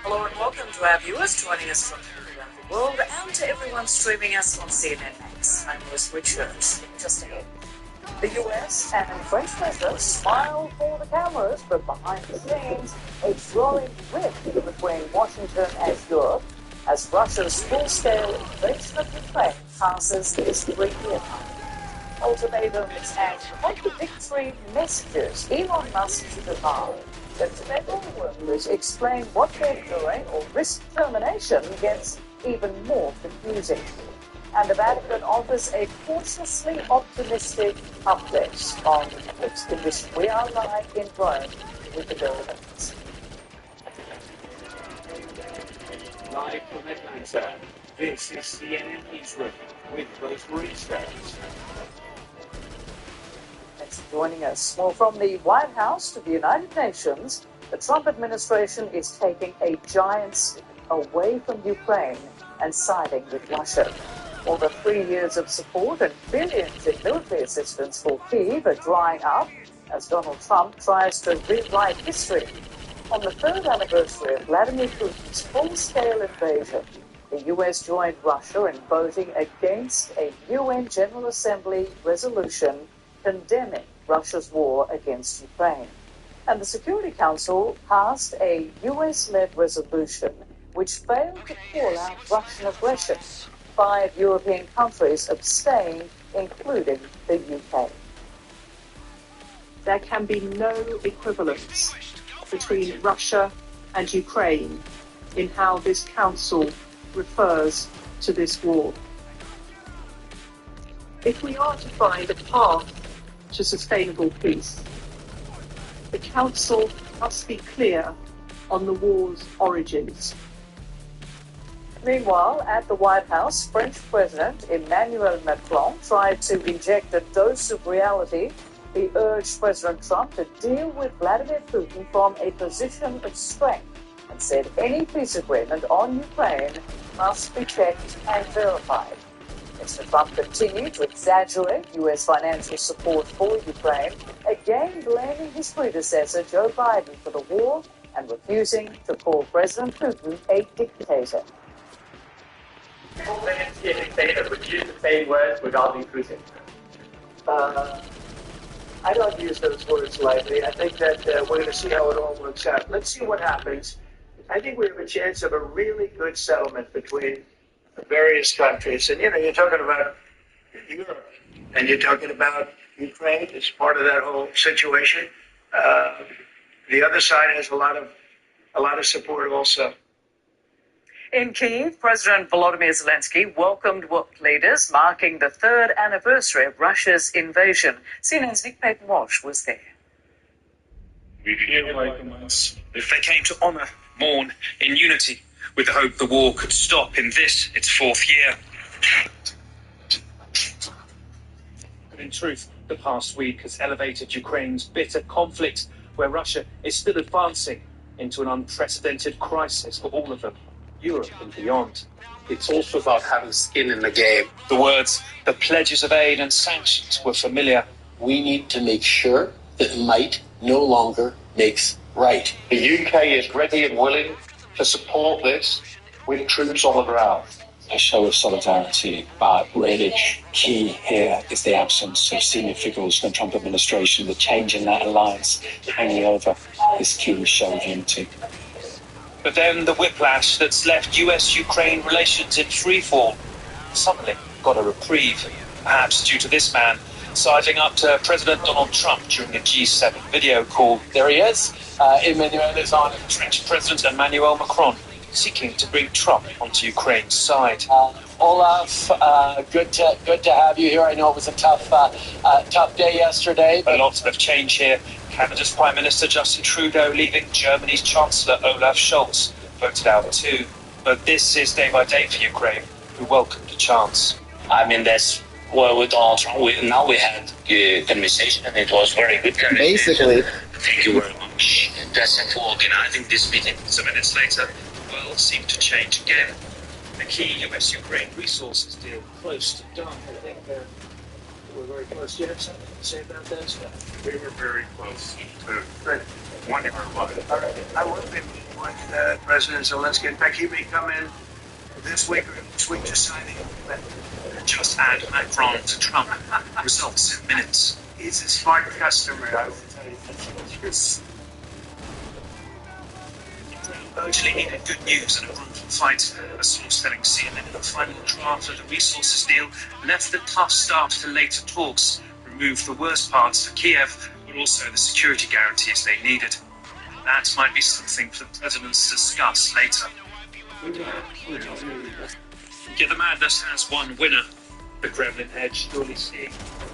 Hello and welcome to our viewers joining us from around the world and to everyone streaming us on CNN Max. I'm Liz Richards. Just ahead. The US and French presidents smile for the cameras, but behind the scenes, a growing rift between Washington and Europe as Russia's full-scale invasion of Ukraine passes its 3-year mark. Ultimatums and contradictory messages. Elon Musk's demand that federal workers explain what they're doing or risk termination gets even more confusing. And the Vatican offers a cautiously optimistic update on the next condition. We are live in Rome with the buildings. Live from Atlanta, this is CNN Newsroom with Rosemary Stokes. Thanks for joining us. Well, from the White House to the United Nations, the Trump administration is taking a giant step away from Ukraine and siding with Russia. Over 3 years of support and billions in military assistance for Kyiv are drying up as Donald Trump tries to rewrite history. On the third anniversary of Vladimir Putin's full-scale invasion, the U.S. joined Russia in voting against a UN General Assembly resolution condemning Russia's war against Ukraine. And the Security Council passed a US-led resolution which failed to call out Russian aggression. 5 European countries abstained, including the UK. There can be no equivalence between Russia and Ukraine in how this council refers to this war. If we are to find a path to sustainable peace, the council must be clear on the war's origins. Meanwhile, at the White House, French President Emmanuel Macron tried to inject a dose of reality. He urged President Trump to deal with Vladimir Putin from a position of strength and said any peace agreement on Ukraine must be checked and verified. Mr. Trump continued to exaggerate U.S. financial support for Ukraine, again blaming his predecessor, Joe Biden, for the war and refusing to call President Putin a dictator. People claim to be a dictator would use the same words regarding Putin. I don't use those words lightly. I think that we're going to see how it all works out. Let's see what happens. I think we have a chance of a really good settlement between the various countries. And, you're talking about Europe, and you're talking about Ukraine as part of that whole situation. The other side has a lot of support also. In Kyiv, President Volodymyr Zelensky welcomed world leaders marking the third anniversary of Russia's invasion. CNN's Nick Payton-Walsh was there. We feel like the months if they came to honour, mourn in unity, with the hope the war could stop in this, its 4th year. But in truth, the past week has elevated Ukraine's bitter conflict, where Russia is still advancing into an unprecedented crisis for all of them, Europe and beyond. It's also about having skin in the game. The words, the pledges of aid and sanctions were familiar. We need to make sure that might no longer makes right. The UK is ready and willing to support this with troops on the ground. A show of solidarity, but really key here is the absence of senior figures from the Trump administration, the change in that alliance hanging over this key show of unity. But then the whiplash that's left US-Ukraine relations in freefall suddenly got a reprieve, perhaps due to this man siding up to President Donald Trump during a G7 video call. There he is. Emmanuel is on. French President Emmanuel Macron seeking to bring Trump onto Ukraine's side. Olaf, good to have you here. I know it was a tough day yesterday. A lot of change here. Canada's Prime Minister Justin Trudeau leaving Germany's Chancellor Olaf Scholz voted out too. But this is day by day for Ukraine, who welcomed a chance. I mean, that's what with Donald Trump. Now we had a conversation, and it was very good conversation. Basically. Thank you very much. That's it for I think this meeting, some minutes later, the world seemed to change again. The key US-Ukraine resources deal close to done. I think we're very close. Do you have something to say about that? We were very close to one of our lives. All right. I will be meeting with President Zelensky. In fact, he may come in this week or next week to sign the agreement. Just add Macron to Trump. Results in minutes. He's a smart customer, I will tell you. Yes. Urgently needed good news and a brutal fight. A source telling CNN the final draft of the resources deal left the tough start to later talks, removed the worst parts for Kiev, but also the security guarantees they needed. That might be something for the presidents to discuss later. Yet the madness has one winner. The Kremlin edge surely seeing a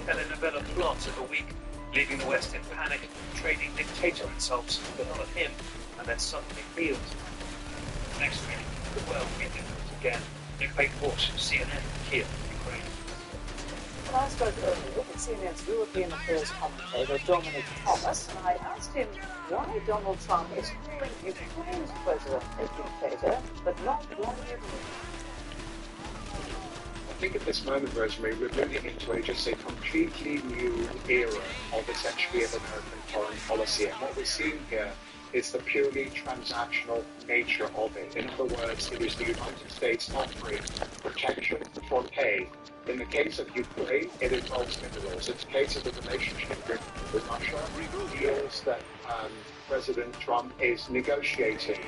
telenovela plot of a week, leaving the West in panic, trading dictator insults for none of him, and then suddenly field. Next week, the world will be different again. Nick Payton-Walsh, CNN, Kiev, Ukraine. Well, I spoke earlier with CNN's European Affairs commentator Dominic Thomas, and I asked him why Donald Trump is calling Ukraine's president a dictator, but not Vladimir Putin. I think at this moment, Rosemary, we're moving into just a completely new era of essentially of American foreign policy. And what we're seeing here is the purely transactional nature of it. In other words, it is the United States offering protection for pay. In the case of Ukraine, it involves minerals. In the case of the relationship with Russia, deals that President Trump is negotiating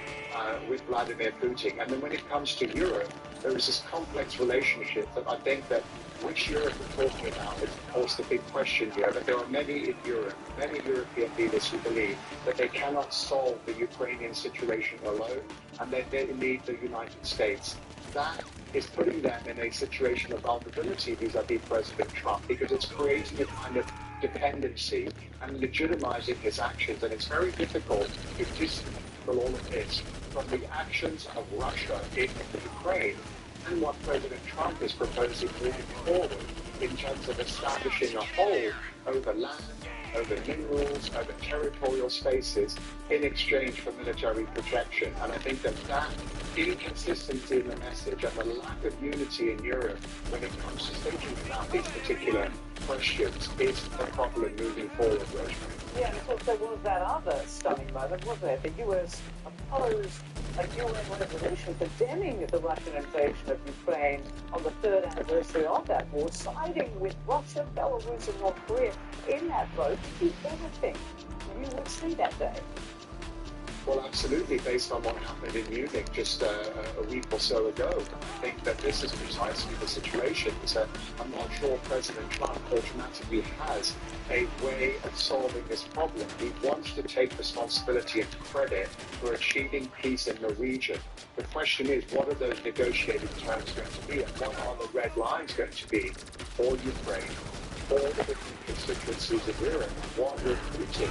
with Vladimir Putin. And then when it comes to Europe, there is this complex relationship that I think that which Europe we're talking about is, of course, the big question here. But there are many in Europe, many European leaders who believe that they cannot solve the Ukrainian situation alone, and that they need the United States. That is putting them in a situation of vulnerability vis-a-vis President Trump, because it's creating a kind of dependency and legitimizing his actions. And it's very difficult to dismantle all of this from the actions of Russia in Ukraine and what President Trump is proposing moving forward in terms of establishing a hold over land, over minerals, over territorial spaces in exchange for military protection. And I think that that inconsistency in the message and the lack of unity in Europe when it comes to thinking about these particular questions is a problem moving forward, Rosemary. Yeah, and of course there was that other stunning moment, wasn't it? The US opposed a UN resolution condemning the Russian invasion of Ukraine on the third anniversary of that war, siding with Russia, Belarus, and North Korea in that vote. Do you ever think you would see that day? Well, absolutely, based on what happened in Munich just a week or so ago. I think that this is precisely the situation. So I'm not sure President Trump automatically has a way of solving this problem. He wants to take responsibility and credit for achieving peace in the region. The question is, what are those negotiated terms going to be, and what are the red lines going to be for Ukraine, for the different constituencies of Europe? What will Putin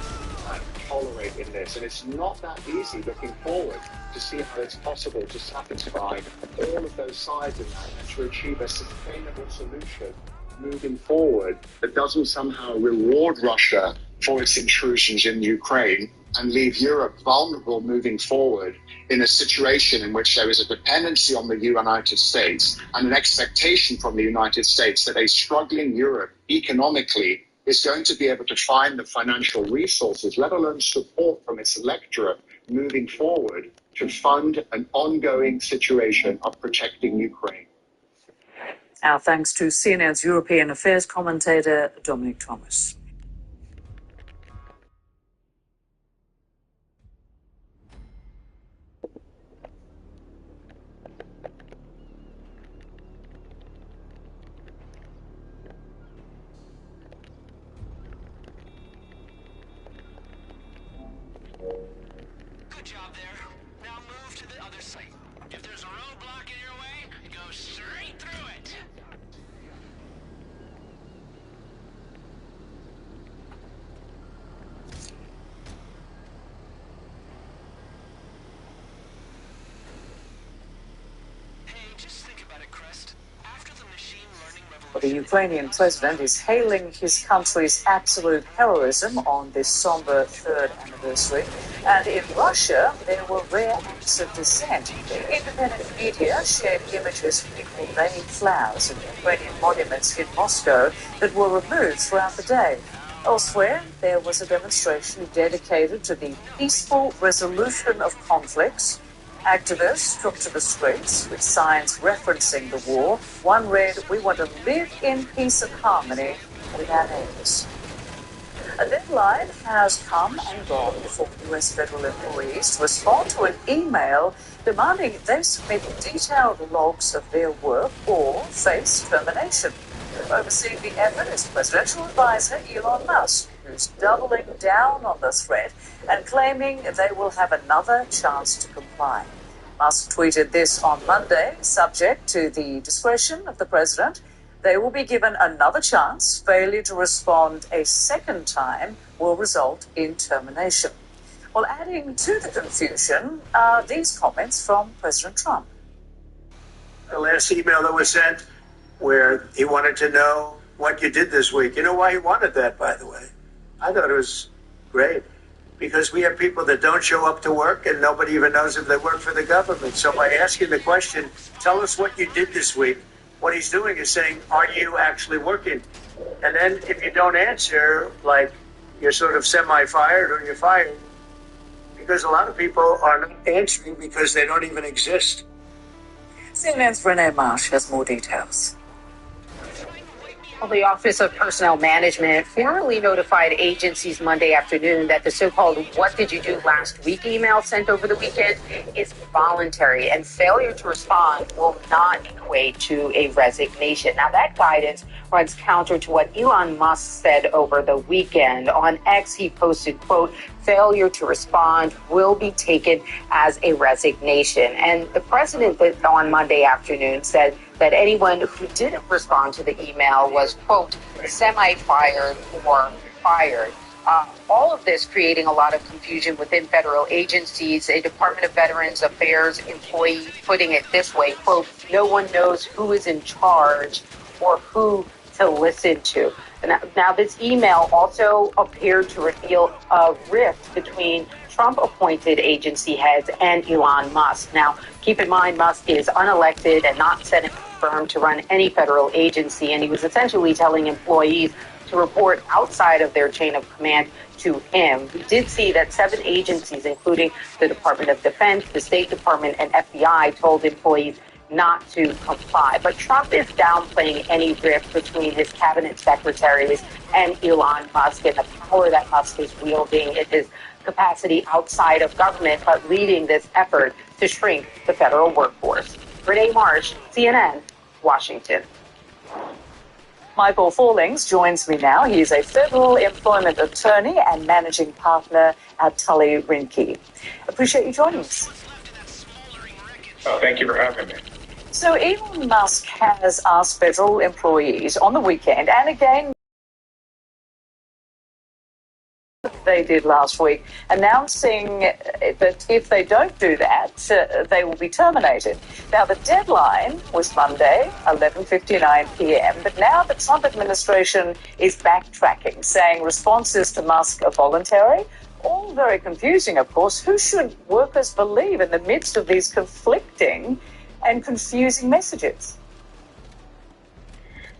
tolerate in this? And it's not that easy looking forward to see how it's possible to satisfy all of those sides of that and to achieve a sustainable solution moving forward that doesn't somehow reward Russia for its intrusions in Ukraine and leave Europe vulnerable moving forward in a situation in which there is a dependency on the United States and an expectation from the United States that a struggling Europe economically is going to be able to find the financial resources, let alone support from its electorate moving forward to fund an ongoing situation of protecting Ukraine. Our thanks to CNN's European Affairs commentator, Dominic Thomas. Good job there. Now move to the other side. If there's a roadblock in your way, go straight through it. Hey, just think about it, Crest. After the machine learning revolution... The Ukrainian president is hailing his country's absolute heroism on this somber third anniversary. And in Russia, there were rare acts of dissent. Independent media shared images of people laying flowers in Ukrainian monuments in Moscow that were removed throughout the day. Elsewhere, there was a demonstration dedicated to the peaceful resolution of conflicts. Activists took to the streets with signs referencing the war. One read, "We want to live in peace and harmony with our neighbors." A deadline has come and gone for US federal employees to respond to an email demanding they submit detailed logs of their work or face termination. Overseeing the effort is presidential advisor Elon Musk, who's doubling down on the threat and claiming they will have another chance to comply. Musk tweeted this on Monday, subject to the discretion of the president. They will be given another chance. Failure to respond a second time will result in termination. Well, adding to the confusion are these comments from President Trump. The last email that was sent where he wanted to know what you did this week. You know why he wanted that, by the way? I thought it was great. Because we have people that don't show up to work and nobody even knows if they work for the government. So by asking the question, tell us what you did this week, what he's doing is saying, are you actually working? And then if you don't answer, like you're sort of semi-fired or you're fired, because a lot of people are not answering because they don't even exist. CNN's Renee Marsh has more details. Well, the Office of Personnel Management formally notified agencies Monday afternoon that the so-called "What did you do last week" email sent over the weekend is voluntary, and failure to respond will not equate to a resignation. Now, that guidance runs counter to what Elon Musk said over the weekend. On X, he posted, quote, "Failure to respond will be taken as a resignation." And the president on Monday afternoon said that anyone who didn't respond to the email was, quote, semi-fired or fired. All of this creating a lot of confusion within federal agencies. A Department of Veterans Affairs employee putting it this way, quote, "No one knows who is in charge or who to listen to." Now, this email also appeared to reveal a rift between Trump-appointed agency heads and Elon Musk. Now, keep in mind, Musk is unelected and not Senate confirmed to run any federal agency, and he was essentially telling employees to report outside of their chain of command to him. We did see that 7 agencies, including the Department of Defense, the State Department, and FBI, told employees not to comply. But Trump is downplaying any rift between his cabinet secretaries and Elon Musk and the power that Musk is wielding in his capacity outside of government, but leading this effort to shrink the federal workforce. Renee Marsh, CNN, Washington. Michael Fallings joins me now. He is a federal employment attorney and managing partner at Tully Rinke. Appreciate you joining us. Oh, thank you for having me. So Elon Musk has asked federal employees on the weekend, and again they did last week, announcing that if they don't do that, they will be terminated. Now, the deadline was Monday, 11:59 p.m., but now the Trump administration is backtracking, saying responses to Musk are voluntary. All very confusing, of course. Who should workers believe in the midst of these conflicting and confusing messages?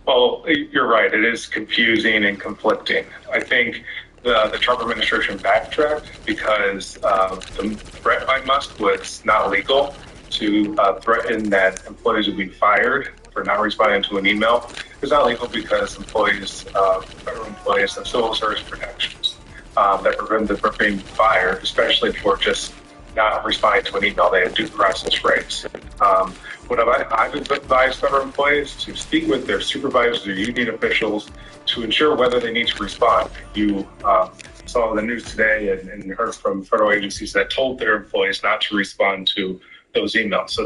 Well, you're right. It is confusing and conflicting. I think the Trump administration backtracked because the threat by Musk was not legal to threaten that employees would be fired for not responding to an email. It's not legal because employees, federal employees, have civil service protections that prevent them from being fired, especially for just not responding to an email. They have due process rights. What I've advised federal employees to speak with their supervisors or union officials to ensure whether they need to respond. You saw the news today and heard from federal agencies that told their employees not to respond to those emails. So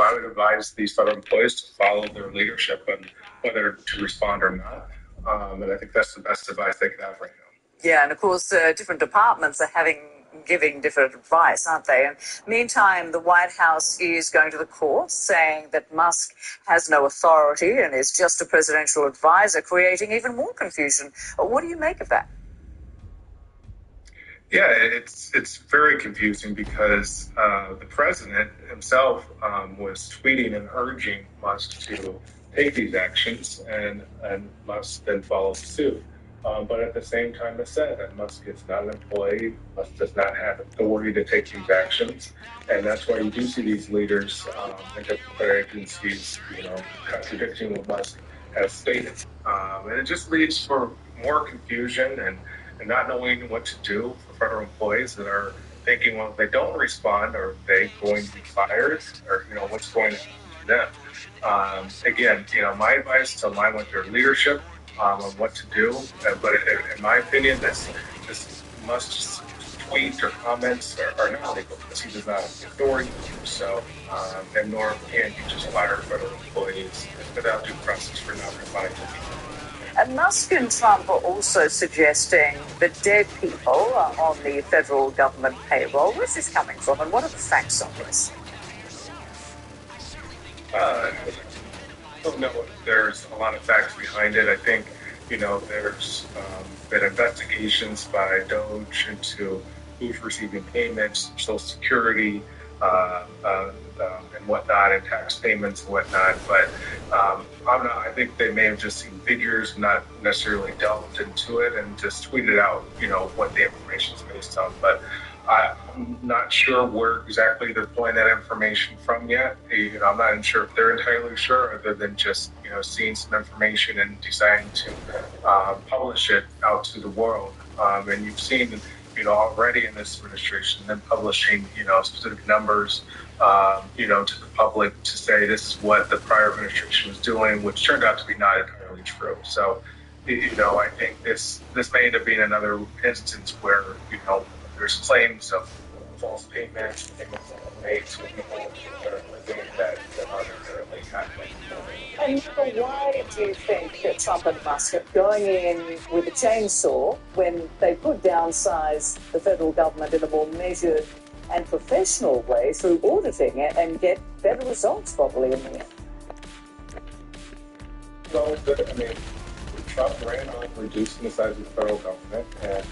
I would advise these federal employees to follow their leadership on whether to respond or not. And I think that's the best advice they can have right now. Yeah, and of course, different departments are giving different advice, aren't they? And meantime, the White House is going to the courts saying that Musk has no authority and is just a presidential advisor, creating even more confusion. What do you make of that? Yeah, it's very confusing because the president himself was tweeting and urging Musk to take these actions, and Musk then followed suit. But at the same time, it said that Musk is not an employee. Musk does not have authority to take these actions, and that's why you do see these leaders and different agencies, contradicting what Musk has stated, and it just leads for more confusion and not knowing what to do for federal employees that are thinking, well, if they don't respond, are they going to be fired, or what's going to happen to them? Again, my advice to align with their leadership on what to do. But in my opinion, this Musk's tweets or comments are not legal because he does not have the authority to do so, and nor can he just fire federal employees without due process for not responding to people. And Musk and Trump are also suggesting that dead people are on the federal government payroll. Where's this coming from, and what are the facts on this? I don't know if there's a lot of facts behind it. I think, there's been investigations by DOJ into who's receiving payments, Social Security, and whatnot, and tax payments and whatnot. But I think they may have just seen figures, not necessarily delved into it, and just tweeted out, what the information is based on. But I'm not sure where exactly they're pulling that information from yet. I'm not sure if they're entirely sure, other than just seeing some information and deciding to publish it out to the world. And you've seen already in this administration them publishing specific numbers to the public to say this is what the prior administration was doing, which turned out to be not entirely true. So I think this may end up being another instance where there's claims of false payments that are made to people that are living that aren't currently happening. And Michael, why do you think that Trump and Musk are going in with a chainsaw when they could downsize the federal government in a more measured and professional way through auditing it and get better results probably in the end? Well, Trump ran on reducing the size of the federal government, and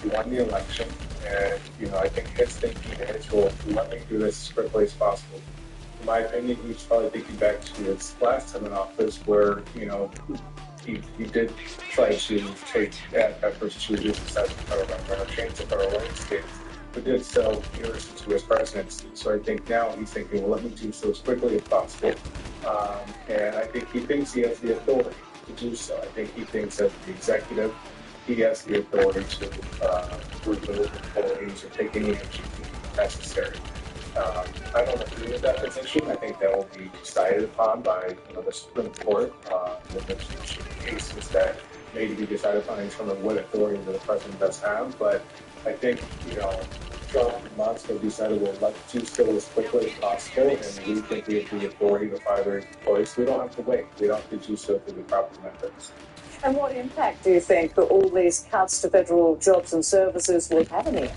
he won the election. And I think his thinking is, well, let me do this as quickly as possible. In my opinion, he's probably thinking back to his last time in office, where he did try to take efforts to reduce the size of the federal government or change the federal landscape, but did so years into his presidency. So I think now he's thinking, well, let me do so as quickly as possible. And I think he thinks he has the authority to do so. I think he thinks as the executive, he has the authority to remove employees or take any action necessary. I don't agree with that position. I think that will be decided upon by the Supreme Court. There's cases that may be decided upon in terms of what authority the president does have. But I think Trump and Musk have decided we'll let's do so as quickly as possible, and we think we have the authority to fire their employees. We don't have to wait. We don't have to do so through the proper methods. And what impact do you think that all these cuts to federal jobs and services will have in the end?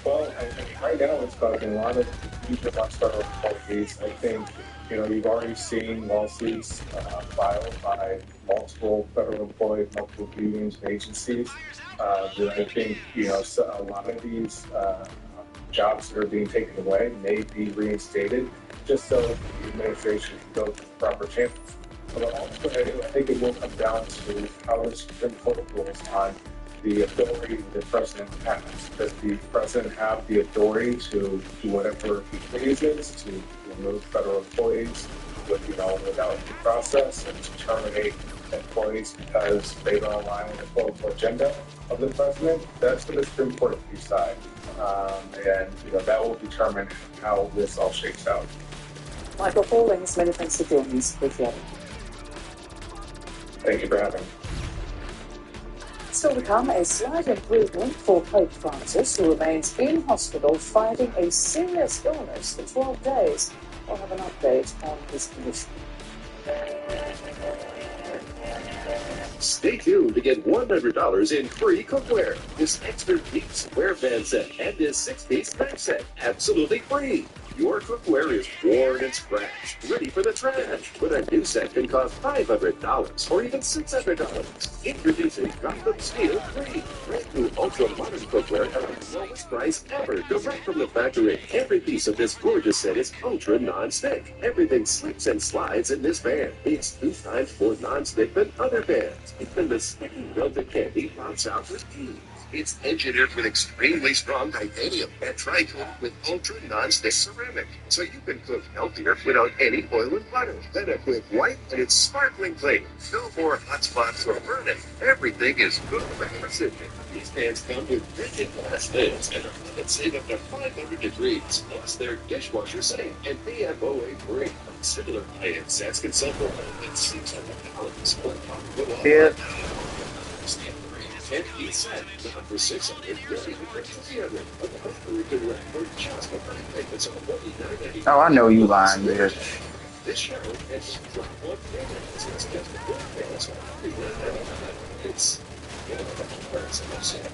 Well, I think right now it's causing a lot of confusion amongst federal employees. I think, you've already seen lawsuits filed by multiple federal employees, multiple unions and agencies. That I think, so a lot of these jobs that are being taken away may be reinstated just so the administration can go through the proper channels. But ultimately, I think it will come down to how the Supreme Court rules on the authority the president has. Does the president have the authority to do whatever he pleases, to remove federal employees without due process, and to terminate employees because they don't align with the political agenda of the president? That's for the Supreme Court to decide. And that will determine how this all shakes out. Michael Fallings, many thanks for joining us. Appreciate it. Thank you for having me. Still to come, a slight improvement for Pope Francis, who remains in hospital fighting a serious illness for 12 days. We'll have an update on his condition. Stay tuned to get $100 in free cookware. This extra piece wear band set and this 6-piece back set, absolutely free. Your cookware is worn and scratched, ready for the trash. But a new set can cost $500 or even $600. Introducing Gotham Steel Free. Brand new ultra-modern cookware at the lowest price ever, direct from the factory. Every piece of this gorgeous set is ultra non-stick. Everything slips and slides in this pan. It's 2 times more non-stick than other pans. Even the sticky melted candy pops out with ease. It's engineered with extremely strong titanium and tri-coated with ultra non-stick ceramic, so you can cook healthier without any oil and butter. Then a quick wipe and it's sparkling clean. No more hot spots or burning. Everything is good for precision. These pans come with rigid glass lids and are safe up to 500 degrees. Plus, they're dishwasher safe and PFOA free. Similar high-end sets can sell for more than $600. Yeah. 10-piece set, not for $600, really for $300. But the hopefully can rent for just a perfect. It's only $9.99. Oh, I know you lying, bitch. This show has dropped one payment. It's just one payment. It's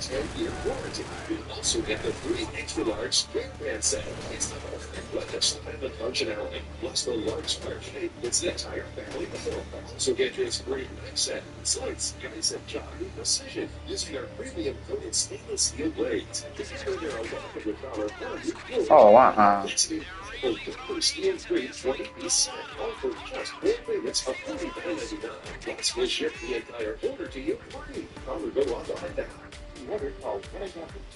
10-year warranty. You'll also get the free extra-large square band set. It's the perfect blend of style and functionality, plus the large square shape fits the entire family bundle. So get your free knife set, slice, guys, and job with precision using our premium coated stainless steel blades. Together, they're a $100 value. Oh, Sample Doors in 320-piece set, all for just 4 payments of $49.99. Plus, we'll ship the entire order to you free. Call or go online now. To order, call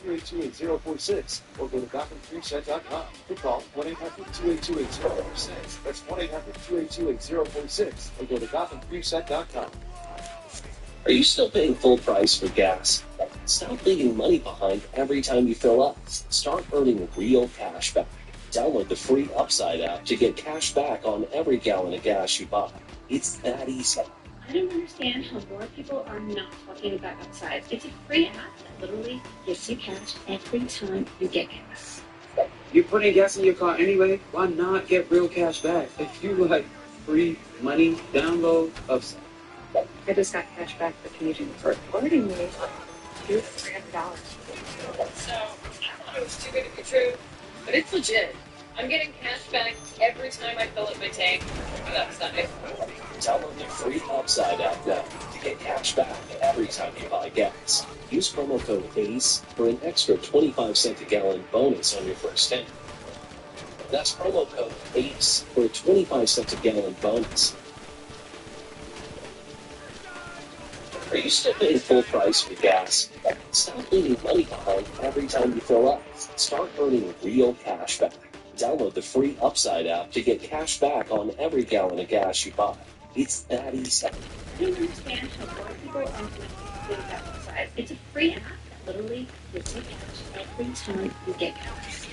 1-800-282-8046 or go to GothamFreeSet.com. To call 1-800-282-8046. That's 1-800-282-8046 or go to GothamFreeSet.com. Are you still paying full price for gas? Stop leaving money behind every time you fill up. Start earning real cash back. Download the free Upside app to get cash back on every gallon of gas you buy. It's that easy. I don't understand how more people are not talking about Upside. It's a free app that literally gives you cash every time you get gas. You're putting gas in your car anyway? Why not get real cash back? If you like free money, download Upside. I just got cash back for commuting for already made like $200-300. So I thought it was too good to be true, but it's legit. I'm getting cash back every time I fill up my tank with Upside. Download the free Upside app now to get cash back every time you buy gas. Use promo code ACE for an extra 25-cent a gallon bonus on your first tank. That's promo code ACE for a 25-cent a gallon bonus. Are you still paying full price for gas? Stop leaving money behind every time you fill up. Start earning real cash back. Download the free Upside app to get cash back on every gallon of gas you buy. It's that easy. I don't understand how more people are not talking about Upside. It's a free app that literally gives you cash every time you get gas.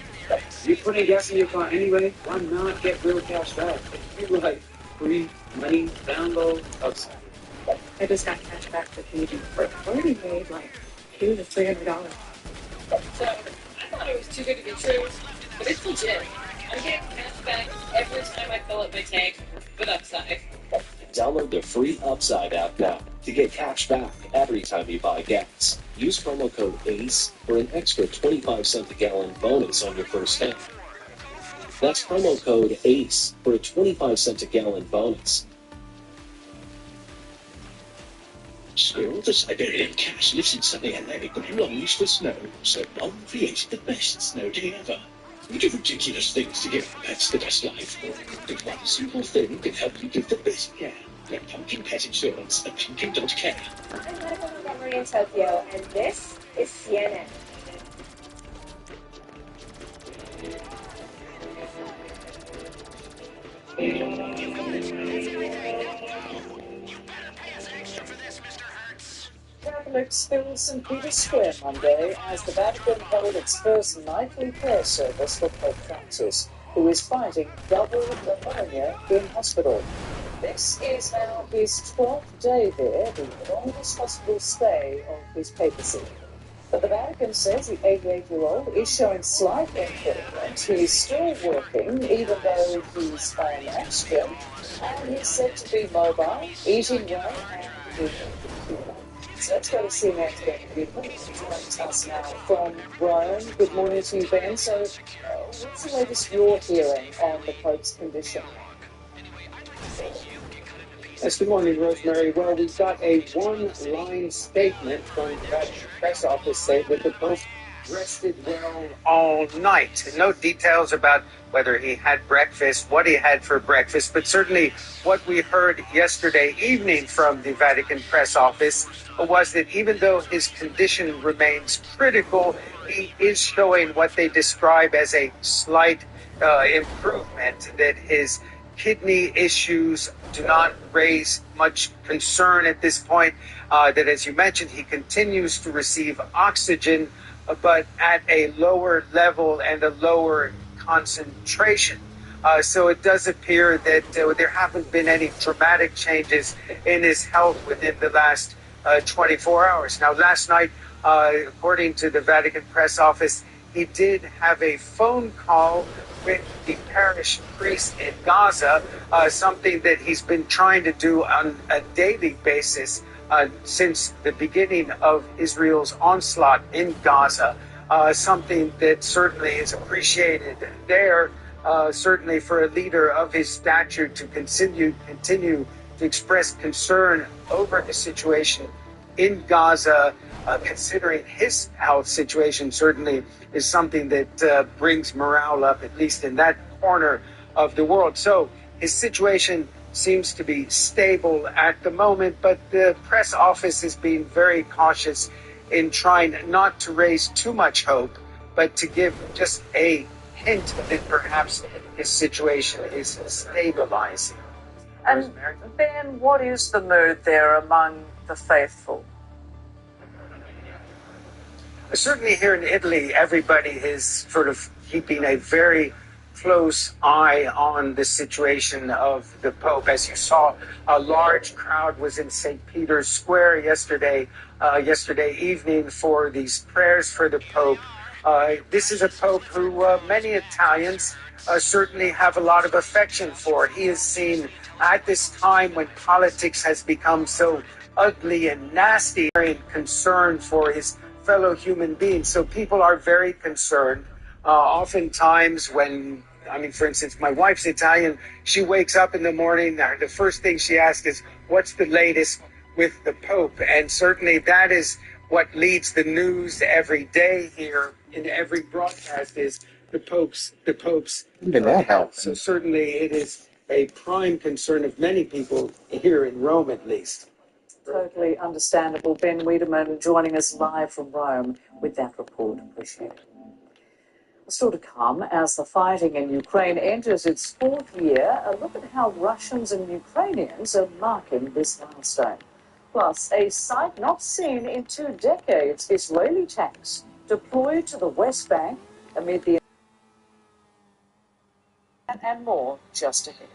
You're putting gas in your car anyway? Why not get real cash back? If you like free money, download Upside. I just got cash back for commuting for already made like $200-300. So I thought it was too good to be true, but it's legit. I'm getting cash back every time I fill up my tank with Upside. Download the free Upside app now to get cash back every time you buy gas. Use promo code ACE for an extra 25-cent a gallon bonus on your first tank. That's promo code ACE for a 25-cent a gallon bonus. Still, the Siberian cat lives in sunny LA but longs for snow, so Mom created the best snow day ever. We do ridiculous things to give our pets the best life. But one simple thing can help you give the best care. Get Pumpkin Pet Insurance at pumpkin.care. I'm Medical Montgomery in Tokyo, and this is CNN. Catholics filled St. Peter's Square Monday as the Vatican held its first nightly prayer service for Pope Francis, who is fighting double pneumonia in hospital. This is now his 12th day there, the longest hospital stay of his papacy. But the Vatican says the 88-year-old is showing slight improvement. He's still working, even though he's on oxygen, and he's said to be mobile, eating well, and doing well. So let's go to CNN to get the joins us now from Rome. Good morning to you, Ben. So what's the latest you're hearing on the Pope's condition? Yes, good morning, Rosemary. Well, we've got a one-line statement from the Vatican press office saying that the Pope rested well all night. No details about whether he had breakfast, what he had for breakfast, but certainly what we heard yesterday evening from the Vatican press office was that even though his condition remains critical, he is showing what they describe as a slight improvement, that his kidney issues do not raise much concern at this point, that as you mentioned, he continues to receive oxygen, but at a lower level and a lower concentration. So it does appear that there haven't been any dramatic changes in his health within the last 24 hours. Now, last night, according to the Vatican press office, he did have a phone call with the parish priest in Gaza, something that he's been trying to do on a daily basis since the beginning of Israel's onslaught in Gaza, something that certainly is appreciated there, certainly for a leader of his stature to continue to express concern over the situation in Gaza, considering his health situation, certainly is something that brings morale up, at least in that corner of the world. So his situation seems to be stable at the moment, but the press office is being very cautious in trying not to raise too much hope, but to give just a hint that perhaps his situation is stabilizing. And Ben, what is the mood there among the faithful? Certainly here in Italy, everybody is sort of keeping a very close eye on the situation of the Pope. As you saw, a large crowd was in St. Peter's Square yesterday evening for these prayers for the Pope. This is a Pope who many Italians certainly have a lot of affection for. He is seen at this time when politics has become so ugly and nasty, very concerned for his fellow human beings. So people are very concerned. Oftentimes when, for instance, my wife's Italian, she wakes up in the morning, the first thing she asks is, what's the latest with the Pope? And certainly that is what leads the news every day here in every broadcast is the Pope's health. So certainly it is a prime concern of many people here in Rome, at least. Totally understandable. Ben Wiedemann joining us live from Rome with that report. Appreciate it. Still to come, as the fighting in Ukraine enters its fourth year, a look at how Russians and Ukrainians are marking this milestone. Plus, a sight not seen in 2 decades, Israeli tanks deployed to the West Bank amid the... and more just ahead.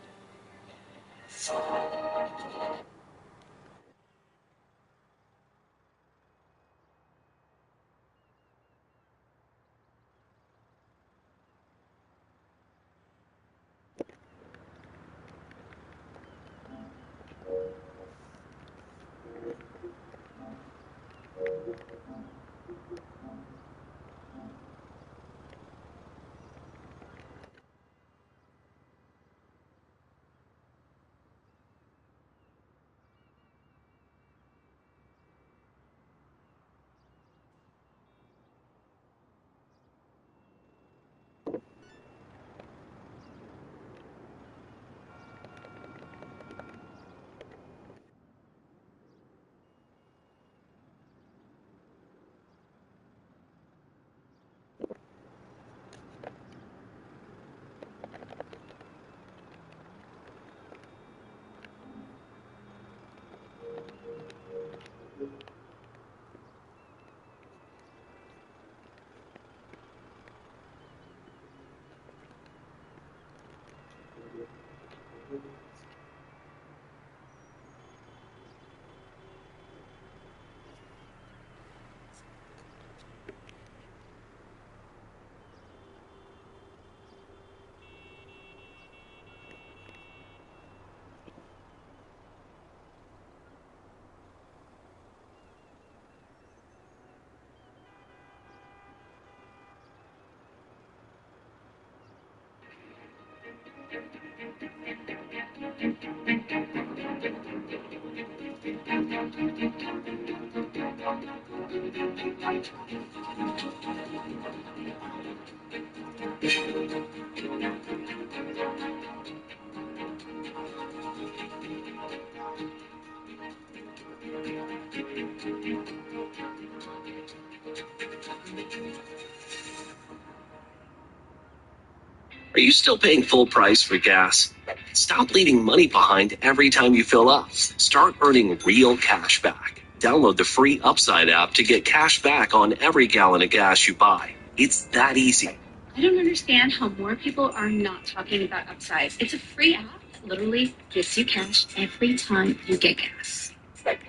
Are you still paying full price for gas? Stop leaving money behind every time you fill up. Start earning real cash back. Download the free Upside app to get cash back on every gallon of gas you buy. It's that easy. I don't understand how more people are not talking about Upside. It's a free app that literally gives you cash every time you get gas.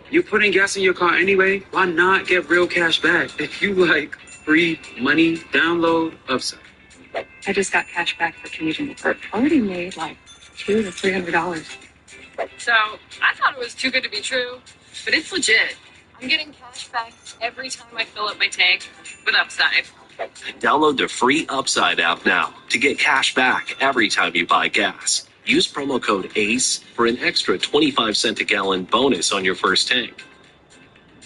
You're putting gas in your car anyway? Why not get real cash back? If you like free money, download Upside. I just got cash back for changing the perk. Already made like $200 to $300. So I thought it was too good to be true, but it's legit. I'm getting cash back every time I fill up my tank with Upside. Download the free Upside app now to get cash back every time you buy gas. Use promo code ACE for an extra 25-cent a gallon bonus on your first tank.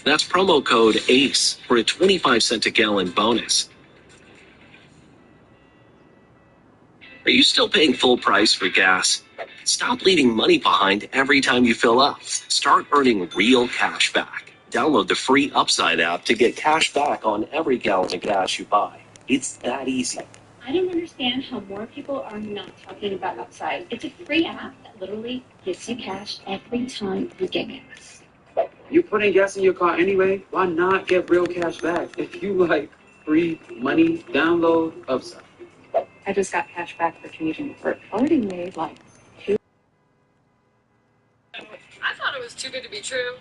That's promo code ACE for a 25-cent a gallon bonus. Are you still paying full price for gas? Stop leaving money behind every time you fill up. Start earning real cash back. Download the free Upside app to get cash back on every gallon of gas you buy. It's that easy. I don't understand how more people are not talking about Upside. It's a free app that literally gives you cash every time you get gas. You putting gas in your car anyway? Why not get real cash back? If you like free money, download Upside. I just got cash back for commuting to work. Already made like two. I thought it was too good to be true.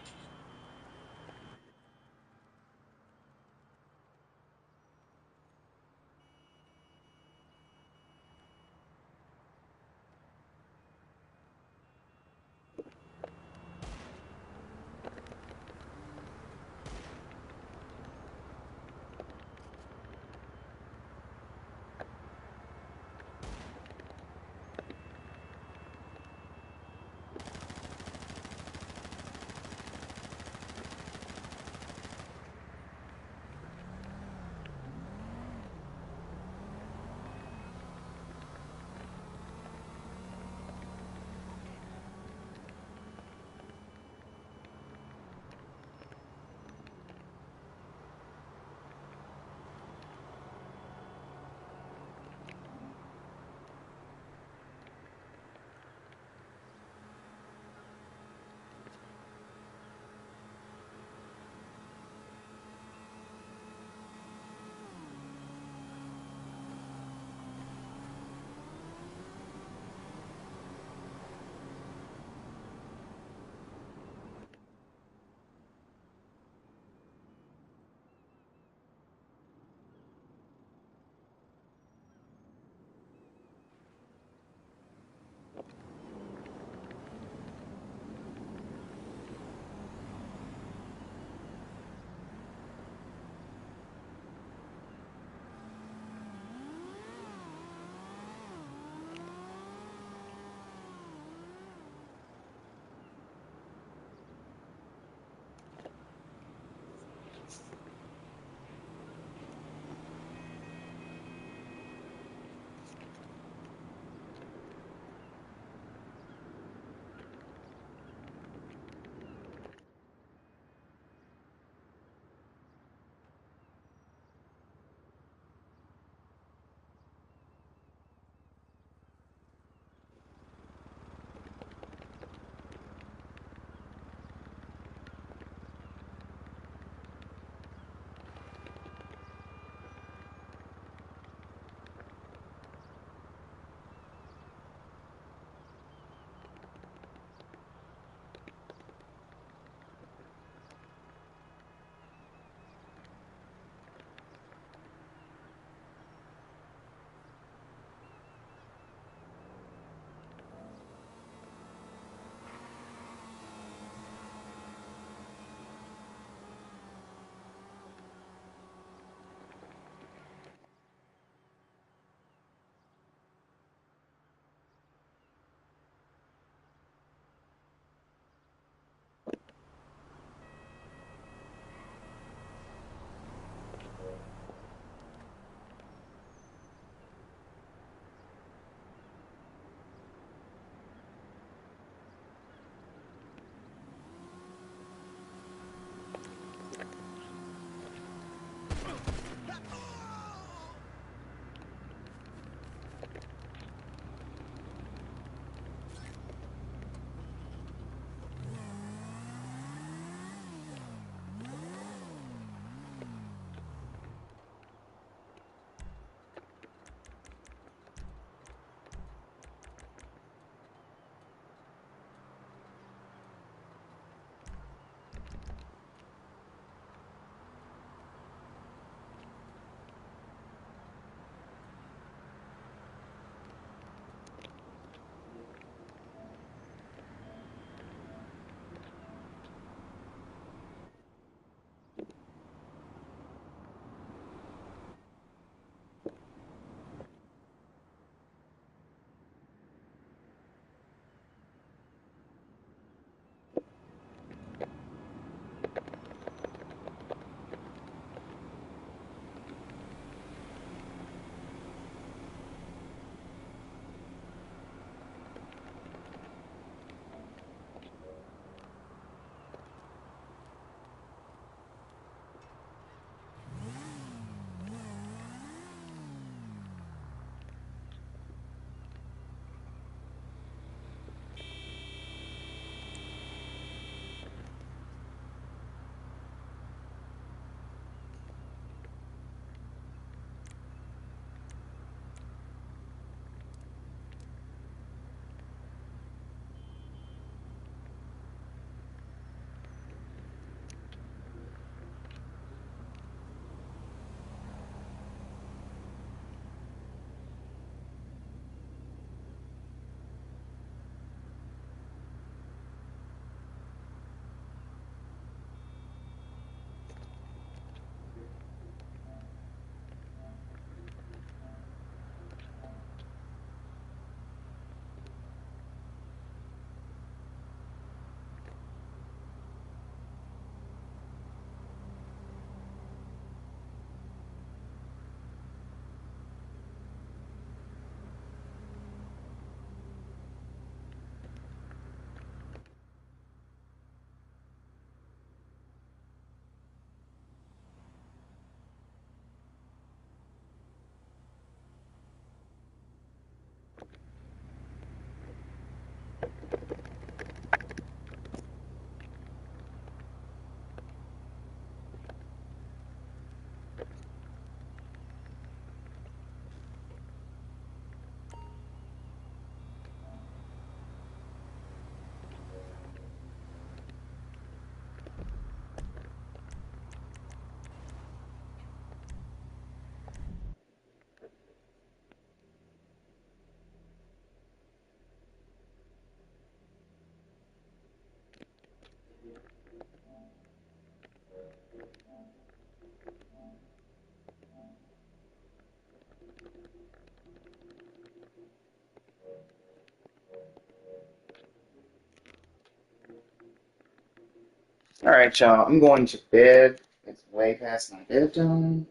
All right, y'all. I'm going to bed. It's way past my bedtime.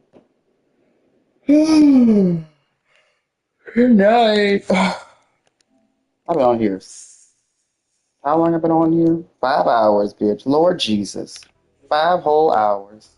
Good night. I've been on here. How long have I been on here? 5 hours, bitch. Lord Jesus. 5 whole hours.